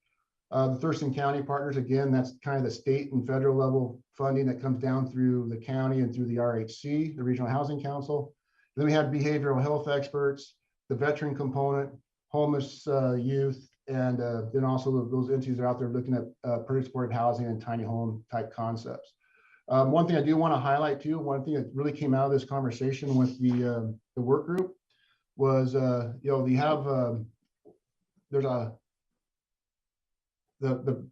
The Thurston County partners, again, that's kind of the state and federal level funding that comes down through the county and through the RHC, the Regional Housing Council. Then we had behavioral health experts, the veteran component, homeless youth, and then also those entities that are out there looking at pretty supportive housing and tiny home type concepts. One thing I do want to highlight too, one thing that really came out of this conversation with the work group was, we have, there's the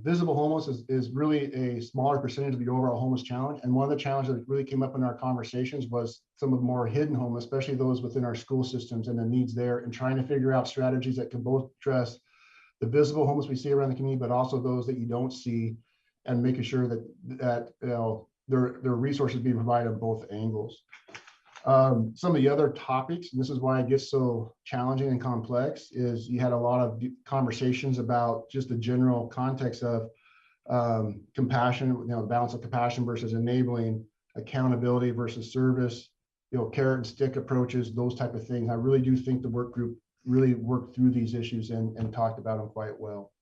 visible homeless is really a smaller percentage of the overall homeless challenge. And one of the challenges that really came up in our conversations was some of the more hidden homeless, especially those within our school systems and the needs there, and trying to figure out strategies that can both address the visible homeless we see around the community, but also those that you don't see, and making sure that their resources be provided on both angles. Some of the other topics, and this is why it gets so challenging and complex, is you had a lot of conversations about just the general context of compassion, the balance of compassion versus enabling, accountability versus service, carrot and stick approaches, those type of things. I really do think the work group really worked through these issues and talked about them quite well.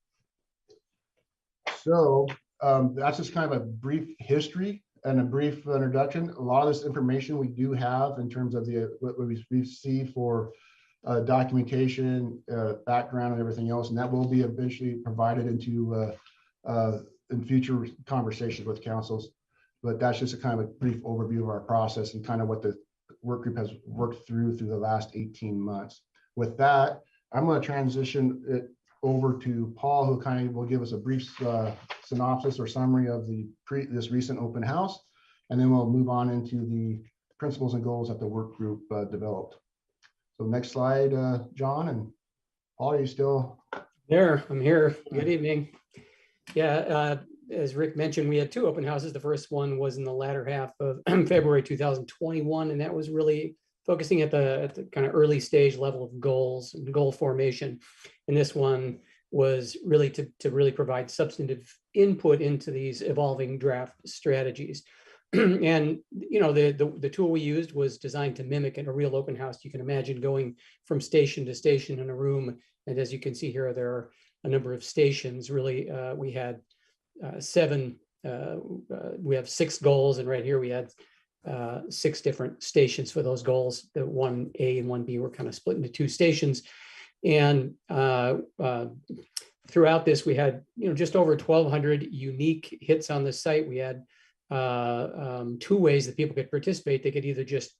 So that's just kind of a brief history and a brief introduction. A lot of this information we do have in terms of what we receive for documentation, background, and everything else, and that will be eventually provided into in future conversations with councils. But that's just a kind of a brief overview of our process and kind of what the work group has worked through the last 18 months. With that, I'm going to transition it over to Paul, who kind of will give us a brief synopsis or summary of this recent open house, and then we'll move on into the principles and goals that the work group developed. So next slide, John, and Paul, are you still there? I'm here. Good evening. Yeah, as Rick mentioned, we had two open houses. The first one was in the latter half of February 2021, and that was really focusing at the kind of early stage level of goals and goal formation. And this one was really to really provide substantive input into these evolving draft strategies. And the tool we used was designed to mimic in a real open house. You can imagine going from station to station in a room. And as you can see here, there are a number of stations. Really, we had we have 6 goals, and right here we had 6 different stations for those goals. The 1A and 1B were kind of split into 2 stations. And throughout this, we had just over 1,200 unique hits on the site. We had 2 ways that people could participate. They could either just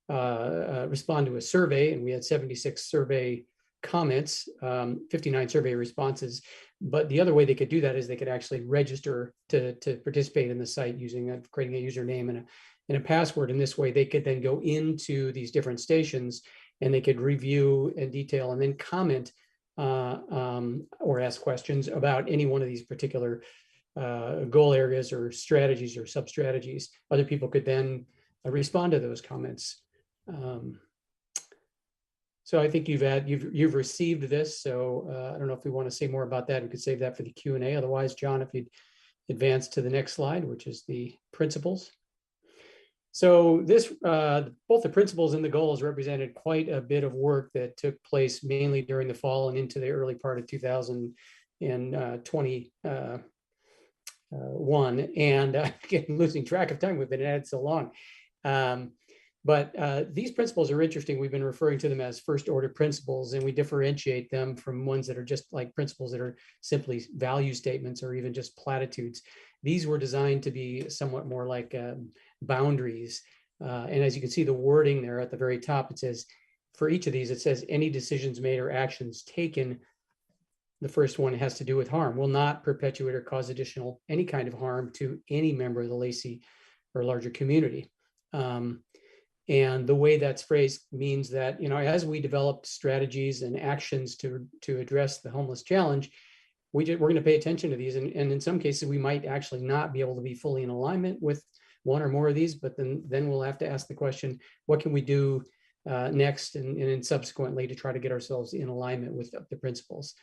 respond to a survey, and we had 76 survey comments, 59 survey responses. But the other way they could do that is they could actually register to participate in the site using creating a username and a password. In this way, they could then go into these different stations and they could review in detail and then comment or ask questions about any one of these particular goal areas or strategies or sub-strategies. Other people could then respond to those comments. So I think you've received this. So I don't know if we want to say more about that. We could save that for the Q&A. Otherwise, John, if you'd advance to the next slide, which is the principles. So this, both the principles and the goals represented quite a bit of work that took place mainly during the fall and into the early part of 2020 one, and getting losing track of time. We've been at it so long. But these principles are interesting. We've been referring to them as first order principles, and we differentiate them from ones that are just like principles that are simply value statements or even just platitudes. These were designed to be somewhat more like boundaries. And as you can see, the wording there at the very top, it says, for each of these, it says any decisions made or actions taken. The first one has to do with harm, will not perpetuate or cause additional any kind of harm to any member of the Lacey or larger community. And the way that's phrased means that, you know, as we develop strategies and actions to address the homeless challenge, we're going to pay attention to these. And in some cases, we might actually not be able to be fully in alignment with one or more of these, but then we'll have to ask the question, what can we do next and subsequently to try to get ourselves in alignment with the principles?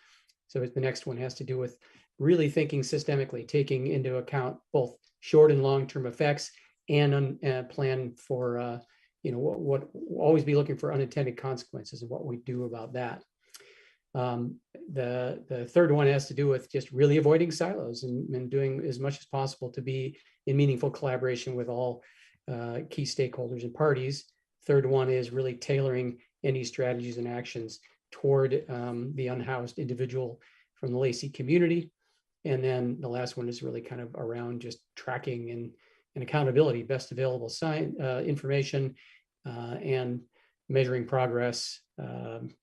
So the next one has to do with really thinking systemically, taking into account both short and long-term effects and plan for, you know, what always be looking for unintended consequences and what we do about that. The third one has to do with just really avoiding silos and doing as much as possible to be in meaningful collaboration with all key stakeholders and parties. Third one is really tailoring any strategies and actions toward the unhoused individual from the Lacey community. And then the last one is really kind of around just tracking and accountability, best available information, and measuring progress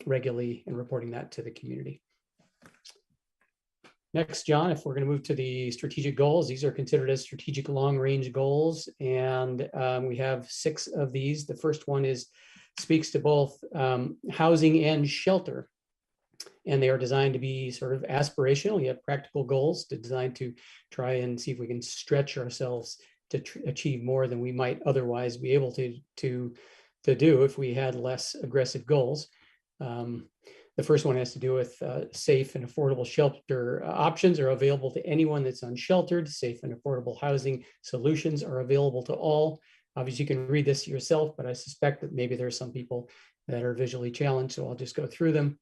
regularly and reporting that to the community. Next, John, if we're going to move to the strategic goals, these are considered as strategic long-range goals, and we have 6 of these. The first one speaks to both housing and shelter, and they are designed to be sort of aspirational. You have practical goals designed to try and see if we can stretch ourselves to achieve more than we might otherwise be able to do if we had less aggressive goals. The first one has to do with safe and affordable shelter options are available to anyone that's unsheltered. Safe and affordable housing solutions are available to all. Obviously, you can read this yourself, but I suspect that maybe there are some people that are visually challenged, so I'll just go through them.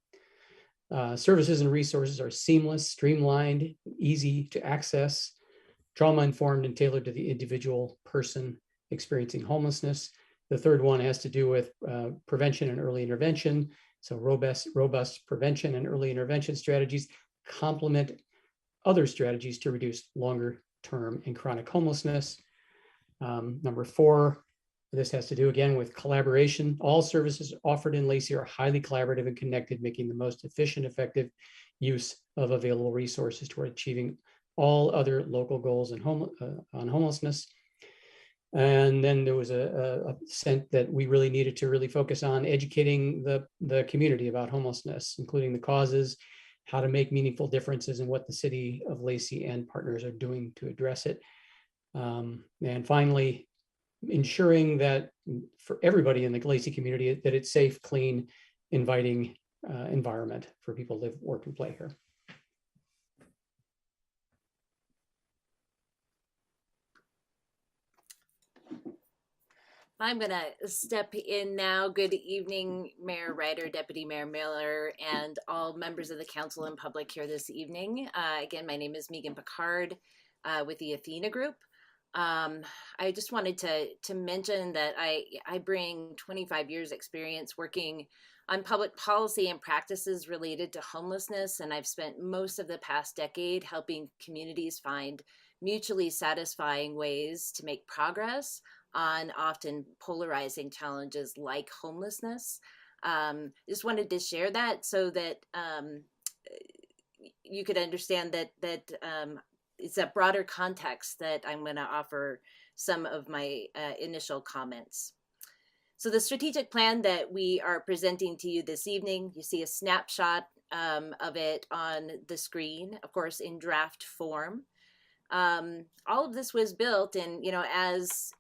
Services and resources are seamless, streamlined, easy to access, trauma-informed, and tailored to the individual person experiencing homelessness. The third one has to do with prevention and early intervention. So robust prevention and early intervention strategies complement other strategies to reduce longer-term and chronic homelessness. Number 4, this has to do again with collaboration. All services offered in Lacey are highly collaborative and connected, making the most efficient, effective use of available resources toward achieving all other local goals on homelessness. And then there was a sense that we really needed to really focus on educating the community about homelessness, including the causes, how to make meaningful differences, and what the city of Lacey and partners are doing to address it. And finally, ensuring that for everybody in the Lacey community, that it's safe, clean, inviting environment for people to live, work, and play here. I'm going to step in now. Good evening, Mayor Ryder, Deputy Mayor Miller, and all members of the council and public here this evening. Again, my name is Megan Picard with the Athena Group. I just wanted to mention that I bring 25 years experience working on public policy and practices related to homelessness, and I've spent most of the past decade helping communities find mutually satisfying ways to make progress on often polarizing challenges like homelessness. Just wanted to share that so that you could understand that it's a broader context that I'm going to offer some of my initial comments. So the strategic plan that we are presenting to you this evening, you see a snapshot of it on the screen, of course, in draft form. All of this was built in, you know, as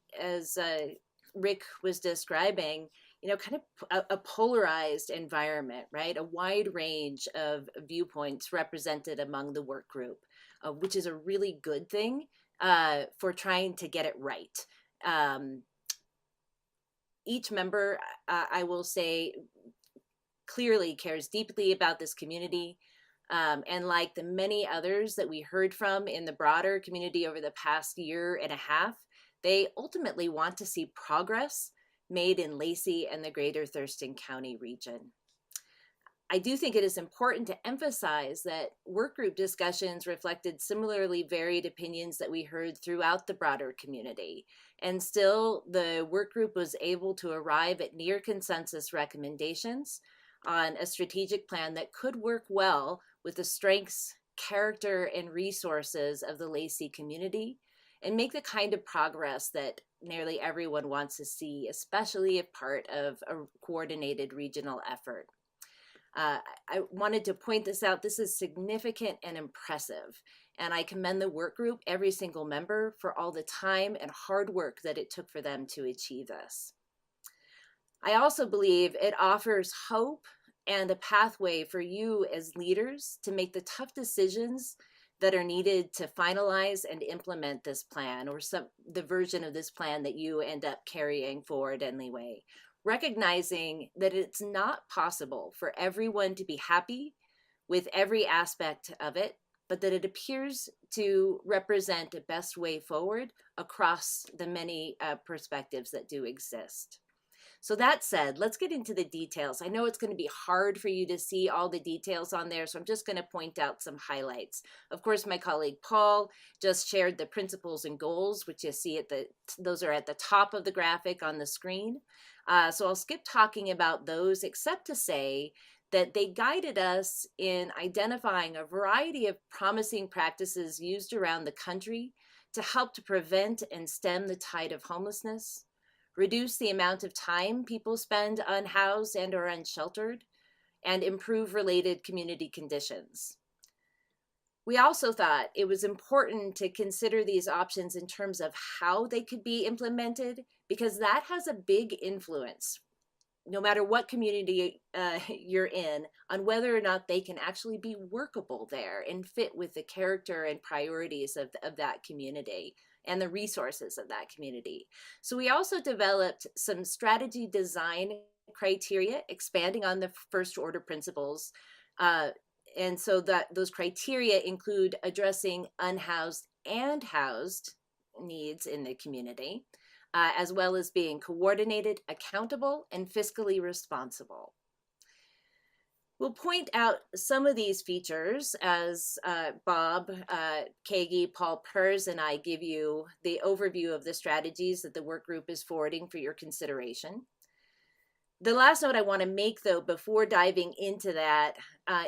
Rick was describing, you know, kind of a polarized environment, right? A wide range of viewpoints represented among the work group, which is a really good thing for trying to get it right. Each member, I will say, clearly cares deeply about this community. And like the many others that we heard from in the broader community over the past year and a half, they ultimately want to see progress made in Lacey and the greater Thurston County region. I do think it is important to emphasize that work group discussions reflected similarly varied opinions that we heard throughout the broader community. And still, the work group was able to arrive at near consensus recommendations on a strategic plan that could work well with the strengths, character, and resources of the Lacey community and make the kind of progress that nearly everyone wants to see, especially if part of a coordinated regional effort. I wanted to point this out. This is significant and impressive, and I commend the work group, every single member, for all the time and hard work that it took for them to achieve this. I also believe it offers hope and a pathway for you as leaders to make the tough decisions that are needed to finalize and implement this plan, or the version of this plan that you end up carrying forward anyway. Recognizing that it's not possible for everyone to be happy with every aspect of it, but that it appears to represent a best way forward across the many perspectives that do exist. So that said, let's get into the details. I know it's going to be hard for you to see all the details on there, so I'm just going to point out some highlights. Of course, my colleague Paul just shared the principles and goals, which you see those are at the top of the graphic on the screen. So I'll skip talking about those, except to say that they guided us in identifying a variety of promising practices used around the country to help to prevent and stem the tide of homelessness, reduce the amount of time people spend unhoused and or unsheltered, and improve related community conditions. We also thought it was important to consider these options in terms of how they could be implemented, because that has a big influence, no matter what community you're in, on whether or not they can actually be workable there and fit with the character and priorities of that community and the resources of that community. So we also developed some strategy design criteria, expanding on the first order principles. And so that those criteria include addressing unhoused and housed needs in the community, as well as being coordinated, accountable, and fiscally responsible. We'll point out some of these features as Bob Kagi, Paul Pers, and I give you the overview of the strategies that the work group is forwarding for your consideration. The last note I want to make, though, before diving into that,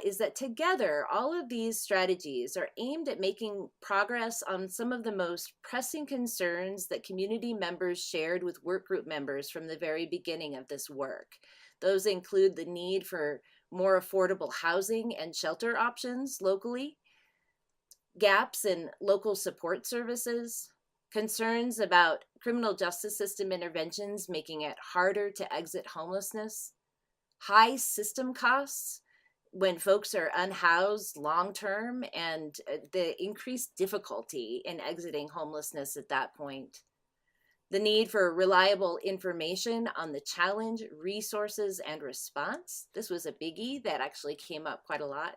is that together, all of these strategies are aimed at making progress on some of the most pressing concerns that community members shared with work group members from the very beginning of this work. Those include the need for more affordable housing and shelter options locally, gaps in local support services, concerns about criminal justice system interventions making it harder to exit homelessness, high system costs when folks are unhoused long-term, and the increased difficulty in exiting homelessness at that point, the need for reliable information on the challenge, resources, and response. This was a biggie that actually came up quite a lot.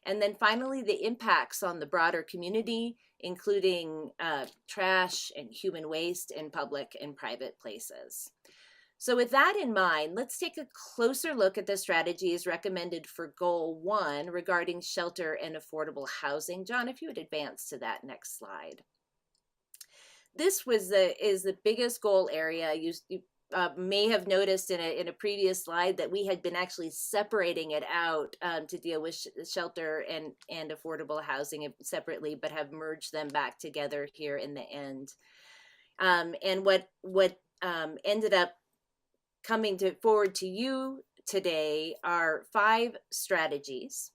And then finally, the impacts on the broader community, including trash and human waste in public and private places. So with that in mind, let's take a closer look at the strategies recommended for Goal 1 regarding shelter and affordable housing. John, if you would advance to that next slide. This is the biggest goal area. You may have noticed in a previous slide that we had been actually separating it out to deal with shelter and affordable housing separately, but have merged them back together here in the end. And what ended up coming forward to you today are 5 strategies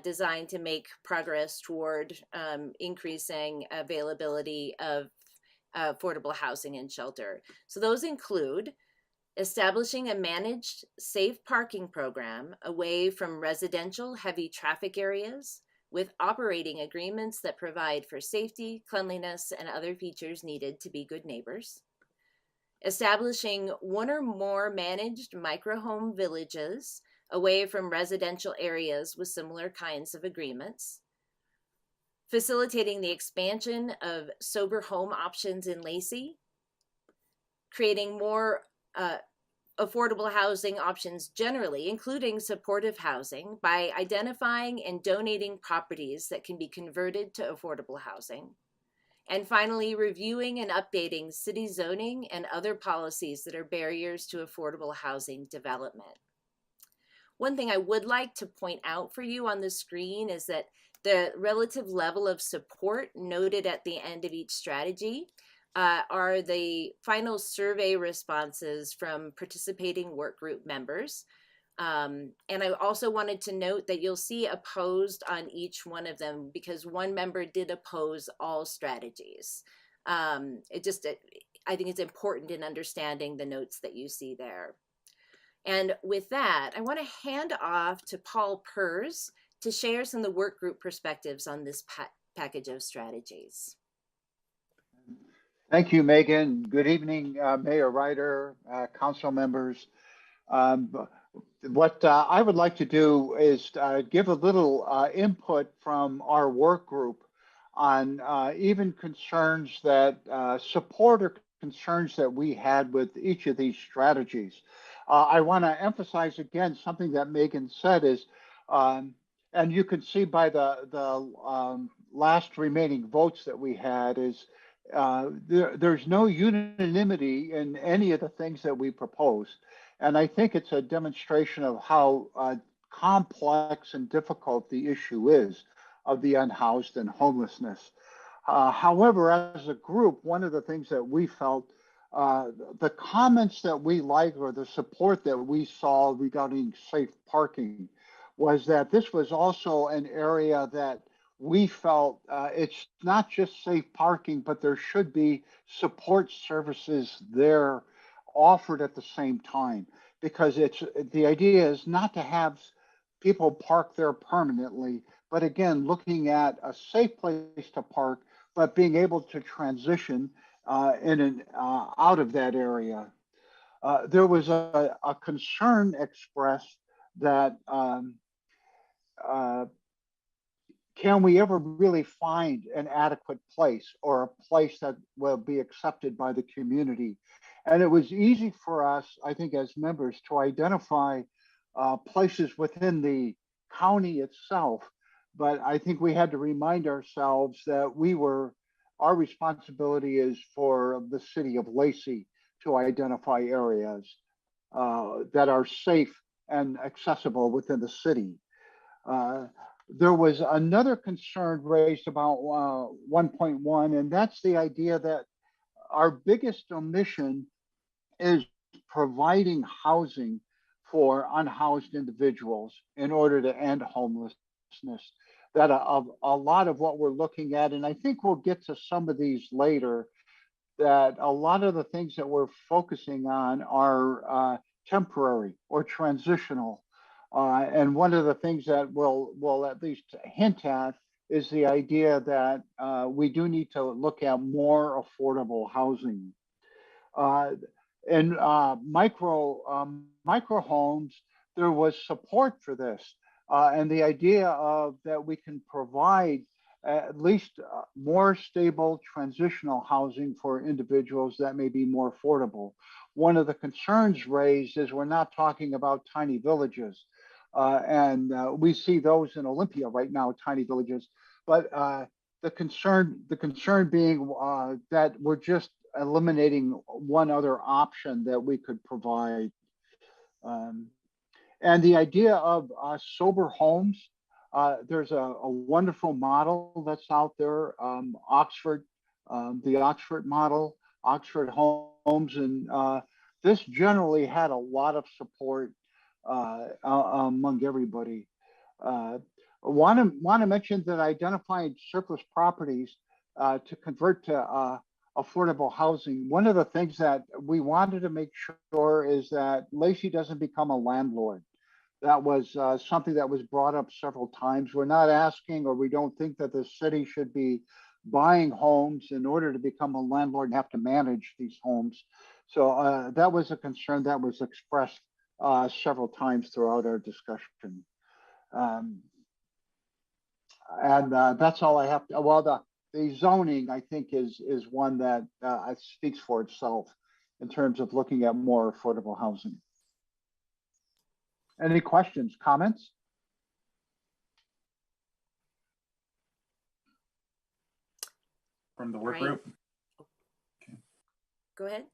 designed to make progress toward increasing availability of affordable housing and shelter. So those include establishing a managed safe parking program away from residential heavy traffic areas with operating agreements that provide for safety, cleanliness, and other features needed to be good neighbors. Establishing 1 or more managed microhome villages away from residential areas with similar kinds of agreements, facilitating the expansion of sober home options in Lacey, creating more affordable housing options generally, including supportive housing, by identifying and donating properties that can be converted to affordable housing. And finally, reviewing and updating city zoning and other policies that are barriers to affordable housing development. One thing I would like to point out for you on the screen is that the relative level of support noted at the end of each strategy are the final survey responses from participating work group members. And I also wanted to note that you'll see opposed on each one of them because one member did oppose all strategies. I think it's important in understanding the notes that you see there. And with that, I want to hand off to Paul Pers to share some of the work group perspectives on this package of strategies. Thank you, Megan. Good evening, Mayor Ryder, council members. What I would like to do is give a little input from our work group on even concerns that support or concerns that we had with each of these strategies. I want to emphasize again something that Megan said is, and you can see by the last remaining votes that we had, is there's no unanimity in any of the things that we proposed. And I think it's a demonstration of how complex and difficult the issue is of the unhoused and homelessness. However, as a group, one of the things that we felt, the comments that we liked or the support that we saw regarding safe parking was that this was also an area that we felt it's not just safe parking, but there should be support services there offered at the same time, because the idea is not to have people park there permanently, but again, looking at a safe place to park, but being able to transition in and out of that area. There was a concern expressed that can we ever really find an adequate place or a place that will be accepted by the community? And it was easy for us, I think, as members to identify places within the county itself. But I think we had to remind ourselves that our responsibility is for the city of Lacey to identify areas that are safe and accessible within the city. There was another concern raised about 1.1, and that's the idea that our biggest omission is providing housing for unhoused individuals in order to end homelessness. That a lot of what we're looking at, and I think we'll get to some of these later, that a lot of the things that we're focusing on are temporary or transitional. And one of the things that we'll at least hint at is the idea that we do need to look at more affordable housing. In micro homes, there was support for this. And the idea of that we can provide at least more stable transitional housing for individuals that may be more affordable. One of the concerns raised is we're not talking about tiny villages. And we see those in Olympia right now, tiny villages. But the concern being that we're just eliminating one other option that we could provide. And the idea of sober homes, there's a wonderful model that's out there, Oxford, the Oxford model, Oxford Homes, and this generally had a lot of support among everybody. Want to mention that identifying surplus properties to convert to affordable housing. One of the things that we wanted to make sure is that Lacey doesn't become a landlord. That was something that was brought up several times. We're not asking, or we don't think that the city should be buying homes in order to become a landlord and have to manage these homes. So that was a concern that was expressed several times throughout our discussion. And that's all I have to, well, the zoning, I think, is one that speaks for itself in terms of looking at more affordable housing. Any questions, comments? From the work Right. group? Okay. Go ahead.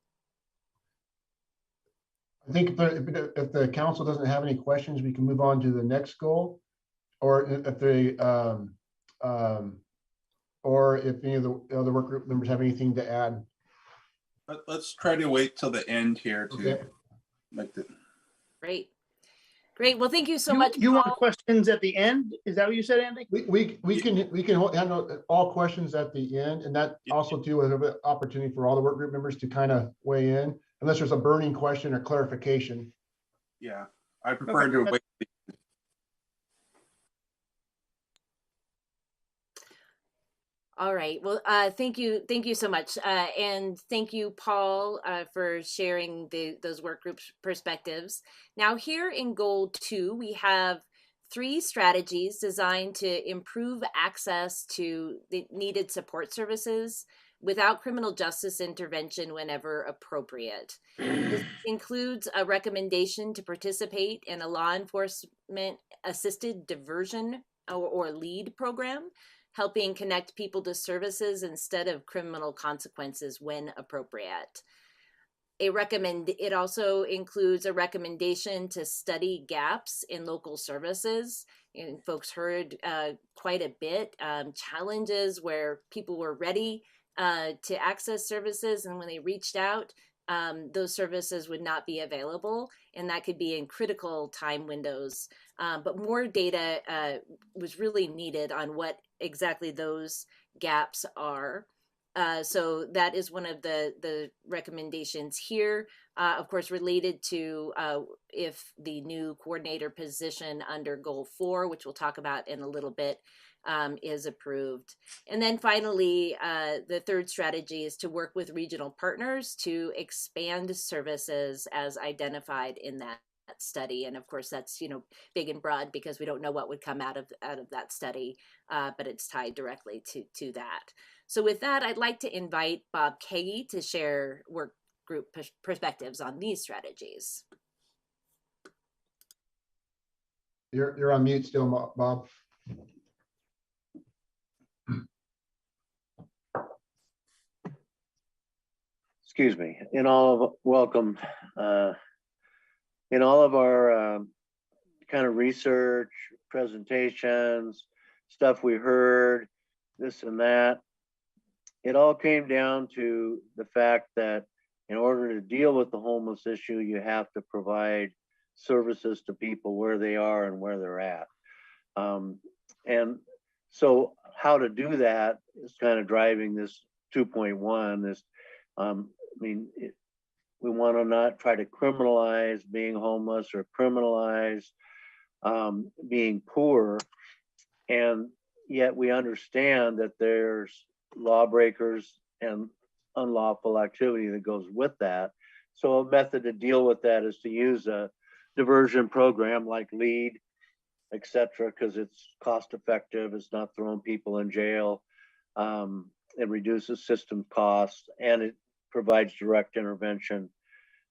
I think if the council doesn't have any questions, we can move on to the next goal. Or if they, or if any of the other work group members have anything to add. Let's try to wait till the end here to make the. Great. Great. Well, thank you so much. You want questions at the end? Is that what you said, Andy? We can handle all questions at the end, and that also too is an opportunity for all the work group members to kind of weigh in, unless there's a burning question or clarification. Yeah, I prefer to wait. All right. Well, thank you so much, and thank you, Paul, for sharing those work group perspectives. Now, here in Goal 2, we have 3 strategies designed to improve access to the needed support services without criminal justice intervention whenever appropriate. This includes a recommendation to participate in a law enforcement assisted diversion or LEAD program, helping connect people to services instead of criminal consequences when appropriate. It also includes a recommendation to study gaps in local services. And folks heard quite a bit, challenges where people were ready to access services, and when they reached out, those services would not be available, and that could be in critical time windows. But more data was really needed on what exactly those gaps are. So that is one of the recommendations here, of course, related to if the new coordinator position under Goal 4, which we'll talk about in a little bit, is approved. And then finally, the third strategy is to work with regional partners to expand services as identified in that study. And of course, that's big and broad because we don't know what would come out of that study, but it's tied directly to that. So with that, I'd like to invite Bob Kagi to share work group perspectives on these strategies. You're on mute still, Bob. Excuse me. Welcome. In all of our kind of research, presentations, stuff we heard, this and that, it all came down to the fact that in order to deal with the homeless issue, you have to provide services to people where they are and where they're at. And so how to do that is kind of driving this 2.1, this, we want to not try to criminalize being homeless or criminalize being poor. And yet we understand that there's lawbreakers and unlawful activity that goes with that. So a method to deal with that is to use a diversion program like LEAD, et cetera, because it's cost effective. It's not throwing people in jail. It reduces system costs, and it provides direct intervention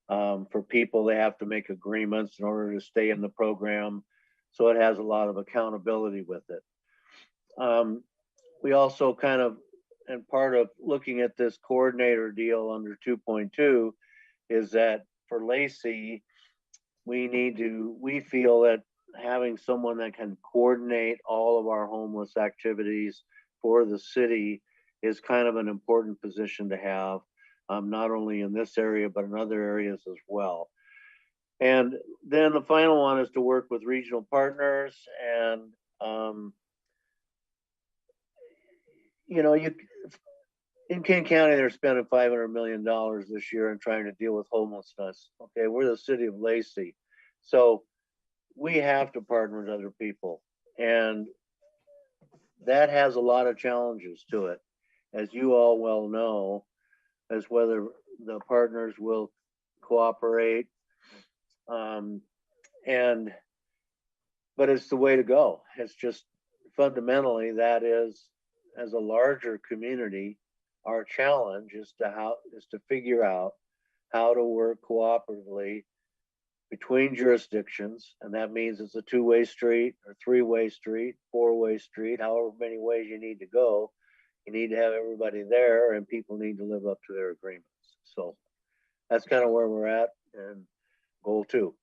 for people. They have to make agreements in order to stay in the program. So it has a lot of accountability with it. We also kind of, and part of looking at this coordinator deal under 2.2 is that for Lacey, we feel that having someone that can coordinate all of our homeless activities for the city is kind of an important position to have, not only in this area, but in other areas as well. And then the final one is to work with regional partners. And, in King County, they're spending $500 million this year in trying to deal with homelessness. Okay, we're the city of Lacey. So we have to partner with other people. And that has a lot of challenges to it, as you all well know, as whether the partners will cooperate. But it's the way to go. It's just fundamentally that is, as a larger community, our challenge is to figure out how to work cooperatively between jurisdictions, and that means it's a two-way street or three-way street, four-way street, however many ways you need to go. You need to have everybody there, and people need to live up to their agreements. So that's kind of where we're at, and goal 2.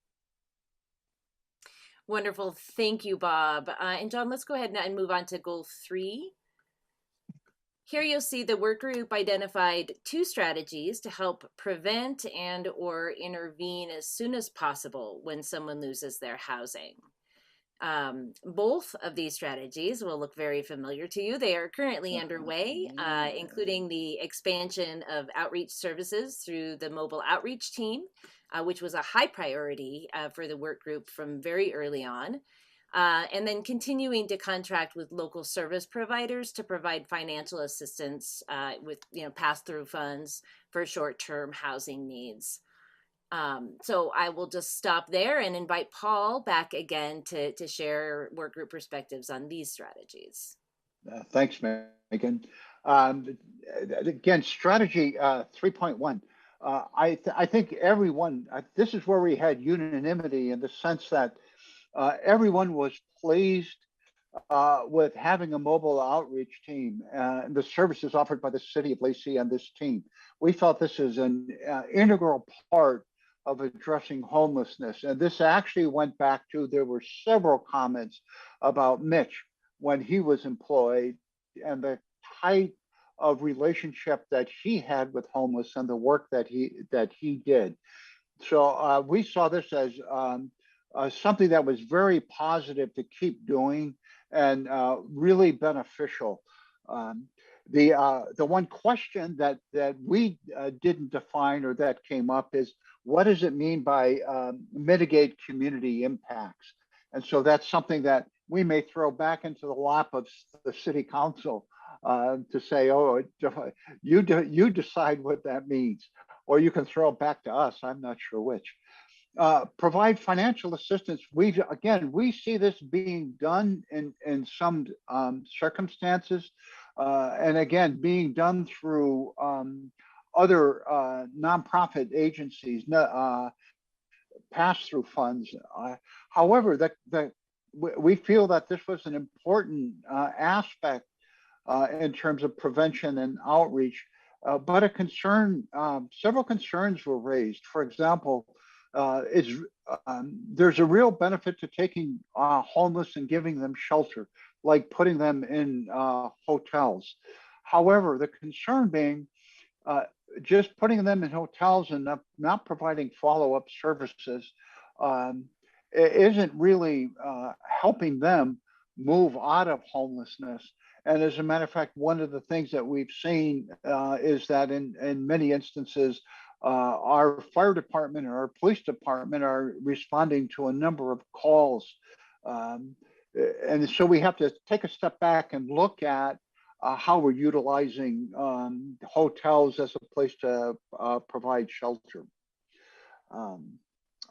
Wonderful. Thank you, Bob. And John, let's go ahead and move on to goal 3. Here you'll see the work group identified 2 strategies to help prevent and or intervene as soon as possible when someone loses their housing. Both of these strategies will look very familiar to you. They are currently underway, including the expansion of outreach services through the mobile outreach team, which was a high priority for the work group from very early on. And then continuing to contract with local service providers to provide financial assistance with pass-through funds for short-term housing needs. So I will just stop there and invite Paul back again to share work group perspectives on these strategies. Thanks, Megan. Again, strategy 3.1. I think everyone, this is where we had unanimity in the sense that everyone was pleased with having a mobile outreach team and the services offered by the city of Lacey and this team. We felt this is an integral part of addressing homelessness. And this actually went back to, there were several comments about Mitch when he was employed and the type of relationship that he had with homeless and the work that he did. So we saw this as something that was very positive to keep doing and really beneficial. The one question that we didn't define or that came up is, what does it mean by mitigate community impacts? And so that's something that we may throw back into the lap of the city council to say, oh, you decide what that means, or you can throw it back to us. I'm not sure which. Provide financial assistance. We see this being done in some circumstances, and again, being done through other nonprofit agencies, pass-through funds. However, we feel that this was an important aspect in terms of prevention and outreach, but a concern, several concerns were raised. For example, there's a real benefit to taking homeless and giving them shelter, like putting them in hotels. However, the concern being just putting them in hotels and not providing follow-up services isn't really helping them move out of homelessness. And as a matter of fact, one of the things that we've seen is that in many instances, our fire department or our police department are responding to a number of calls. And so we have to take a step back and look at how we're utilizing hotels as a place to provide shelter.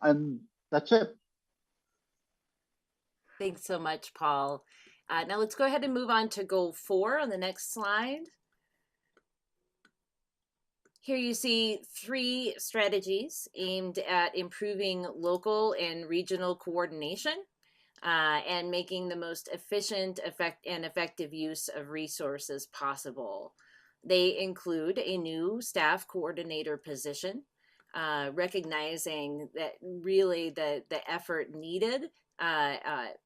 And that's it. Thanks so much, Paul. Now let's go ahead and move on to goal 4 on the next slide. Here you see 3 strategies aimed at improving local and regional coordination and making the most efficient, effective use of resources possible. They include a new staff coordinator position, recognizing that really the effort needed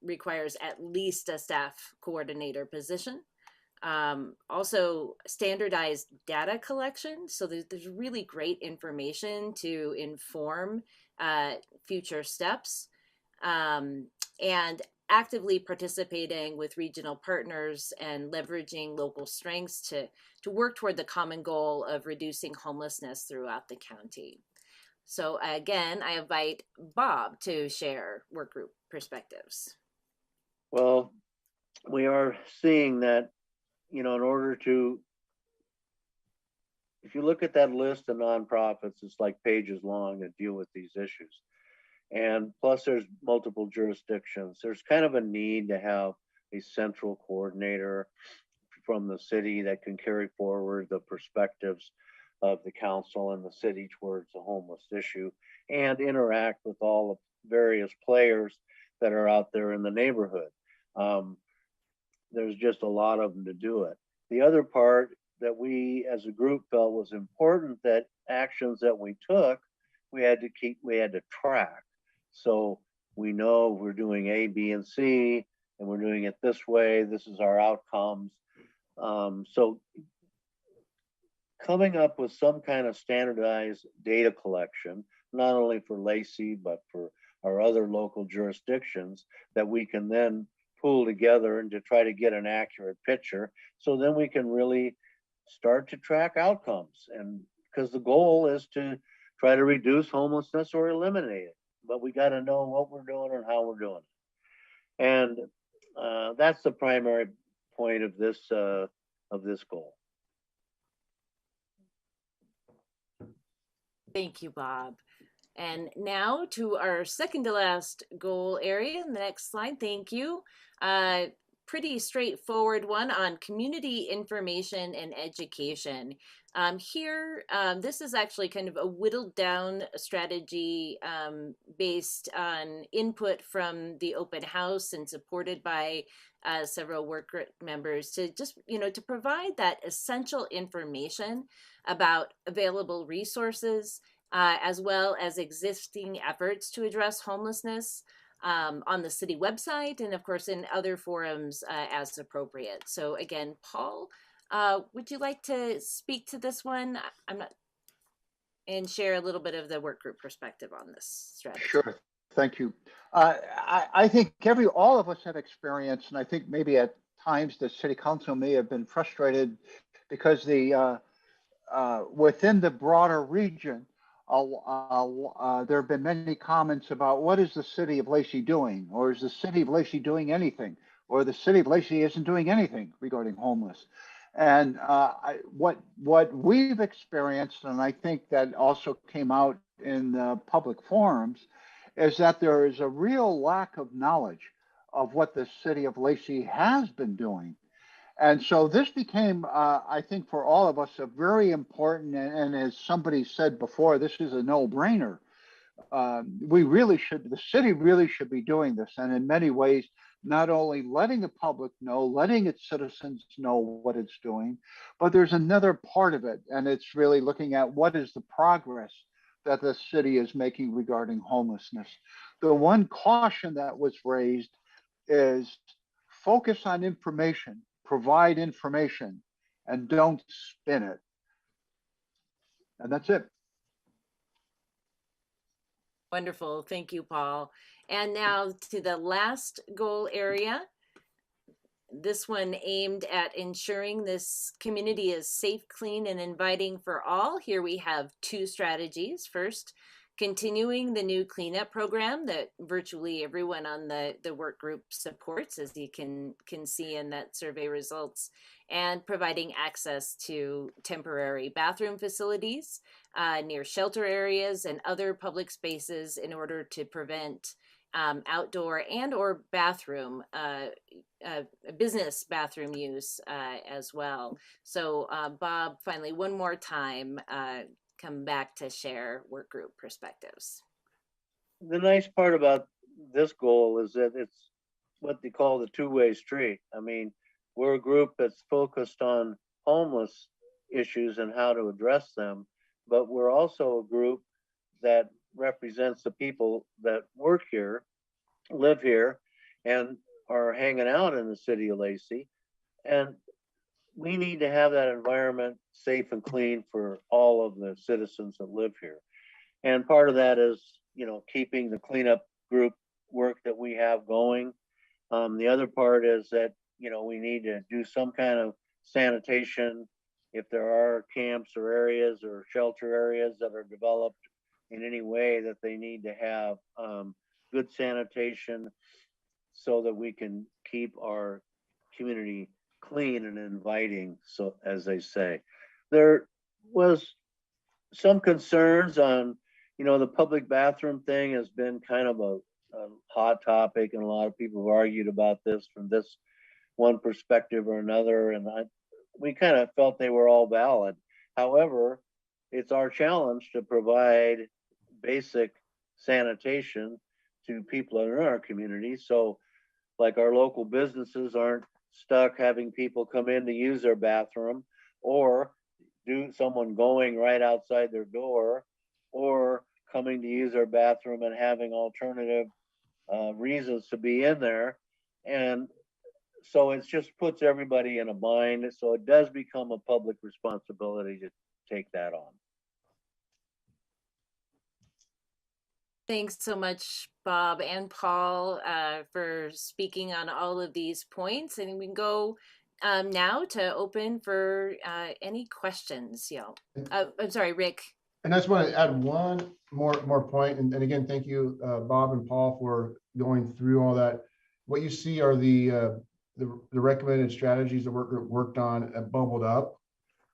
requires at least a staff coordinator position. Also standardized data collection. So there's really great information to inform future steps, and actively participating with regional partners and leveraging local strengths to work toward the common goal of reducing homelessness throughout the county. So again, I invite Bob to share work group perspectives. Well, we are seeing that, in order to, if you look at that list of nonprofits, it's like pages long that deal with these issues. And plus there's multiple jurisdictions. There's kind of a need to have a central coordinator from the city that can carry forward the perspectives of the council and the city towards the homeless issue and interact with all the various players that are out there in the neighborhood. There's just a lot of them to do it. The other part that we as a group felt was important, that actions that we took, we had to track. So we know we're doing A, B, and C, and we're doing it this way. This is our outcomes. So coming up with some kind of standardized data collection, not only for Lacey, but for our other local jurisdictions, that we can then pull together and to try to get an accurate picture. So then we can really start to track outcomes. And because the goal is to try to reduce homelessness or eliminate it, but we got to know what we're doing and how we're doing it. And that's the primary point of this goal. Thank you, Bob. And now to our second to last goal area in the next slide. Thank you. Pretty straightforward one on community information and education. Here, this is actually kind of a whittled down strategy based on input from the open house and supported by several work group members to just, to provide that essential information about available resources, as well as existing efforts to address homelessness on the city website and of course in other forums as appropriate. So again, Paul, would you like to speak to this one? And share a little bit of the work group perspective on this strategy. Sure, thank you. I think all of us have experience, and I think maybe at times the city council may have been frustrated because within the broader region, there have been many comments about what is the city of Lacey doing, or is the city of Lacey doing anything, or the city of Lacey isn't doing anything regarding homeless. And what we've experienced, and I think that also came out in the public forums, is that there is a real lack of knowledge of what the city of Lacey has been doing. And so this became, I think, for all of us, a very important, and as somebody said before, this is a no-brainer. The city really should be doing this. And in many ways, not only letting the public know, letting its citizens know what it's doing, but there's another part of it. And it's really looking at what is the progress that the city is making regarding homelessness. The one caution that was raised is focus on information. Provide information and don't spin it. And that's it. Wonderful. Thank you, Paul. And now to the last goal area. This one aimed at ensuring this community is safe, clean, and inviting for all. Here we have two strategies. First, continuing the new cleanup program that virtually everyone on the work group supports, as you can see in that survey results, and providing access to temporary bathroom facilities near shelter areas and other public spaces in order to prevent outdoor and or bathroom, business bathroom use as well. So Bob, finally, one more time, come back to share work group perspectives. The nice part about this goal is that it's what they call the two-way street. I mean, we're a group that's focused on homeless issues and how to address them, but we're also a group that represents the people that work here, live here, and are hanging out in the city of Lacey. And we need to have that environment safe and clean for all of the citizens that live here. And part of that is, keeping the cleanup group work that we have going. The other part is that, we need to do some kind of sanitation if there are camps or areas or shelter areas that are developed in any way that they need to have good sanitation so that we can keep our community clean and inviting, so as they say. There was some concerns on, you know, the public bathroom thing has been kind of a hot topic, and a lot of people have argued about this from this one perspective or another, and we kind of felt they were all valid. However, it's our challenge to provide basic sanitation to people in our community. So like our local businesses aren't stuck having people come in to use their bathroom, or someone going right outside their door, or coming to use their bathroom and having alternative reasons to be in there. And so it just puts everybody in a bind. So it does become a public responsibility to take that on. Thanks so much, Bob and Paul, for speaking on all of these points. And we can go now to open for any questions. I'm sorry, Rick. And I just want to add one more point. And again, thank you, Bob and Paul, for going through all that. What you see are the recommended strategies the work group worked on bubbled up.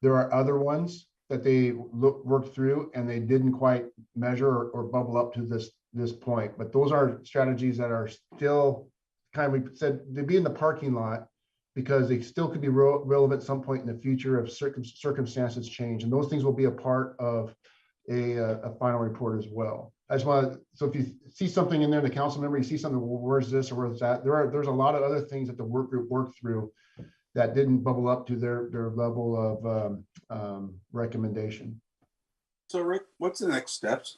There are other ones that they worked through and they didn't quite measure or bubble up to this point. But those are strategies that are still kind of, we said, they'd be in the parking lot because they still could be relevant at some point in the future if circumstances change. And those things will be a part of a final report as well. I just want to, so if you see something in there, the council member, you see something, well, where's this or where's that? There's a lot of other things that the work group worked through that didn't bubble up to their level of recommendation. So Rick, what's the next steps?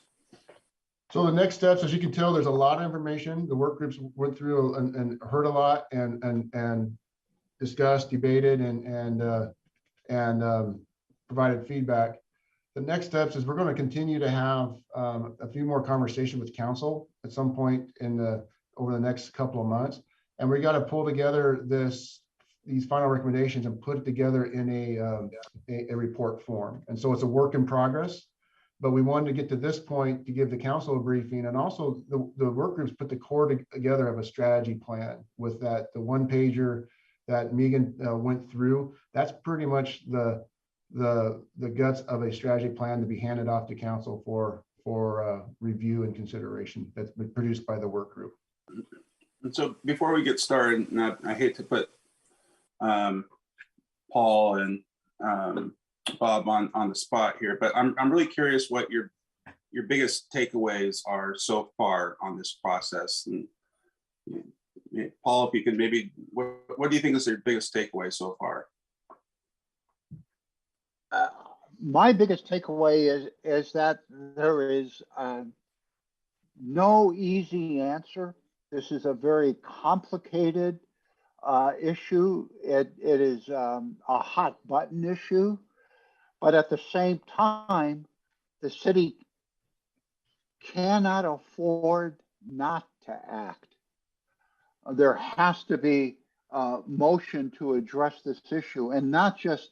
So the next steps, as you can tell, there's a lot of information. The work groups went through and heard a lot and discussed, debated, and provided feedback. The next steps is we're going to continue to have a few more conversations with council at some point over the next couple of months, and we got to pull together these final recommendations and put it together in a report form. And so it's a work in progress, but we wanted to get to this point to give the council a briefing, and also the work groups put the core together of a strategy plan with the one pager that Megan went through. That's pretty much the guts of a strategy plan to be handed off to council for review and consideration that's been produced by the work group. And so before we get started, and I hate to put Paul and Bob on the spot here, but I'm really curious what your biggest takeaways are so far on this process. And Paul, if you could maybe, what do you think is your biggest takeaway so far? My biggest takeaway is that there is no easy answer. This is a very complicated issue. It is a hot button issue, but at the same time, the city cannot afford not to act. There has to be motion to address this issue, and not just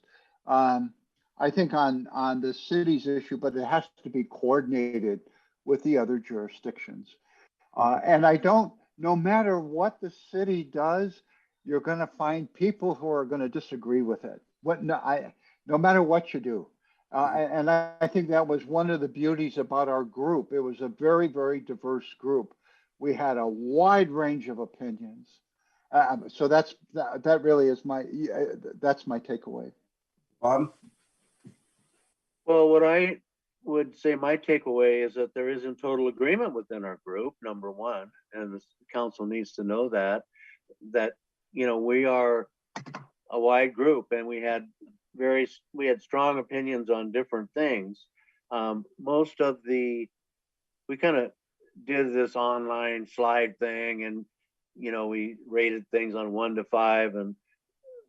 I think on the city's issue, but it has to be coordinated with the other jurisdictions. And no matter what the city does, you're going to find people who are going to disagree with it. No matter what you do. And I think that was one of the beauties about our group. It was a very, very diverse group. We had a wide range of opinions. So that really is that's my takeaway. Bob? Well, what I would say my takeaway is that there isn't total agreement within our group, number one, and the council needs to know that we are a wide group and we had strong opinions on different things. We kind of did this online slide thing, and we rated things on 1 to 5, and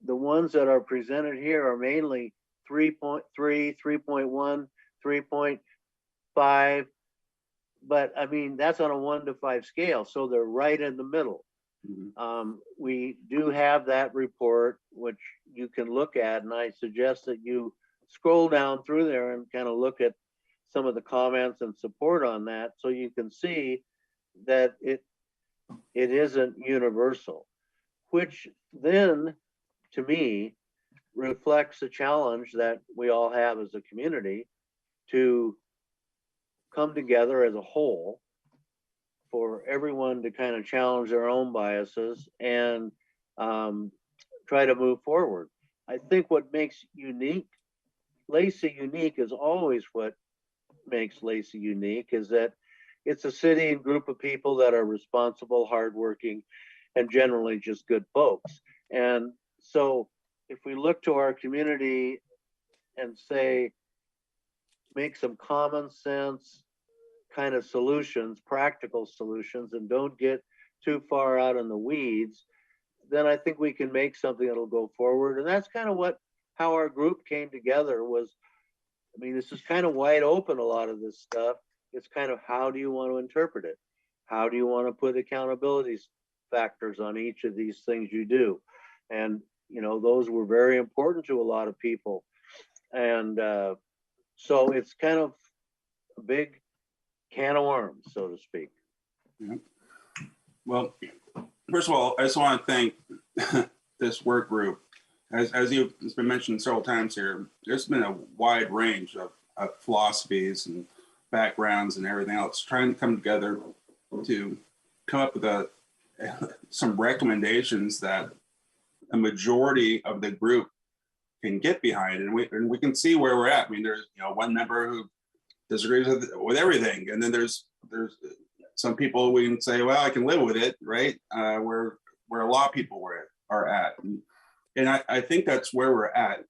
the ones that are presented here are mainly 3.3, 3.1, 3.5, but I mean that's on a 1 to 5 scale, so they're right in the middle. Mm-hmm. We do have that report which you can look at, and I suggest that you scroll down through there and kind of look at some of the comments and support on that, so you can see that it isn't universal, which then to me reflects a challenge that we all have as a community to come together as a whole, for everyone to kind of challenge their own biases and try to move forward. I think what makes Lacey unique is always what makes Lacey unique, is that it's a city and group of people that are responsible, hardworking, and generally just good folks. And so if we look to our community and say, make some common sense kind of solutions, practical solutions, and don't get too far out in the weeds, then I think we can make something that'll go forward. And that's kind of how our group came together was, I mean, this is kind of wide open, a lot of this stuff. It's kind of, how do you want to interpret it? How do you want to put accountability factors on each of these things you do? And, you know, those were very important to a lot of people. And so it's kind of a big can of worms, so to speak. Yeah. Well, first of all, I just want to thank this work group. As it's been mentioned several times here, there's been a wide range of philosophies and backgrounds and everything else, trying to come together to come up with some recommendations that a majority of the group can get behind, and we can see where we're at. I mean, there's one member who disagrees with everything, and then there's some people we can say, well, I can live with it, right? Where a lot of people are at, and I think that's where we're at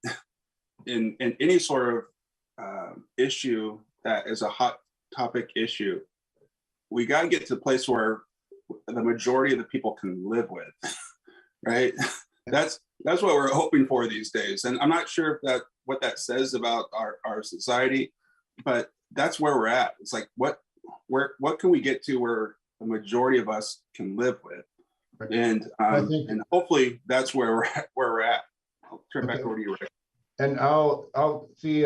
in any sort of issue that is a hot topic issue. We got to get to the place where the majority of the people can live with, right? That's what we're hoping for these days. And I'm not sure if what that says about our society, but that's where we're at. It's like, what can we get to where the majority of us can live with? And hopefully that's where we're at. I'll turn back over to you, Rick. And I'll see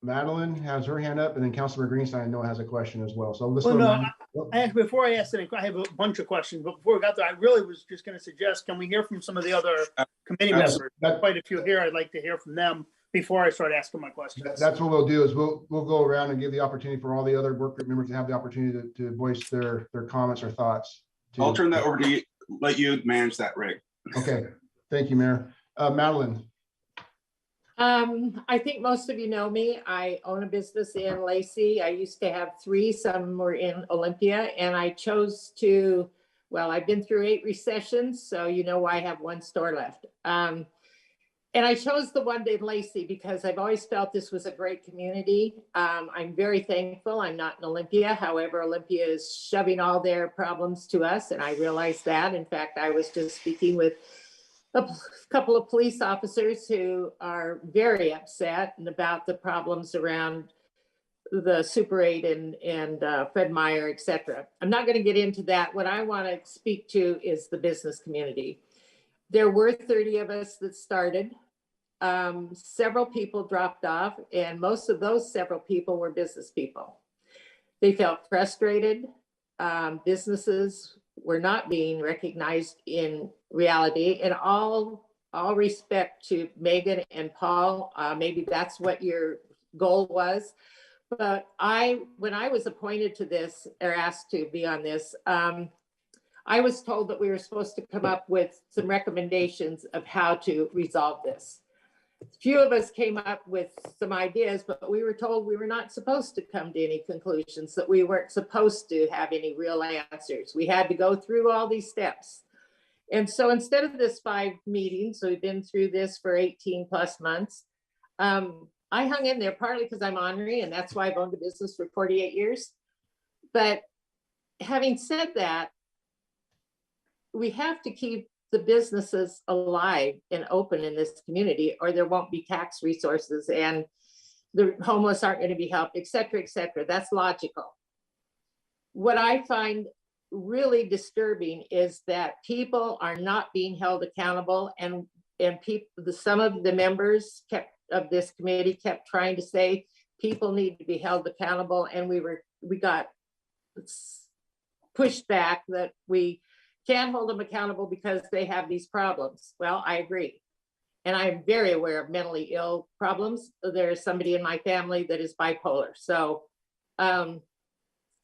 Madeline has her hand up, and then Councilor Greenstein, I know, has a question as well. So let's before I ask any, I have a bunch of questions, but before we got there, I really was just going to suggest, can we hear from some of the other committee members? Quite a few here. I'd like to hear from them before I start asking my questions. That's what we'll do, is we'll go around and give the opportunity for all the other work group members to have the opportunity to voice their comments or thoughts. I'll turn that over to you, let you manage that, Rick. Okay, thank you, Mayor. Madeline. I think most of you know me. I own a business in Lacey. I used to have 3, some were in Olympia, and I chose to, well, I've been through 8 recessions, so you know why I have 1 store left. And I chose the one in Lacey because I've always felt this was a great community. I'm very thankful I'm not in Olympia. However, Olympia is shoving all their problems to us, and I realize that. In fact, I was just speaking with a couple of police officers who are very upset about the problems around the Super 8 and Fred Meyer, et cetera. I'm not going to get into that. What I want to speak to is the business community. There were 30 of us that started. Several people dropped off, and most of those several people were business people. They felt frustrated. Businesses were not being recognized in reality. And all respect to Megan and Paul, maybe that's what your goal was. But when I was appointed to this, or asked to be on this, I was told that we were supposed to come up with some recommendations of how to resolve this. A few of us came up with some ideas, but we were told we were not supposed to come to any conclusions, that we weren't supposed to have any real answers. We had to go through all these steps. And so instead of this 5 meetings, so we've been through this for 18 plus months, I hung in there partly because I'm ornery, and that's why I've owned the business for 48 years. But having said that, we have to keep the businesses alive and open in this community, or there won't be tax resources, and the homeless aren't going to be helped, et cetera, et cetera. That's logical. What I find really disturbing is that people are not being held accountable, and some of the members of this committee kept trying to say people need to be held accountable, and we got pushed back that we can't hold them accountable because they have these problems. Well, I agree. And I'm very aware of mentally ill problems. There's somebody in my family that is bipolar. So And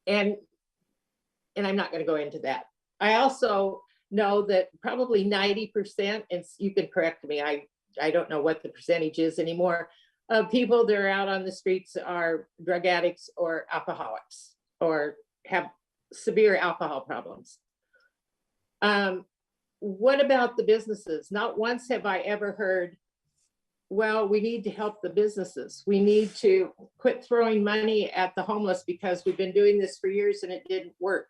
I'm not going to go into that. I also know that probably 90%, and you can correct me, I don't know what the percentage is anymore, of people that are out on the streets are drug addicts or alcoholics or have severe alcohol problems. What about the businesses? Not once have I ever heard, well, we need to help the businesses. We need to quit throwing money at the homeless because we've been doing this for years and it didn't work.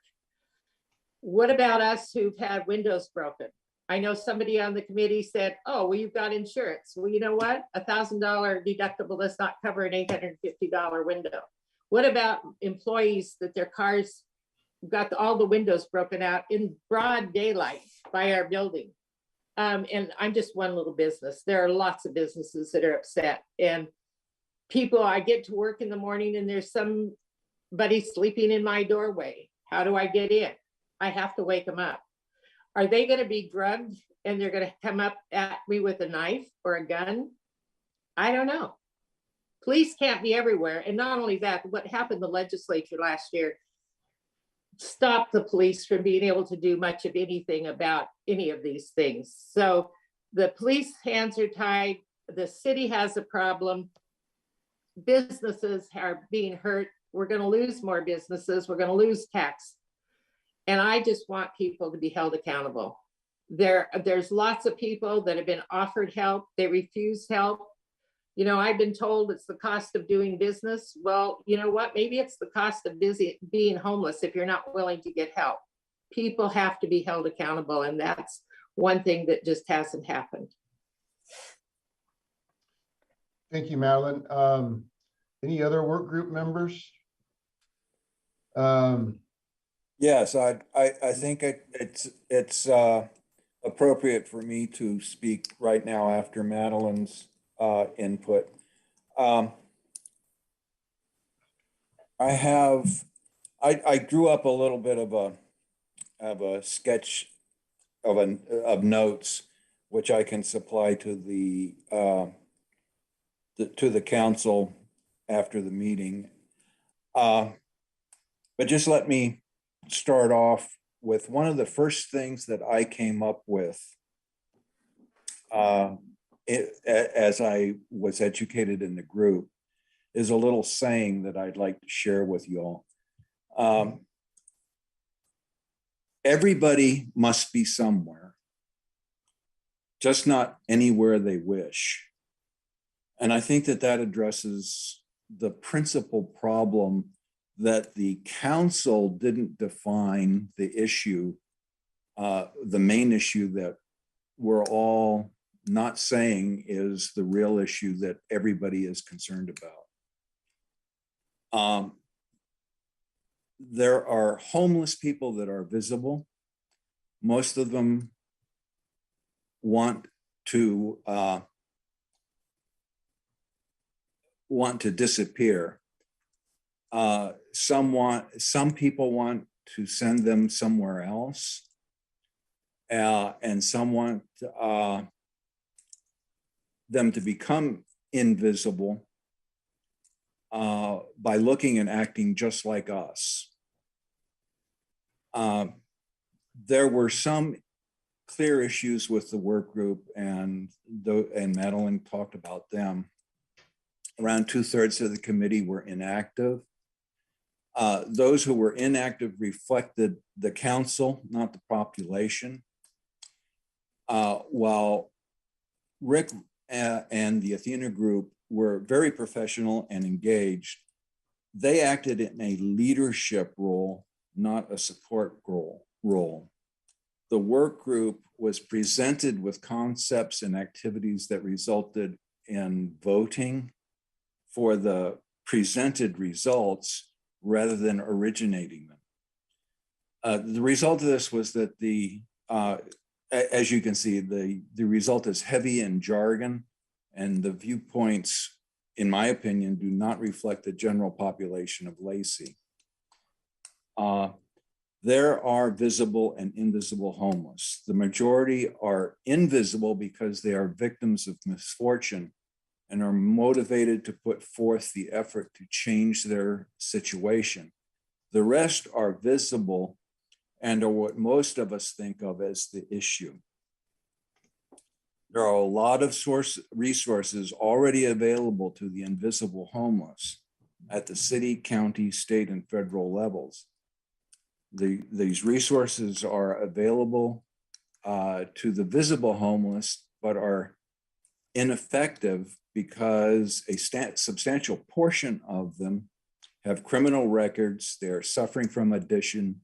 What about us who've had windows broken? I know somebody on the committee said, oh, well, you've got insurance. Well, you know what? $1,000 deductible does not cover an $850 window. What about employees that their cars got all the windows broken out in broad daylight by our building? And I'm just one little business. There are lots of businesses that are upset. And people, I get to work in the morning and there's somebody sleeping in my doorway. How do I get in? I have to wake them up. Are they going to be drugged and they're going to come up at me with a knife or a gun? I don't know. Police can't be everywhere. And not only that, what happened in the legislature last year stopped the police from being able to do much of anything about any of these things. So the police hands are tied. The city has a problem. Businesses are being hurt. We're going to lose more businesses. We're going to lose tax. And I just want people to be held accountable. There's lots of people that have been offered help. They refuse help. You know, I've been told it's the cost of doing business. Well, you know what? Maybe it's the cost of being homeless if you're not willing to get help. People have to be held accountable. And that's one thing that just hasn't happened. Thank you, Madeline. Any other work group members? Yes, I think it's appropriate for me to speak right now after Madeline's input. I drew up a little bit of a sketch of notes, which I can supply to the council after the meeting. But just let me start off with one of the first things that I came up with as I was educated in the group is a little saying that I'd like to share with you all. Everybody must be somewhere, just not anywhere they wish. And I think that that addresses the principal problem that the council didn't define the issue, the main issue that we're all not saying is the real issue that everybody is concerned about. There are homeless people that are visible. Most of them want to disappear. Some people want to send them somewhere else, and some want them to become invisible by looking and acting just like us. There were some clear issues with the work group, and Madeline talked about them. Around 2/3 of the committee were inactive. Those who were inactive reflected the council, not the population. While Rick and the Athena group were very professional and engaged, they acted in a leadership role, not a support role. The work group was presented with concepts and activities that resulted in voting for the presented results rather than originating them. The result of this was that as you can see, the result is heavy in jargon, and the viewpoints, in my opinion, do not reflect the general population of Lacey. There are visible and invisible homeless. The majority are invisible because they are victims of misfortune and are motivated to put forth the effort to change their situation. The rest are visible and are what most of us think of as the issue. There are a lot of resources already available to the invisible homeless at the city, county, state, and federal levels. These resources are available to the visible homeless, but are ineffective because a substantial portion of them have criminal records, they are suffering from addiction,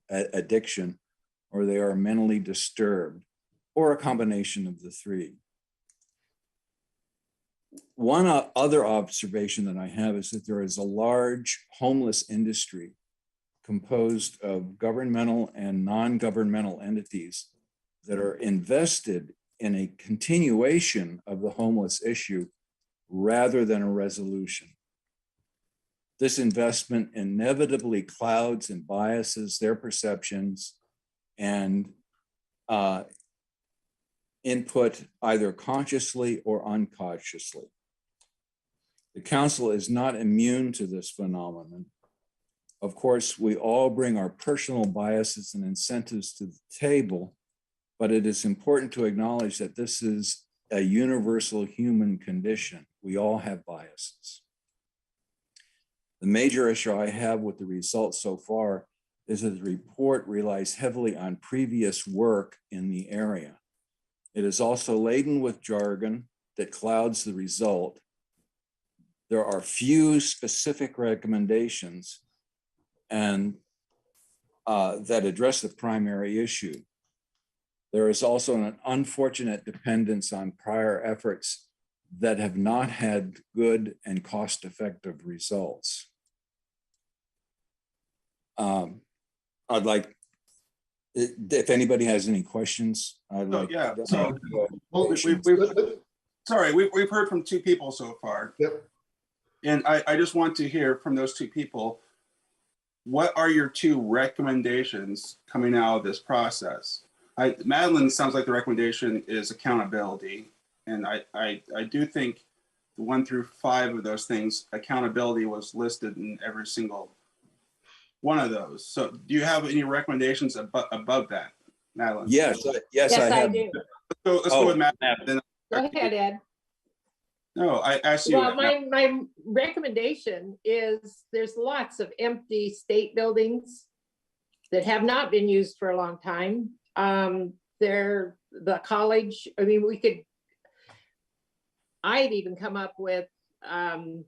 or they are mentally disturbed, or a combination of the three. One other observation that I have is that there is a large homeless industry composed of governmental and non-governmental entities that are invested in a continuation of the homeless issue rather than a resolution. This investment inevitably clouds and biases their perceptions and input either consciously or unconsciously. The council is not immune to this phenomenon. Of course, we all bring our personal biases and incentives to the table, but it is important to acknowledge that this is a universal human condition. We all have biases. The major issue I have with the results so far is that the report relies heavily on previous work in the area. It is also laden with jargon that clouds the result. There are few specific recommendations and that address the primary issue. There is also an unfortunate dependence on prior efforts that have not had good and cost-effective results. I'd like, if anybody has any questions, I'd like. Yeah, so we've heard from two people so far. Yep. And I just want to hear from those two people, what are your two recommendations coming out of this process? Madeline sounds like the recommendation is accountability. And I do think the 1 through 5 of those things, accountability was listed in every single one of those. So do you have any recommendations above that, Madeline? Yes, Yes, I have. do. Let's go with Madeline. Go ahead, Ed. No, I asked you. Well, my recommendation is there's lots of empty state buildings that have not been used for a long time. They're the college. I mean, I'd even come up with McNeil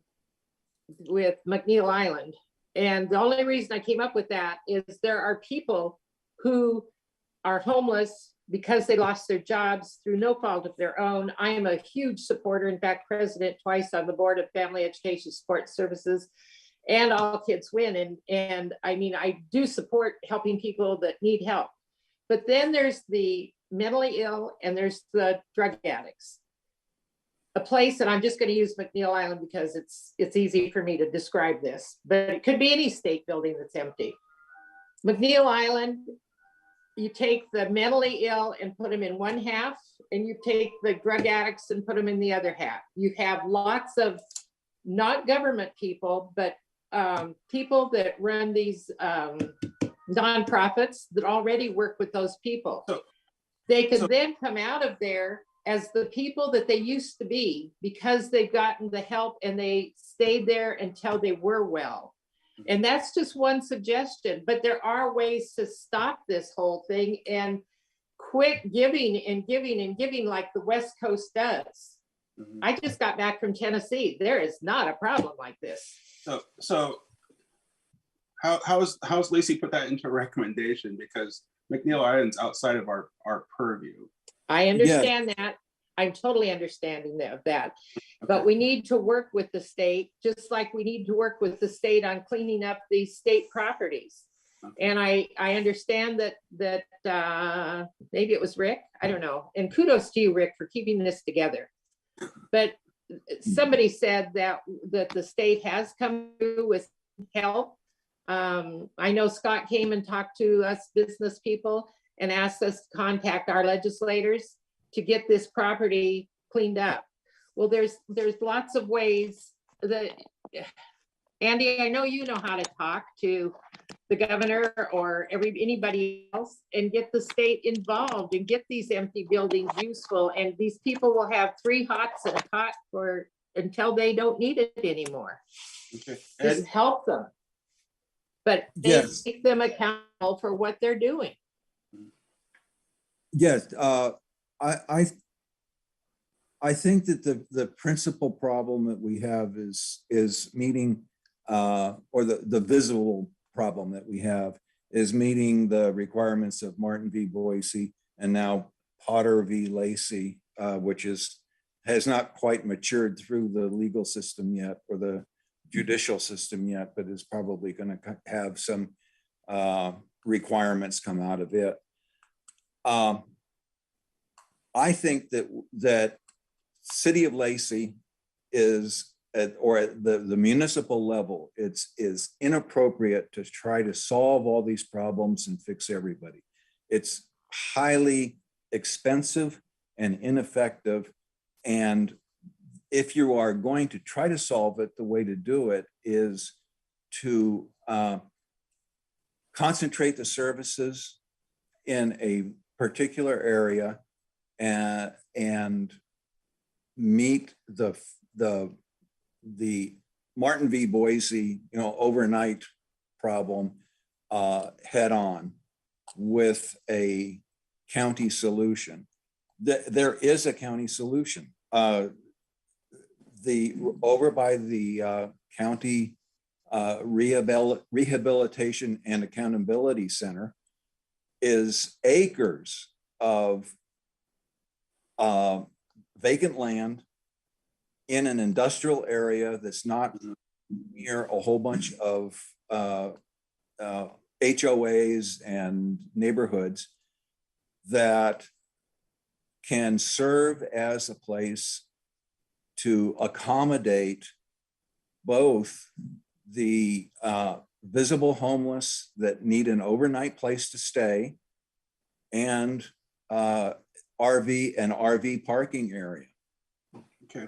Island. And the only reason I came up with that is there are people who are homeless because they lost their jobs through no fault of their own. I am a huge supporter, in fact, president twice on the board of Family Education Support Services and All Kids Win. And I mean, I do support helping people that need help. But then there's the mentally ill and there's the drug addicts. A place, and I'm just going to use McNeil Island because it's easy for me to describe this, but it could be any state building that's empty. McNeil Island, you take the mentally ill and put them in one half, and you take the drug addicts and put them in the other half. You have lots of not government people, but people that run these nonprofits that already work with those people. They can then come out of there as the people that they used to be because they've gotten the help and they stayed there until they were well. And that's just one suggestion, but there are ways to stop this whole thing and quit giving and giving and giving like the West Coast does. I just got back from Tennessee. There is not a problem like this. So how's Lacey put that into a recommendation? Because McNeil Island's outside of our purview. I understand that. I'm totally understanding of that. But we need to work with the state, just like we need to work with the state on cleaning up these state properties. And I understand that maybe it was Rick, I don't know. And kudos to you, Rick, for keeping this together. But somebody said that the state has come through with help. I know Scott came and talked to us business people and asked us to contact our legislators to get this property cleaned up. Well, there's lots of ways that, Andy, I know you know how to talk to the governor or anybody else and get the state involved and get these empty buildings useful. And these people will have 3 hots and a cot until they don't need it anymore. Okay. Just help them. But Yes. make them accountable for what they're doing. Yes, I think that the principal problem that we have is meeting, or the visible problem that we have is meeting the requirements of Martin v. Boise and now Potter v. Lacey, which has not quite matured through the legal system yet or the judicial system yet, but is probably going to have some requirements come out of it. I think that City of Lacey is or at the municipal level, is inappropriate to try to solve all these problems and fix everybody. It's highly expensive and ineffective. And if you are going to try to solve it, the way to do it is to concentrate the services in a particular area and meet the Martin v. Boise, overnight problem head on with a county solution. There is a county solution. Over by the county rehabilitation and accountability center is acres of vacant land in an industrial area that's not near a whole bunch of HOAs and neighborhoods that can serve as a place to accommodate both the visible homeless that need an overnight place to stay and RV parking area. Okay.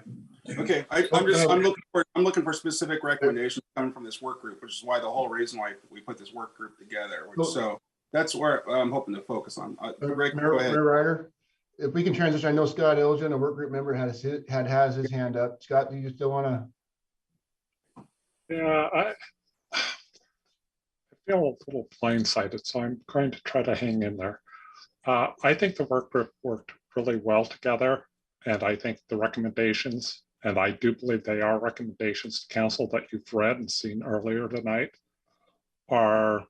Okay. I'm looking for specific recommendations coming from this work group, which is why the whole reason why we put this work group together. So that's where I'm hoping to focus on. Greg, go ahead. Mayor Ryder, if we can transition, I know Scott Ilgen, a work group member, has his hand up. Scott, do you still want to? Yeah, I feel a little blindsided, so I'm going to try to hang in there. I think the work group worked really well together, and I think the recommendations, and I do believe they are recommendations to council that you've read and seen earlier tonight, are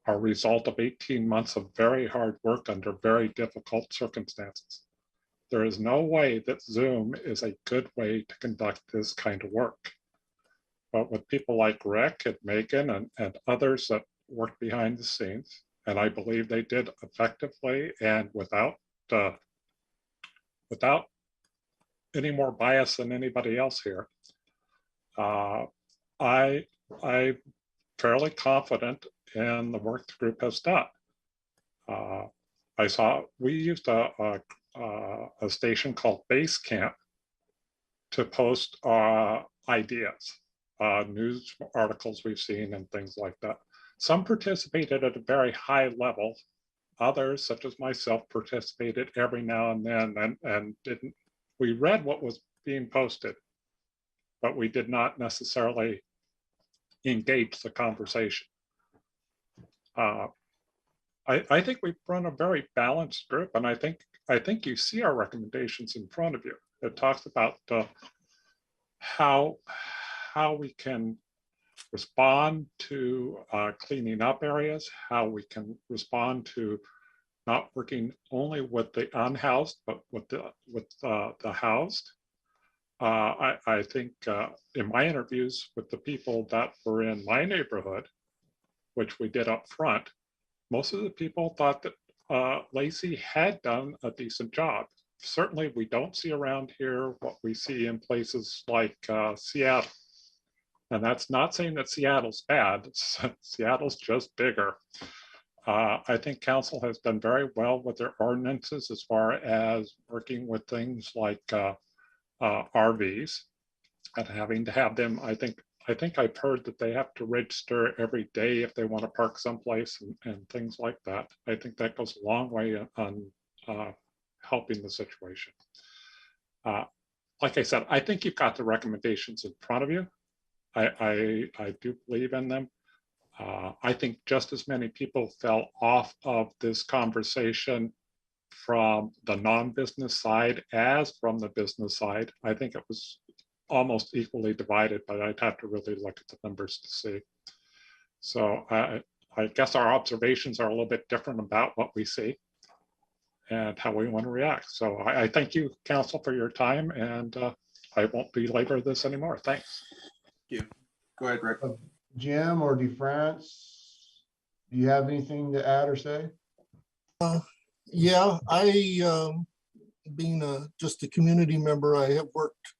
a result of 18 months of very hard work under very difficult circumstances. There is no way that Zoom is a good way to conduct this kind of work. But with people like Rick and Megan and others that worked behind the scenes, and I believe they did effectively and without any more bias than anybody else here, I'm fairly confident in the work the group has done. We used a station called Base Camp to post ideas, news articles we've seen and things like that. Some participated at a very high level. Others, such as myself, participated every now and then and didn't. We read what was being posted, but we did not necessarily engage the conversation. I think we've run a very balanced group, and I think you see our recommendations in front of you. It talks about how we can respond to cleaning up areas, how we can respond to not working only with the unhoused, but with the housed. I think in my interviews with the people that were in my neighborhood, which we did up front, most of the people thought that Lacey had done a decent job. Certainly we don't see around here what we see in places like Seattle. And that's not saying that Seattle's bad. Seattle's just bigger. I think council has done very well with their ordinances as far as working with things like RVs and having to have them. I think I've heard that they have to register every day if they want to park someplace and things like that. I think that goes a long way on helping the situation. Like I said, I think you've got the recommendations in front of you. I do believe in them. I think just as many people fell off of this conversation from the non-business side as from the business side. I think it was almost equally divided, but I'd have to really look at the numbers to see. So I guess our observations are a little bit different about what we see and how we want to react. So I thank you, council, for your time, and I won't belabor this anymore. Thanks. Thank you. Go ahead, Rick. Jim or DeFrance, do you have anything to add or say? Yeah, being just a community member, I have worked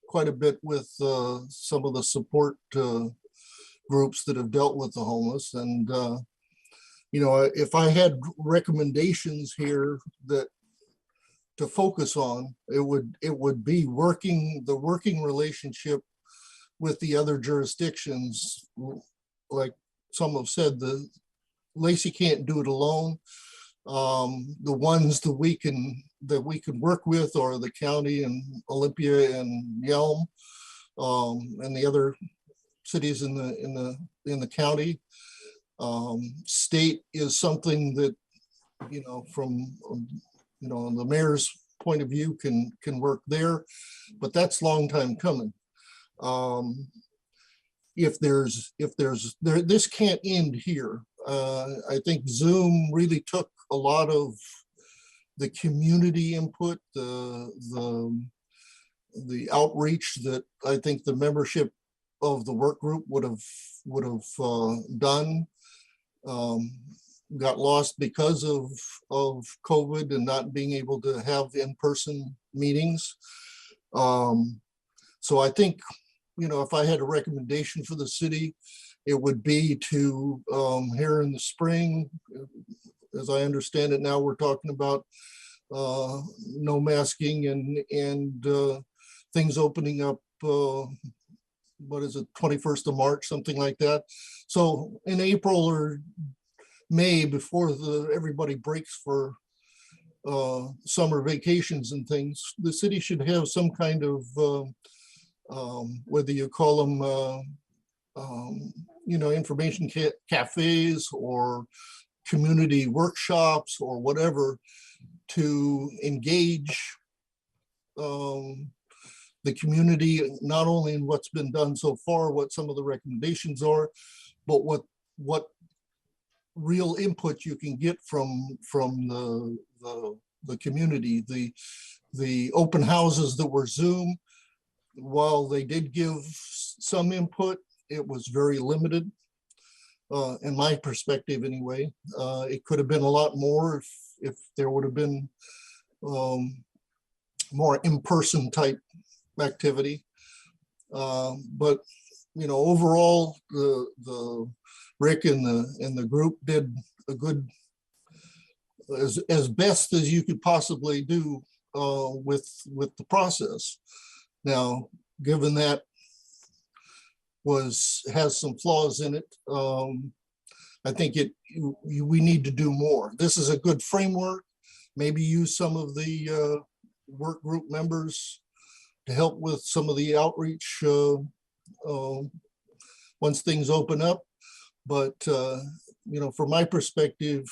quite a bit with some of the support groups that have dealt with the homeless. And, you know, if I had recommendations here that to focus on, it would be the working relationship with the other jurisdictions. Like some have said, Lacey can't do it alone. The ones that we can work with are the county and Olympia and Yelm, and the other cities in the county. State is something that, you know, from the mayor's point of view can work there, but that's a long time coming. This can't end here. I think Zoom really took a lot of the community input, the outreach that I think the membership of the work group would have done. Got lost because of COVID and not being able to have in-person meetings. So I think, you know, if I had a recommendation for the city, it would be to, here in the spring, as I understand it now, we're talking about no masking and things opening up, what is it, 21st of March, something like that. So in April or May, before everybody breaks for summer vacations and things, the city should have some kind of, whether you call them, you know, information cafes or community workshops or whatever, to engage the community, not only in what's been done so far, what some of the recommendations are, but what real input you can get from the community. The open houses that were Zoom, while they did give some input, it was very limited, in my perspective anyway. It could have been a lot more if there would have been more in-person type activity. But, you know, overall, the Rick and the group did a good, as best as you could possibly do with the process. Now, given that has some flaws in it, I think we need to do more. This is a good framework. Maybe use some of the work group members to help with some of the outreach once things open up. But you know, from my perspective,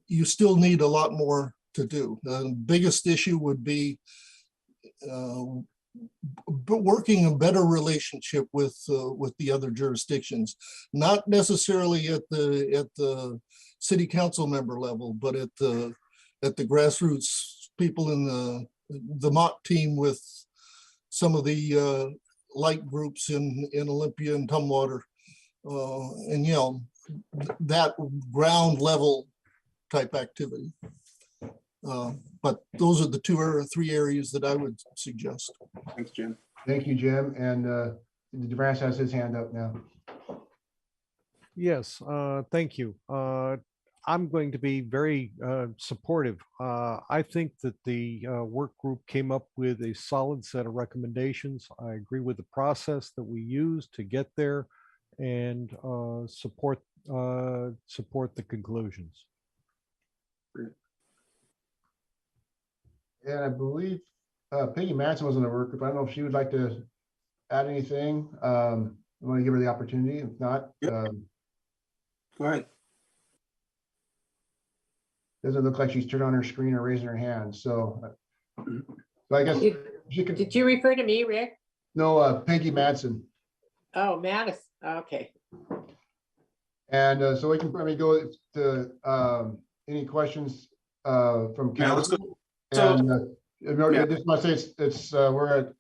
you still need a lot more to do. The biggest issue would be working a better relationship with the other jurisdictions, not necessarily at the city council member level, but at the grassroots people in the mock team with some of the light groups in Olympia and Tumwater and Yelm, that ground level type activity. But those are the 2 or 3 areas that I would suggest. Thanks, Jim. Thank you, Jim. And DeFrance has his hand up now. Yes, thank you. I'm going to be very supportive. I think that the work group came up with a solid set of recommendations. I agree with the process that we used to get there, and support the conclusions. And I believe Peggy Manson was in the work group. I don't know if she would like to add anything. I want to give her the opportunity. If not, go ahead. Doesn't look like she's turned on her screen or raising her hand. So I guess she can. Did you refer to me, Rick? No, Peggy Madsen. Oh, Madison. Okay. And so we can probably go to any questions from council. And I just want to say it's we're at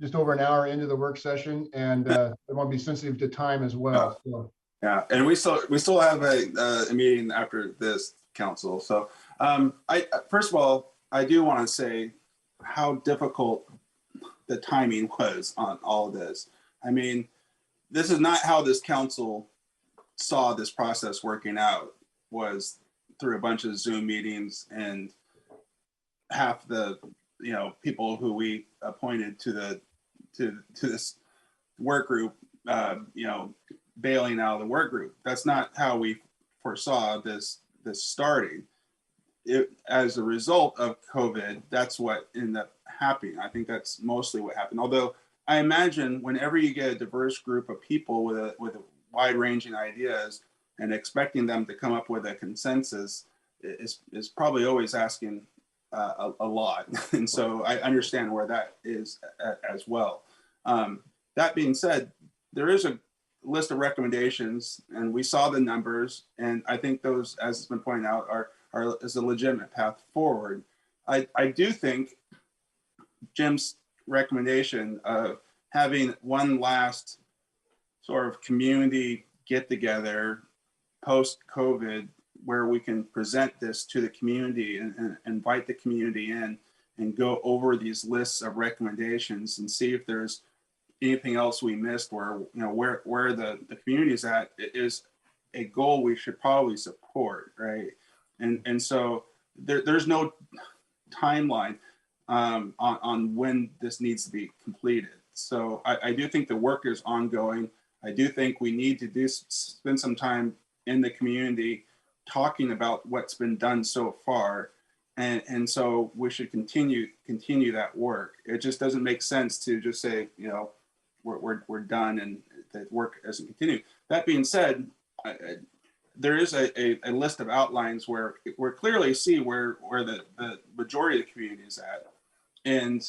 just over an hour into the work session, and I want to be sensitive to time as well. So. Yeah, and we still have a meeting after this, council. So first of all, I do want to say how difficult the timing was on all of this. I mean, this is not how this council saw this process working out, was through a bunch of Zoom meetings and half the people who we appointed to this work group bailing out of the work group. That's not how we foresaw this starting. As a result of COVID, that's what ended up happening. I think that's mostly what happened. Although I imagine whenever you get a diverse group of people with a wide-ranging ideas and expecting them to come up with a consensus is probably always asking a lot. And so I understand where that is as well. That being said, there is a list of recommendations, and we saw the numbers, and I think those, as has been pointed out, is a legitimate path forward. I do think Jim's recommendation of having one last sort of community get together post-COVID where we can present this to the community and invite the community in and go over these lists of recommendations and see if there's anything else we missed where the community is at is a goal we should probably support, right? And so there's no timeline on when this needs to be completed. So I do think the work is ongoing. I do think we need to spend some time in the community talking about what's been done so far. And so we should continue that work. It just doesn't make sense to just say, we're done and the work doesn't continue. That being said, there is a list of outlines where we clearly see where the majority of the community is at. And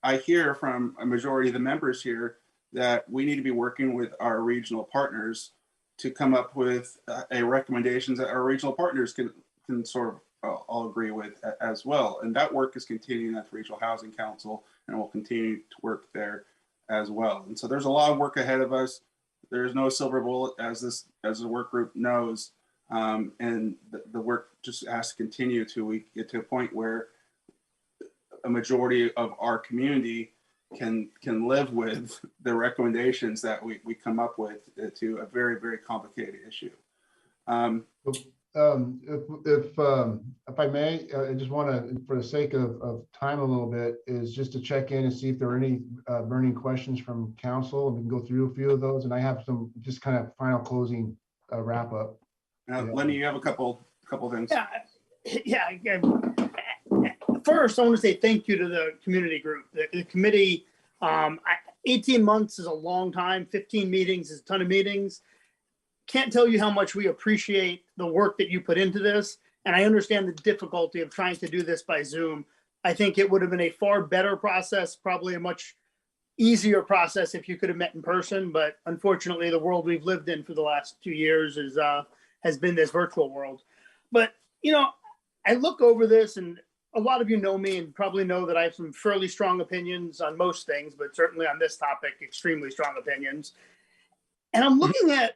I hear from a majority of the members here that we need to be working with our regional partners to come up with a recommendations that our regional partners can sort of all agree with as well. And that work is continuing at the Regional Housing Council, and we'll continue to work there as well. And so there's a lot of work ahead of us. There's no silver bullet, as the work group knows, and the work just has to continue till we get to a point where a majority of our community can live with the recommendations that we come up with to a very, very complicated issue. If I may, I just want to, for the sake of time a little bit, is just to check in and see if there are any burning questions from council, and we can go through a few of those. And I have some just kind of final closing wrap up. Lenny, you have a couple things. Yeah. First, I want to say thank you to the community group, the committee. 18 months is a long time. 15 meetings is a ton of meetings. Can't tell you how much we appreciate the work that you put into this. And I understand the difficulty of trying to do this by Zoom. I think it would have been a far better process, probably a much easier process if you could have met in person. But unfortunately, the world we've lived in for the last 2 years has been this virtual world. But, I look over this, and a lot of you know me and probably know that I have some fairly strong opinions on most things, but certainly on this topic, extremely strong opinions. And I'm looking at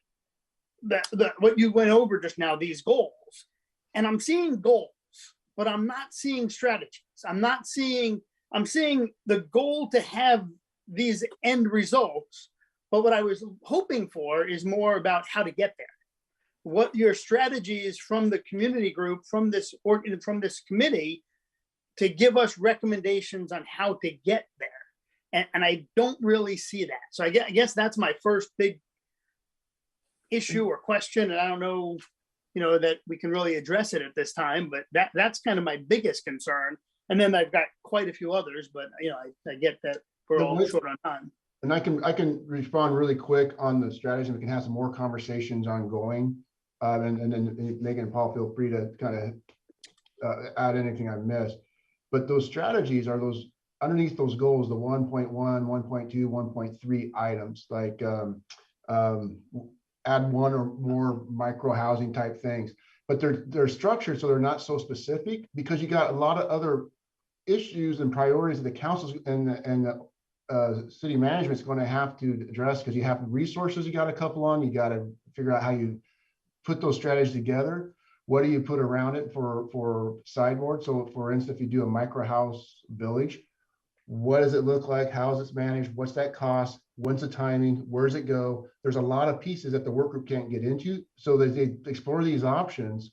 what you went over just now, these goals, and I'm seeing goals, but I'm not seeing strategies. I'm seeing the goal to have these end results, But what I was hoping for is more about how to get there. What your strategy is from the community group, from this committee, to give us recommendations on how to get there. And I don't really see that. So I guess that's my first big issue or question. And I don't know, that we can really address it at this time, but that's kind of my biggest concern. And then I've got quite a few others, but I get that we're all short on time. And I can respond really quick on the strategy. We can have some more conversations ongoing. And then Megan and Paul, feel free to kind of add anything I missed. But those strategies are those underneath those goals, the 1.1, 1.2, 1.3 items, like add one or more micro housing type things. But they're structured so they're not so specific, because you got a lot of other issues and priorities that the councils and the city management is going to have to address, because you have resources you got to couple on. You got to figure out how you put those strategies together. What do you put around it for sideboard? So for instance, if you do a micro house village, what does it look like? How is it managed? What's that cost? When's the timing? Where does it go? There's a lot of pieces that the work group can't get into. So that they explore these options,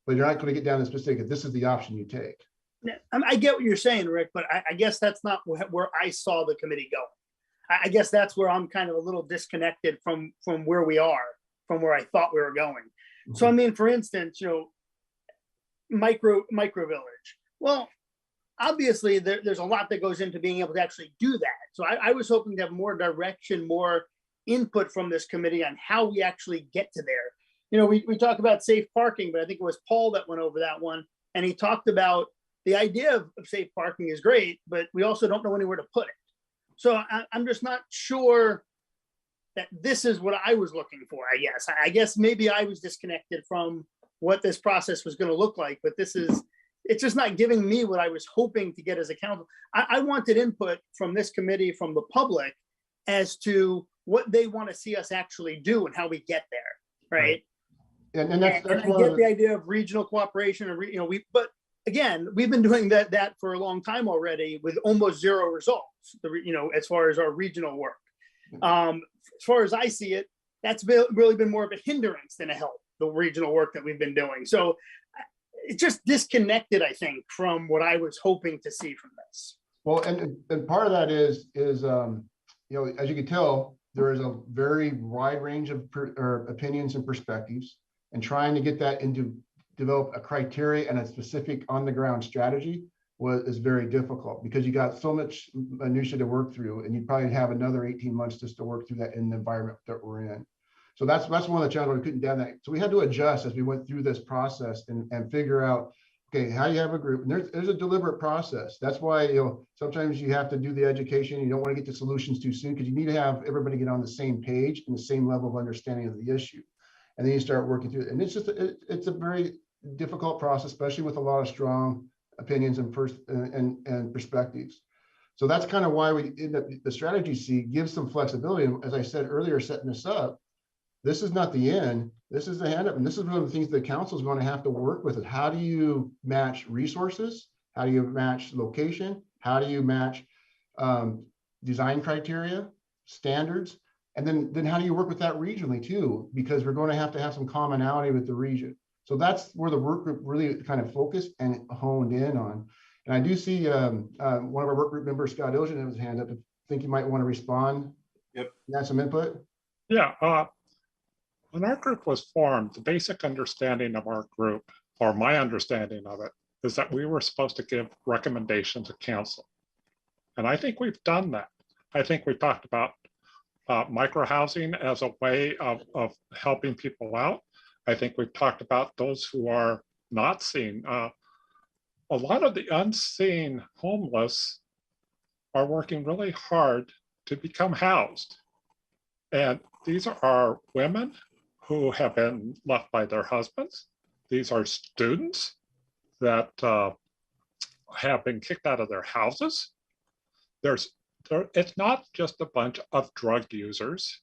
but you're not going to get down to specific. This is the option you take. I get what you're saying, Rick, but I guess that's not where I saw the committee going. I guess that's where I'm kind of a little disconnected from where we are, from where I thought we were going. Mm-hmm. So, I mean, for instance, micro village. Well, obviously there's a lot that goes into being able to actually do that. So I was hoping to have more direction, more input from this committee on how we actually get to there. We talk about safe parking, but I think it was Paul that went over that one. And he talked about the idea of safe parking is great, but we also don't know anywhere to put it. So I'm just not sure that this is what I was looking for, I guess. I guess maybe I was disconnected from what this process was going to look like, but it's just not giving me what I was hoping to get as a council. I wanted input from this committee, from the public, as to what they want to see us actually do and how we get there, right? And that's I get the idea of regional cooperation, but again, we've been doing that for a long time already with almost zero results, as far as our regional work. As far as I see it, that's really been more of a hindrance than a help, the regional work that we've been doing. So it's just disconnected, I think, from what I was hoping to see from this. Well, and part of that is as you can tell, there is a very wide range of opinions and perspectives, and trying to get that into develop a criteria and a specific on the ground strategy is very difficult, because you got so much minutia to work through, and you probably have another 18 months just to work through that in the environment that we're in. So that's one of the challenges we couldn't down that. So we had to adjust as we went through this process and figure out, okay, how you have a group. And there's a deliberate process. That's why sometimes you have to do the education. You don't want to get to solutions too soon, because you need to have everybody get on the same page and the same level of understanding of the issue. And then you start working through it. And it's a very difficult process, especially with a lot of strong opinions and perspectives. So that's kind of why the strategy C gives some flexibility. And as I said earlier, setting this up, this is not the end. This is the hand up. And this is one of the things the council is going to have to work with. Is how do you match resources? How do you match location? How do you match design criteria, standards? And then how do you work with that regionally too? Because we're going to have some commonality with the region. So that's where the work group really kind of focused and honed in on. And I do see one of our work group members, Scott Ilgen, has his hand up. I think you might want to respond. Yep. You have some input? Yeah. When our group was formed, the basic understanding of our group, or my understanding of it, is that we were supposed to give recommendations to council. And I think we've done that. I think we talked about micro housing as a way of helping people out. I think we've talked about those who are not seen. A lot of the unseen homeless are working really hard to become housed. And these are women who have been left by their husbands. These are students that have been kicked out of their houses. It's not just a bunch of drug users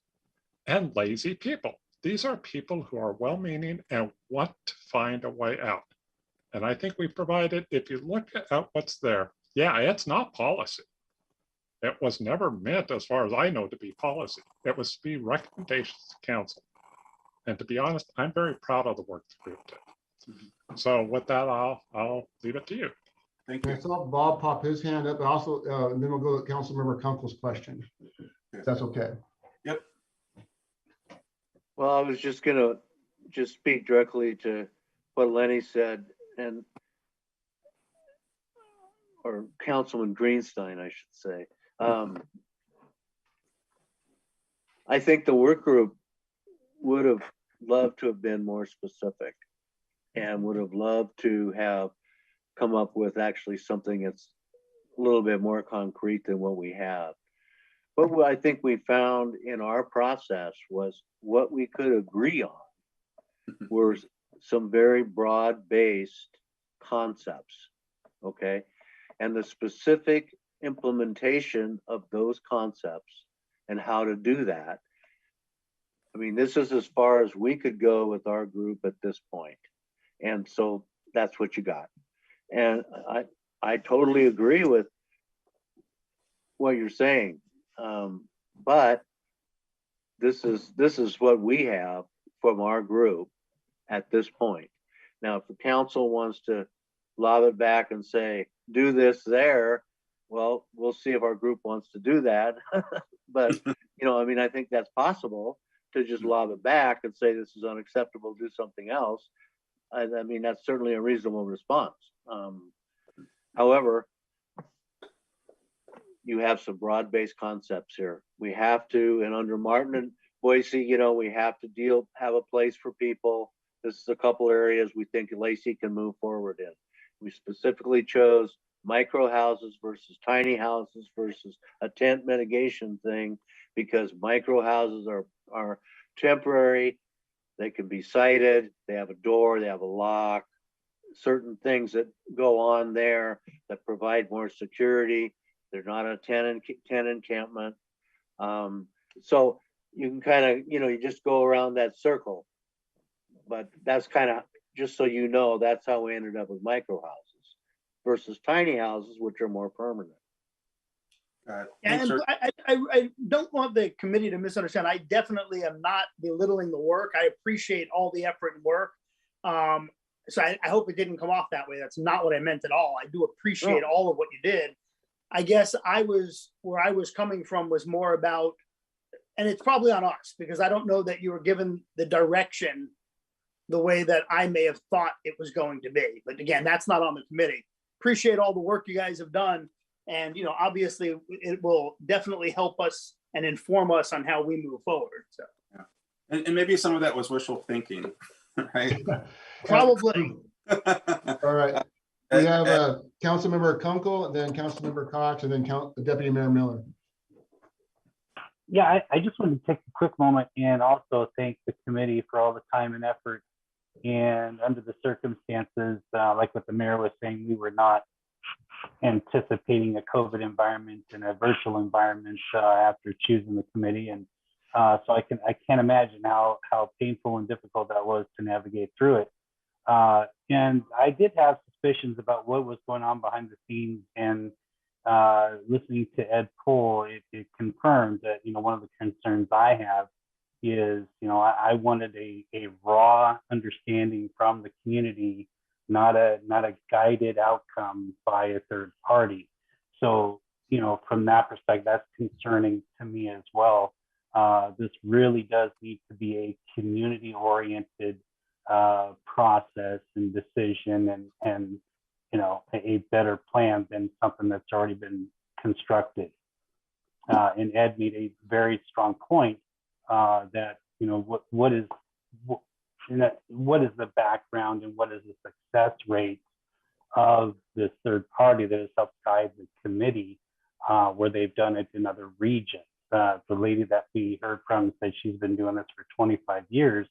and lazy people. These are people who are well-meaning and want to find a way out. And I think we provided, if you look at what's there, yeah, it's not policy. It was never meant, as far as I know, to be policy. It was to be recommendations to council. And to be honest, I'm very proud of the work the group did. So with that, I'll leave it to you. Thank you. I saw Bob pop his hand up, but also, and then we'll go to Councilmember Kunkel's question, if that's okay. Yep. Well, I was just gonna speak directly to what Lenny said, or Councilman Greenstein, I should say. I think the work group would have loved to have been more specific and would have loved to have come up with actually something that's a little bit more concrete than what we have. But what I think we found in our process was what we could agree on were some very broad-based concepts, okay? And the specific implementation of those concepts and how to do that. I mean, this is as far as we could go with our group at this point. And so that's what you got. And I totally agree with what you're saying. But this is what we have from our group at this point. Now, if the council wants to lob it back and say, do this there, well, we'll see if our group wants to do that. But, you know, I mean, I think that's possible to just lob it back and say, this is unacceptable, do something else. I mean, that's certainly a reasonable response. However, you have some broad-based concepts here. We have to, and under Martin and Boise, you know, we have to have a place for people. This is a couple areas we think Lacey can move forward in. We specifically chose micro houses versus tiny houses versus a tent mitigation thing, because micro houses are temporary. They can be sited, they have a door, they have a lock, certain things that go on there that provide more security. They're not a tent encampment. So you can kind of, you know, you just go around that circle. But that's kind of, just so you know, that's how we ended up with micro houses versus tiny houses, which are more permanent. And I don't want the committee to misunderstand. I definitely am not belittling the work. I appreciate all the effort and work. So I hope it didn't come off that way. That's not what I meant at all. I do appreciate all of what you did. I guess where I was coming from was more about, and it's probably on us, because I don't know that you were given the direction the way that I may have thought it was going to be. But again, that's not on the committee. Appreciate all the work you guys have done. And, you know, obviously it will definitely help us and inform us on how we move forward. So, yeah. And maybe some of that was wishful thinking, right? Probably. All right. We have Councilmember Kunkel, then Councilmember Cox, and then Deputy Mayor Miller. Yeah, I just wanted to take a quick moment and also thank the committee for all the time and effort. And under the circumstances, like what the mayor was saying, we were not anticipating a COVID environment and a virtual environment after choosing the committee. And so I can't imagine how painful and difficult that was to navigate through it. And I did have suspicions about what was going on behind the scenes, and listening to Ed Pohl, it confirmed that, you know, one of the concerns I have is, you know, I wanted a raw understanding from the community, not a guided outcome by a third party. So, you know, from that perspective, that's concerning to me as well. This really does need to be a community-oriented process and decision, and you know, a better plan than something that's already been constructed. And Ed made a very strong point that, you know, what is the background and what is the success rate of this third party that has helped guide the committee where they've done it in other regions. The lady that we heard from said she's been doing this for 25 years.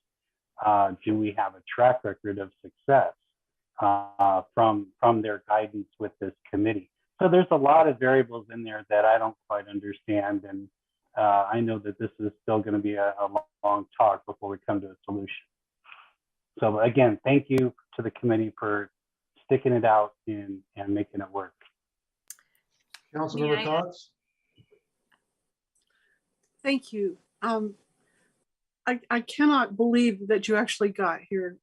Do we have a track record of success from their guidance with this committee? So there's a lot of variables in there that I don't quite understand. And I know that this is still going to be a long talk before we come to a solution. So again, thank you to the committee for sticking it out and making it work. Councilmember Cox? Thank you. I cannot believe that you actually got here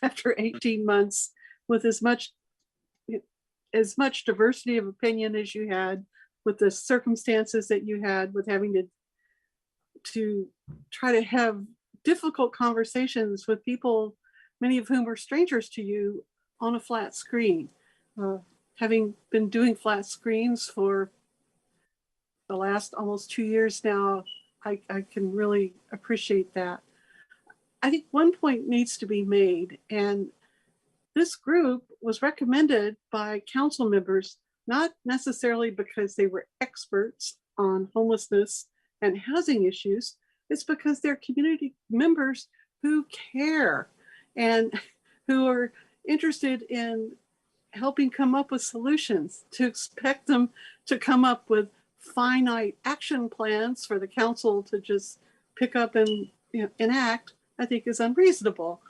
after 18 months with as much diversity of opinion as you had, with the circumstances that you had, with having to try to have difficult conversations with people, many of whom were strangers to you, on a flat screen. Having been doing flat screens for the last almost 2 years now, I can really appreciate that. I think one point needs to be made, and this group was recommended by council members, not necessarily because they were experts on homelessness and housing issues. It's because they're community members who care and who are interested in helping come up with solutions. To expect them to come up with finite action plans for the council to just pick up and enact, I think is unreasonable.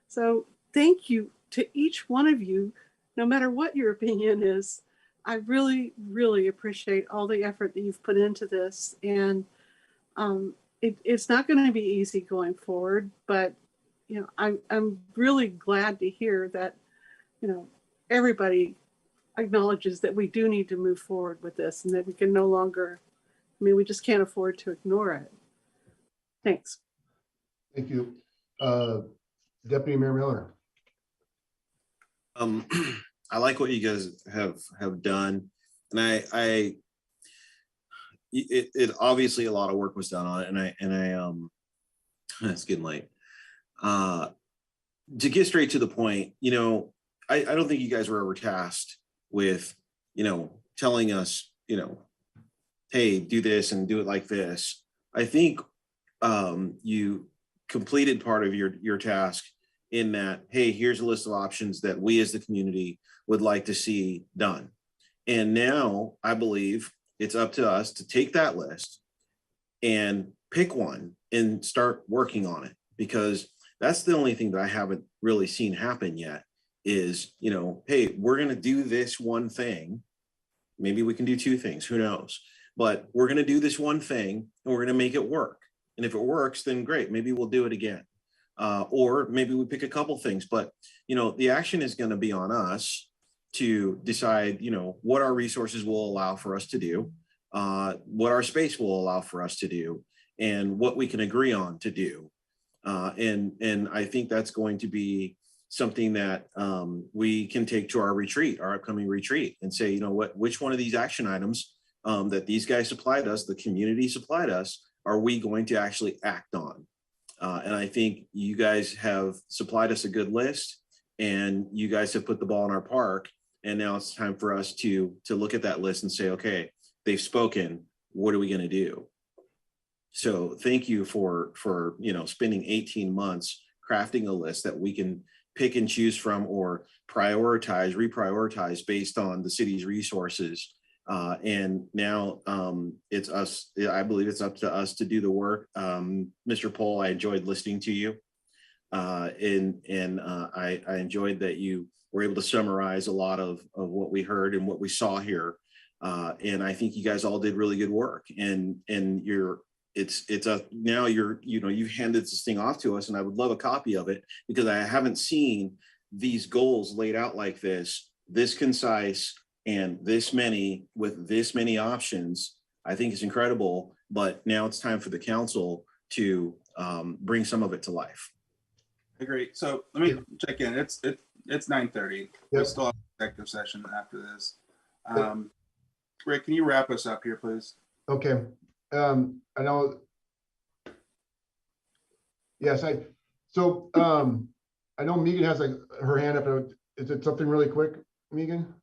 So thank you to each one of you, no matter what your opinion is. I really, really appreciate all the effort that you've put into this. And it's not going to be easy going forward, but I'm really glad to hear that everybody acknowledges that we do need to move forward with this, and that we can no longer, we just can't afford to ignore it. Thanks. Thank you. Deputy Mayor Miller. I like what you guys have done, and it obviously a lot of work was done on it, and I it's getting late. To get straight to the point, I don't think you guys were ever tasked with, telling us, hey, do this and do it like this. I think you completed part of your task in that, hey, here's a list of options that we as the community would like to see done. And now I believe it's up to us to take that list and pick one and start working on it, because that's the only thing that I haven't really seen happen yet is, hey, we're going to do this one thing. Maybe we can do two things, who knows? But we're going to do this one thing and we're going to make it work. And if it works, then great, maybe we'll do it again. Or maybe we pick a couple things, but, the action is going to be on us to decide, what our resources will allow for us to do, what our space will allow for us to do, and what we can agree on to do. And I think that's going to be something that we can take to our upcoming retreat, and say, which one of these action items that these guys supplied us, the community supplied us, are we going to actually act on? And I think you guys have supplied us a good list, and you guys have put the ball in our park. And now it's time for us to look at that list and say, okay, they've spoken. What are we going to do? So thank you for spending 18 months crafting a list that we can pick and choose from, or reprioritize based on the city's resources. And now it's us. I believe it's up to us to do the work. Mr. Pohl, I enjoyed listening to you, and I enjoyed that you were able to summarize a lot of what we heard and what we saw here. And I think you guys all did really good work. And now you've handed this thing off to us, and I would love a copy of it, because I haven't seen these goals laid out like this concise, and this many with this many options. I think it's incredible, but now it's time for the council to bring some of it to life. Agree. So let me check in. It's 9:30. Yep. We still have an executive session after this. Rick, can you wrap us up here, please? Okay. I know. Yes, I know Megan has her hand up. Is it something really quick, Megan?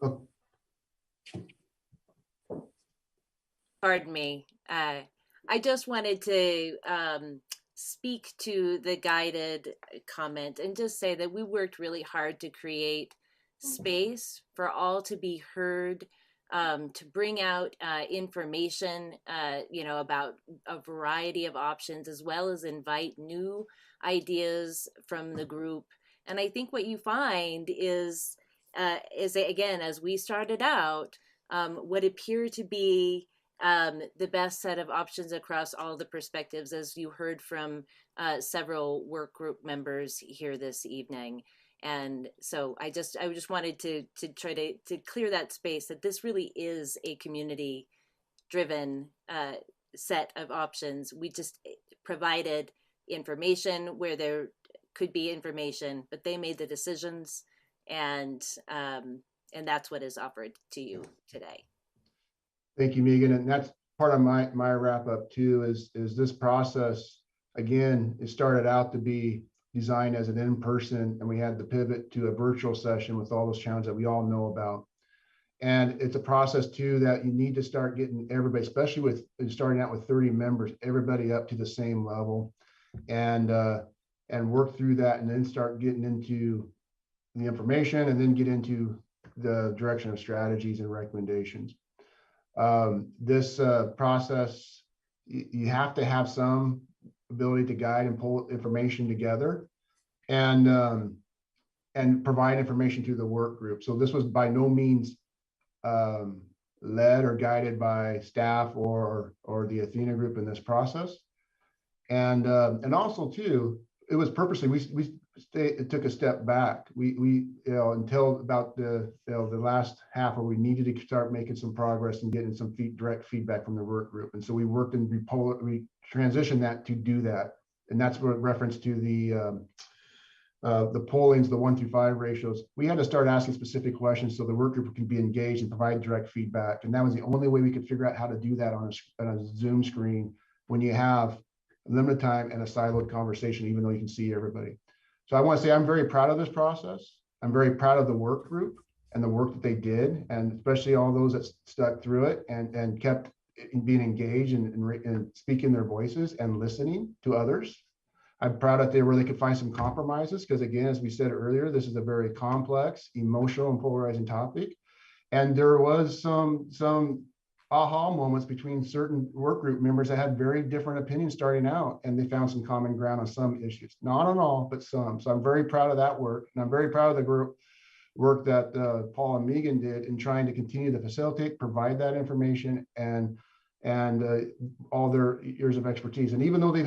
Oh. Pardon me. I just wanted to speak to the guided comment and just say that we worked really hard to create space for all to be heard, to bring out information, about a variety of options, as well as invite new ideas from the group. And I think what you find is again, as we started out, what appear to be the best set of options across all the perspectives, as you heard from several work group members here this evening. And so I just wanted to try to clear that space, that this really is a community driven set of options. We just provided information where there could be information, but they made the decisions, and that's what is offered to you today. Thank you, Megan. And that's part of my wrap up too, is this process, again, it started out to be designed as an in-person, and we had to pivot to a virtual session with all those challenges that we all know about. And it's a process too that you need to start getting everybody, especially with starting out with 30 members, everybody up to the same level, and work through that, and then start getting into the information, and then get into the direction of strategies and recommendations. This process, you have to have some ability to guide and pull information together, and provide information to the work group. So this was by no means led or guided by staff or the Athena group in this process. And also too, it was purposely, it took a step back. We until about the last half, where we needed to start making some progress and getting some direct feedback from the work group. And so we worked and we transitioned that to do that. And that's what reference to the pollings, the 1 through 5 ratios. We had to start asking specific questions so the work group could be engaged and provide direct feedback. And that was the only way we could figure out how to do that on a Zoom screen when you have limited time and a siloed conversation, even though you can see everybody. So I want to say I'm very proud of this process. I'm very proud of the work group and the work that they did, and especially all those that stuck through it and kept being engaged and speaking their voices and listening to others. I'm proud that they could find some compromises, because again, as we said earlier, this is a very complex, emotional, and polarizing topic. And there was some aha moments between certain work group members that had very different opinions starting out, and they found some common ground on some issues, not on all, but some. So I'm very proud of that work, and I'm very proud of the group work that Paul and Megan did in trying to continue to facilitate, provide that information, and all their years of expertise. And even though they've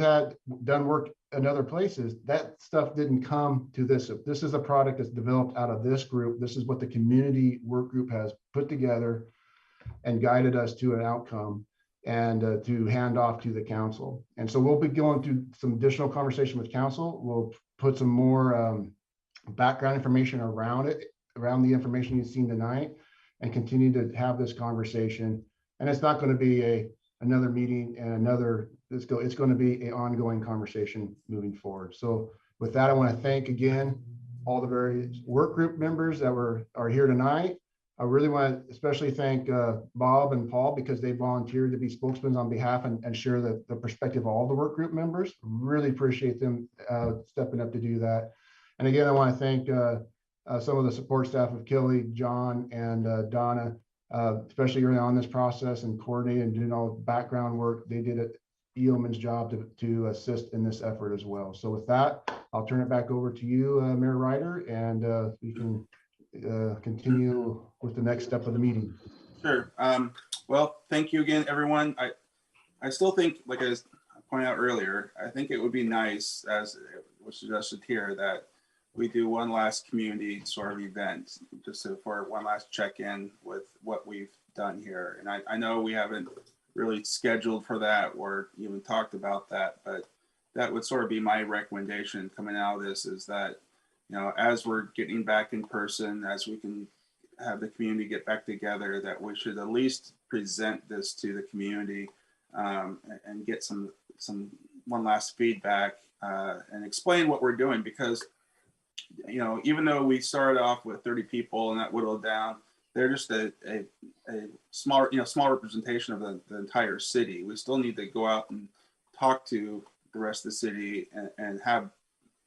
done work in other places, that stuff didn't come to this. This is a product that's developed out of this group. This is what the community work group has put together and guided us to an outcome, and to hand off to the council. And so we'll be going through some additional conversation with council. We'll put some more background information around it, around the information you've seen tonight, and continue to have this conversation. And it's not going to be another meeting and it's going to be an ongoing conversation moving forward. So with that, I want to thank again all the various work group members that are here tonight. I really want to especially thank Bob and Paul, because they volunteered to be spokesmen on behalf and share the perspective of all the work group members. Really appreciate them stepping up to do that. And again, I want to thank some of the support staff of Kelly, John, and Donna, especially early on this process, and coordinating and doing all the background work. They did a yeoman's job to assist in this effort as well. So with that, I'll turn it back over to you, Mayor Ryder, and we can continue with the next step of the meeting. Sure. Well, thank you again, everyone. I still think, like I pointed out earlier, I think it would be nice, as was suggested here, that we do one last community sort of event, just for one last check-in with what we've done here. And I know we haven't really scheduled for that or even talked about that, but that would sort of be my recommendation coming out of this, is that, as we're getting back in person, as we can have the community get back together, that we should at least present this to the community and get some one last feedback and explain what we're doing. Because, even though we started off with 30 people and that whittled down, they're just a small representation of the entire city. We still need to go out and talk to the rest of the city and have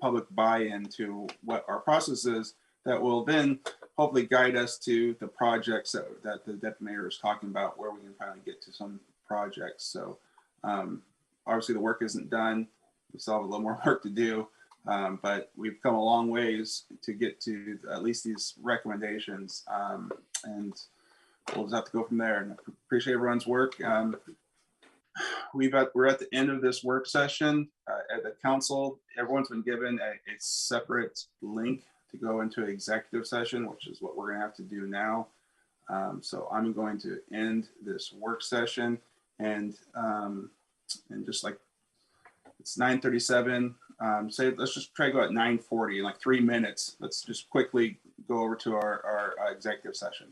public buy-in to what our process is, that will then hopefully guide us to the projects that the deputy mayor is talking about, where we can finally get to some projects. So obviously the work isn't done. We still have a little more work to do, but we've come a long ways to get to at least these recommendations. And we'll just have to go from there. And I appreciate everyone's work. We're at the end of this work session at the council. Everyone's been given a separate link to go into executive session, which is what we're going to have to do now. So I'm going to end this work session, and just like it's 9:37. Let's just try to go at 9:40 in like 3 minutes. Let's just quickly go over to our executive session.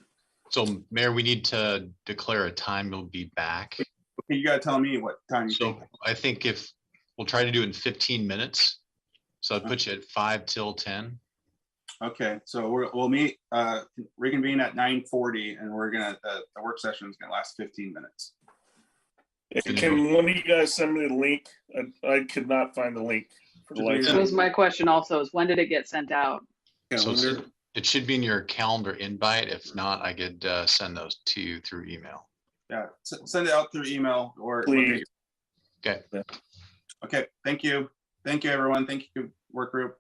So Mayor, we need to declare a time we'll be back. Okay, you gotta tell me what time you think. I think if we'll try to do it in 15 minutes. So I'd put you at 5 till 10. Okay, so we'll meet, reconvene at 9:40, and we're gonna, the work session is gonna last 15 minutes. Can one of you guys send me the link? I could not find the link for the live. That was my question also, is when did it get sent out? So it should be in your calendar invite. If not, I could send those to you through email. Yeah, send it out through email or. Please. Okay. Okay, thank you. Thank you, everyone. Thank you, work group.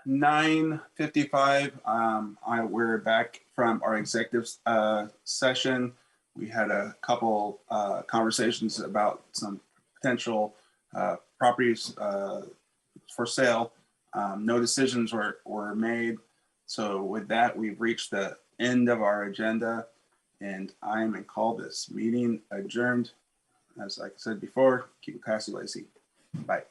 9:55. We're back from our executive session. We had a couple conversations about some potential properties for sale. No decisions were made. So with that, we've reached the end of our agenda, and I'm going to call this meeting adjourned. As like I said before, keep it classy, Lacey. Bye.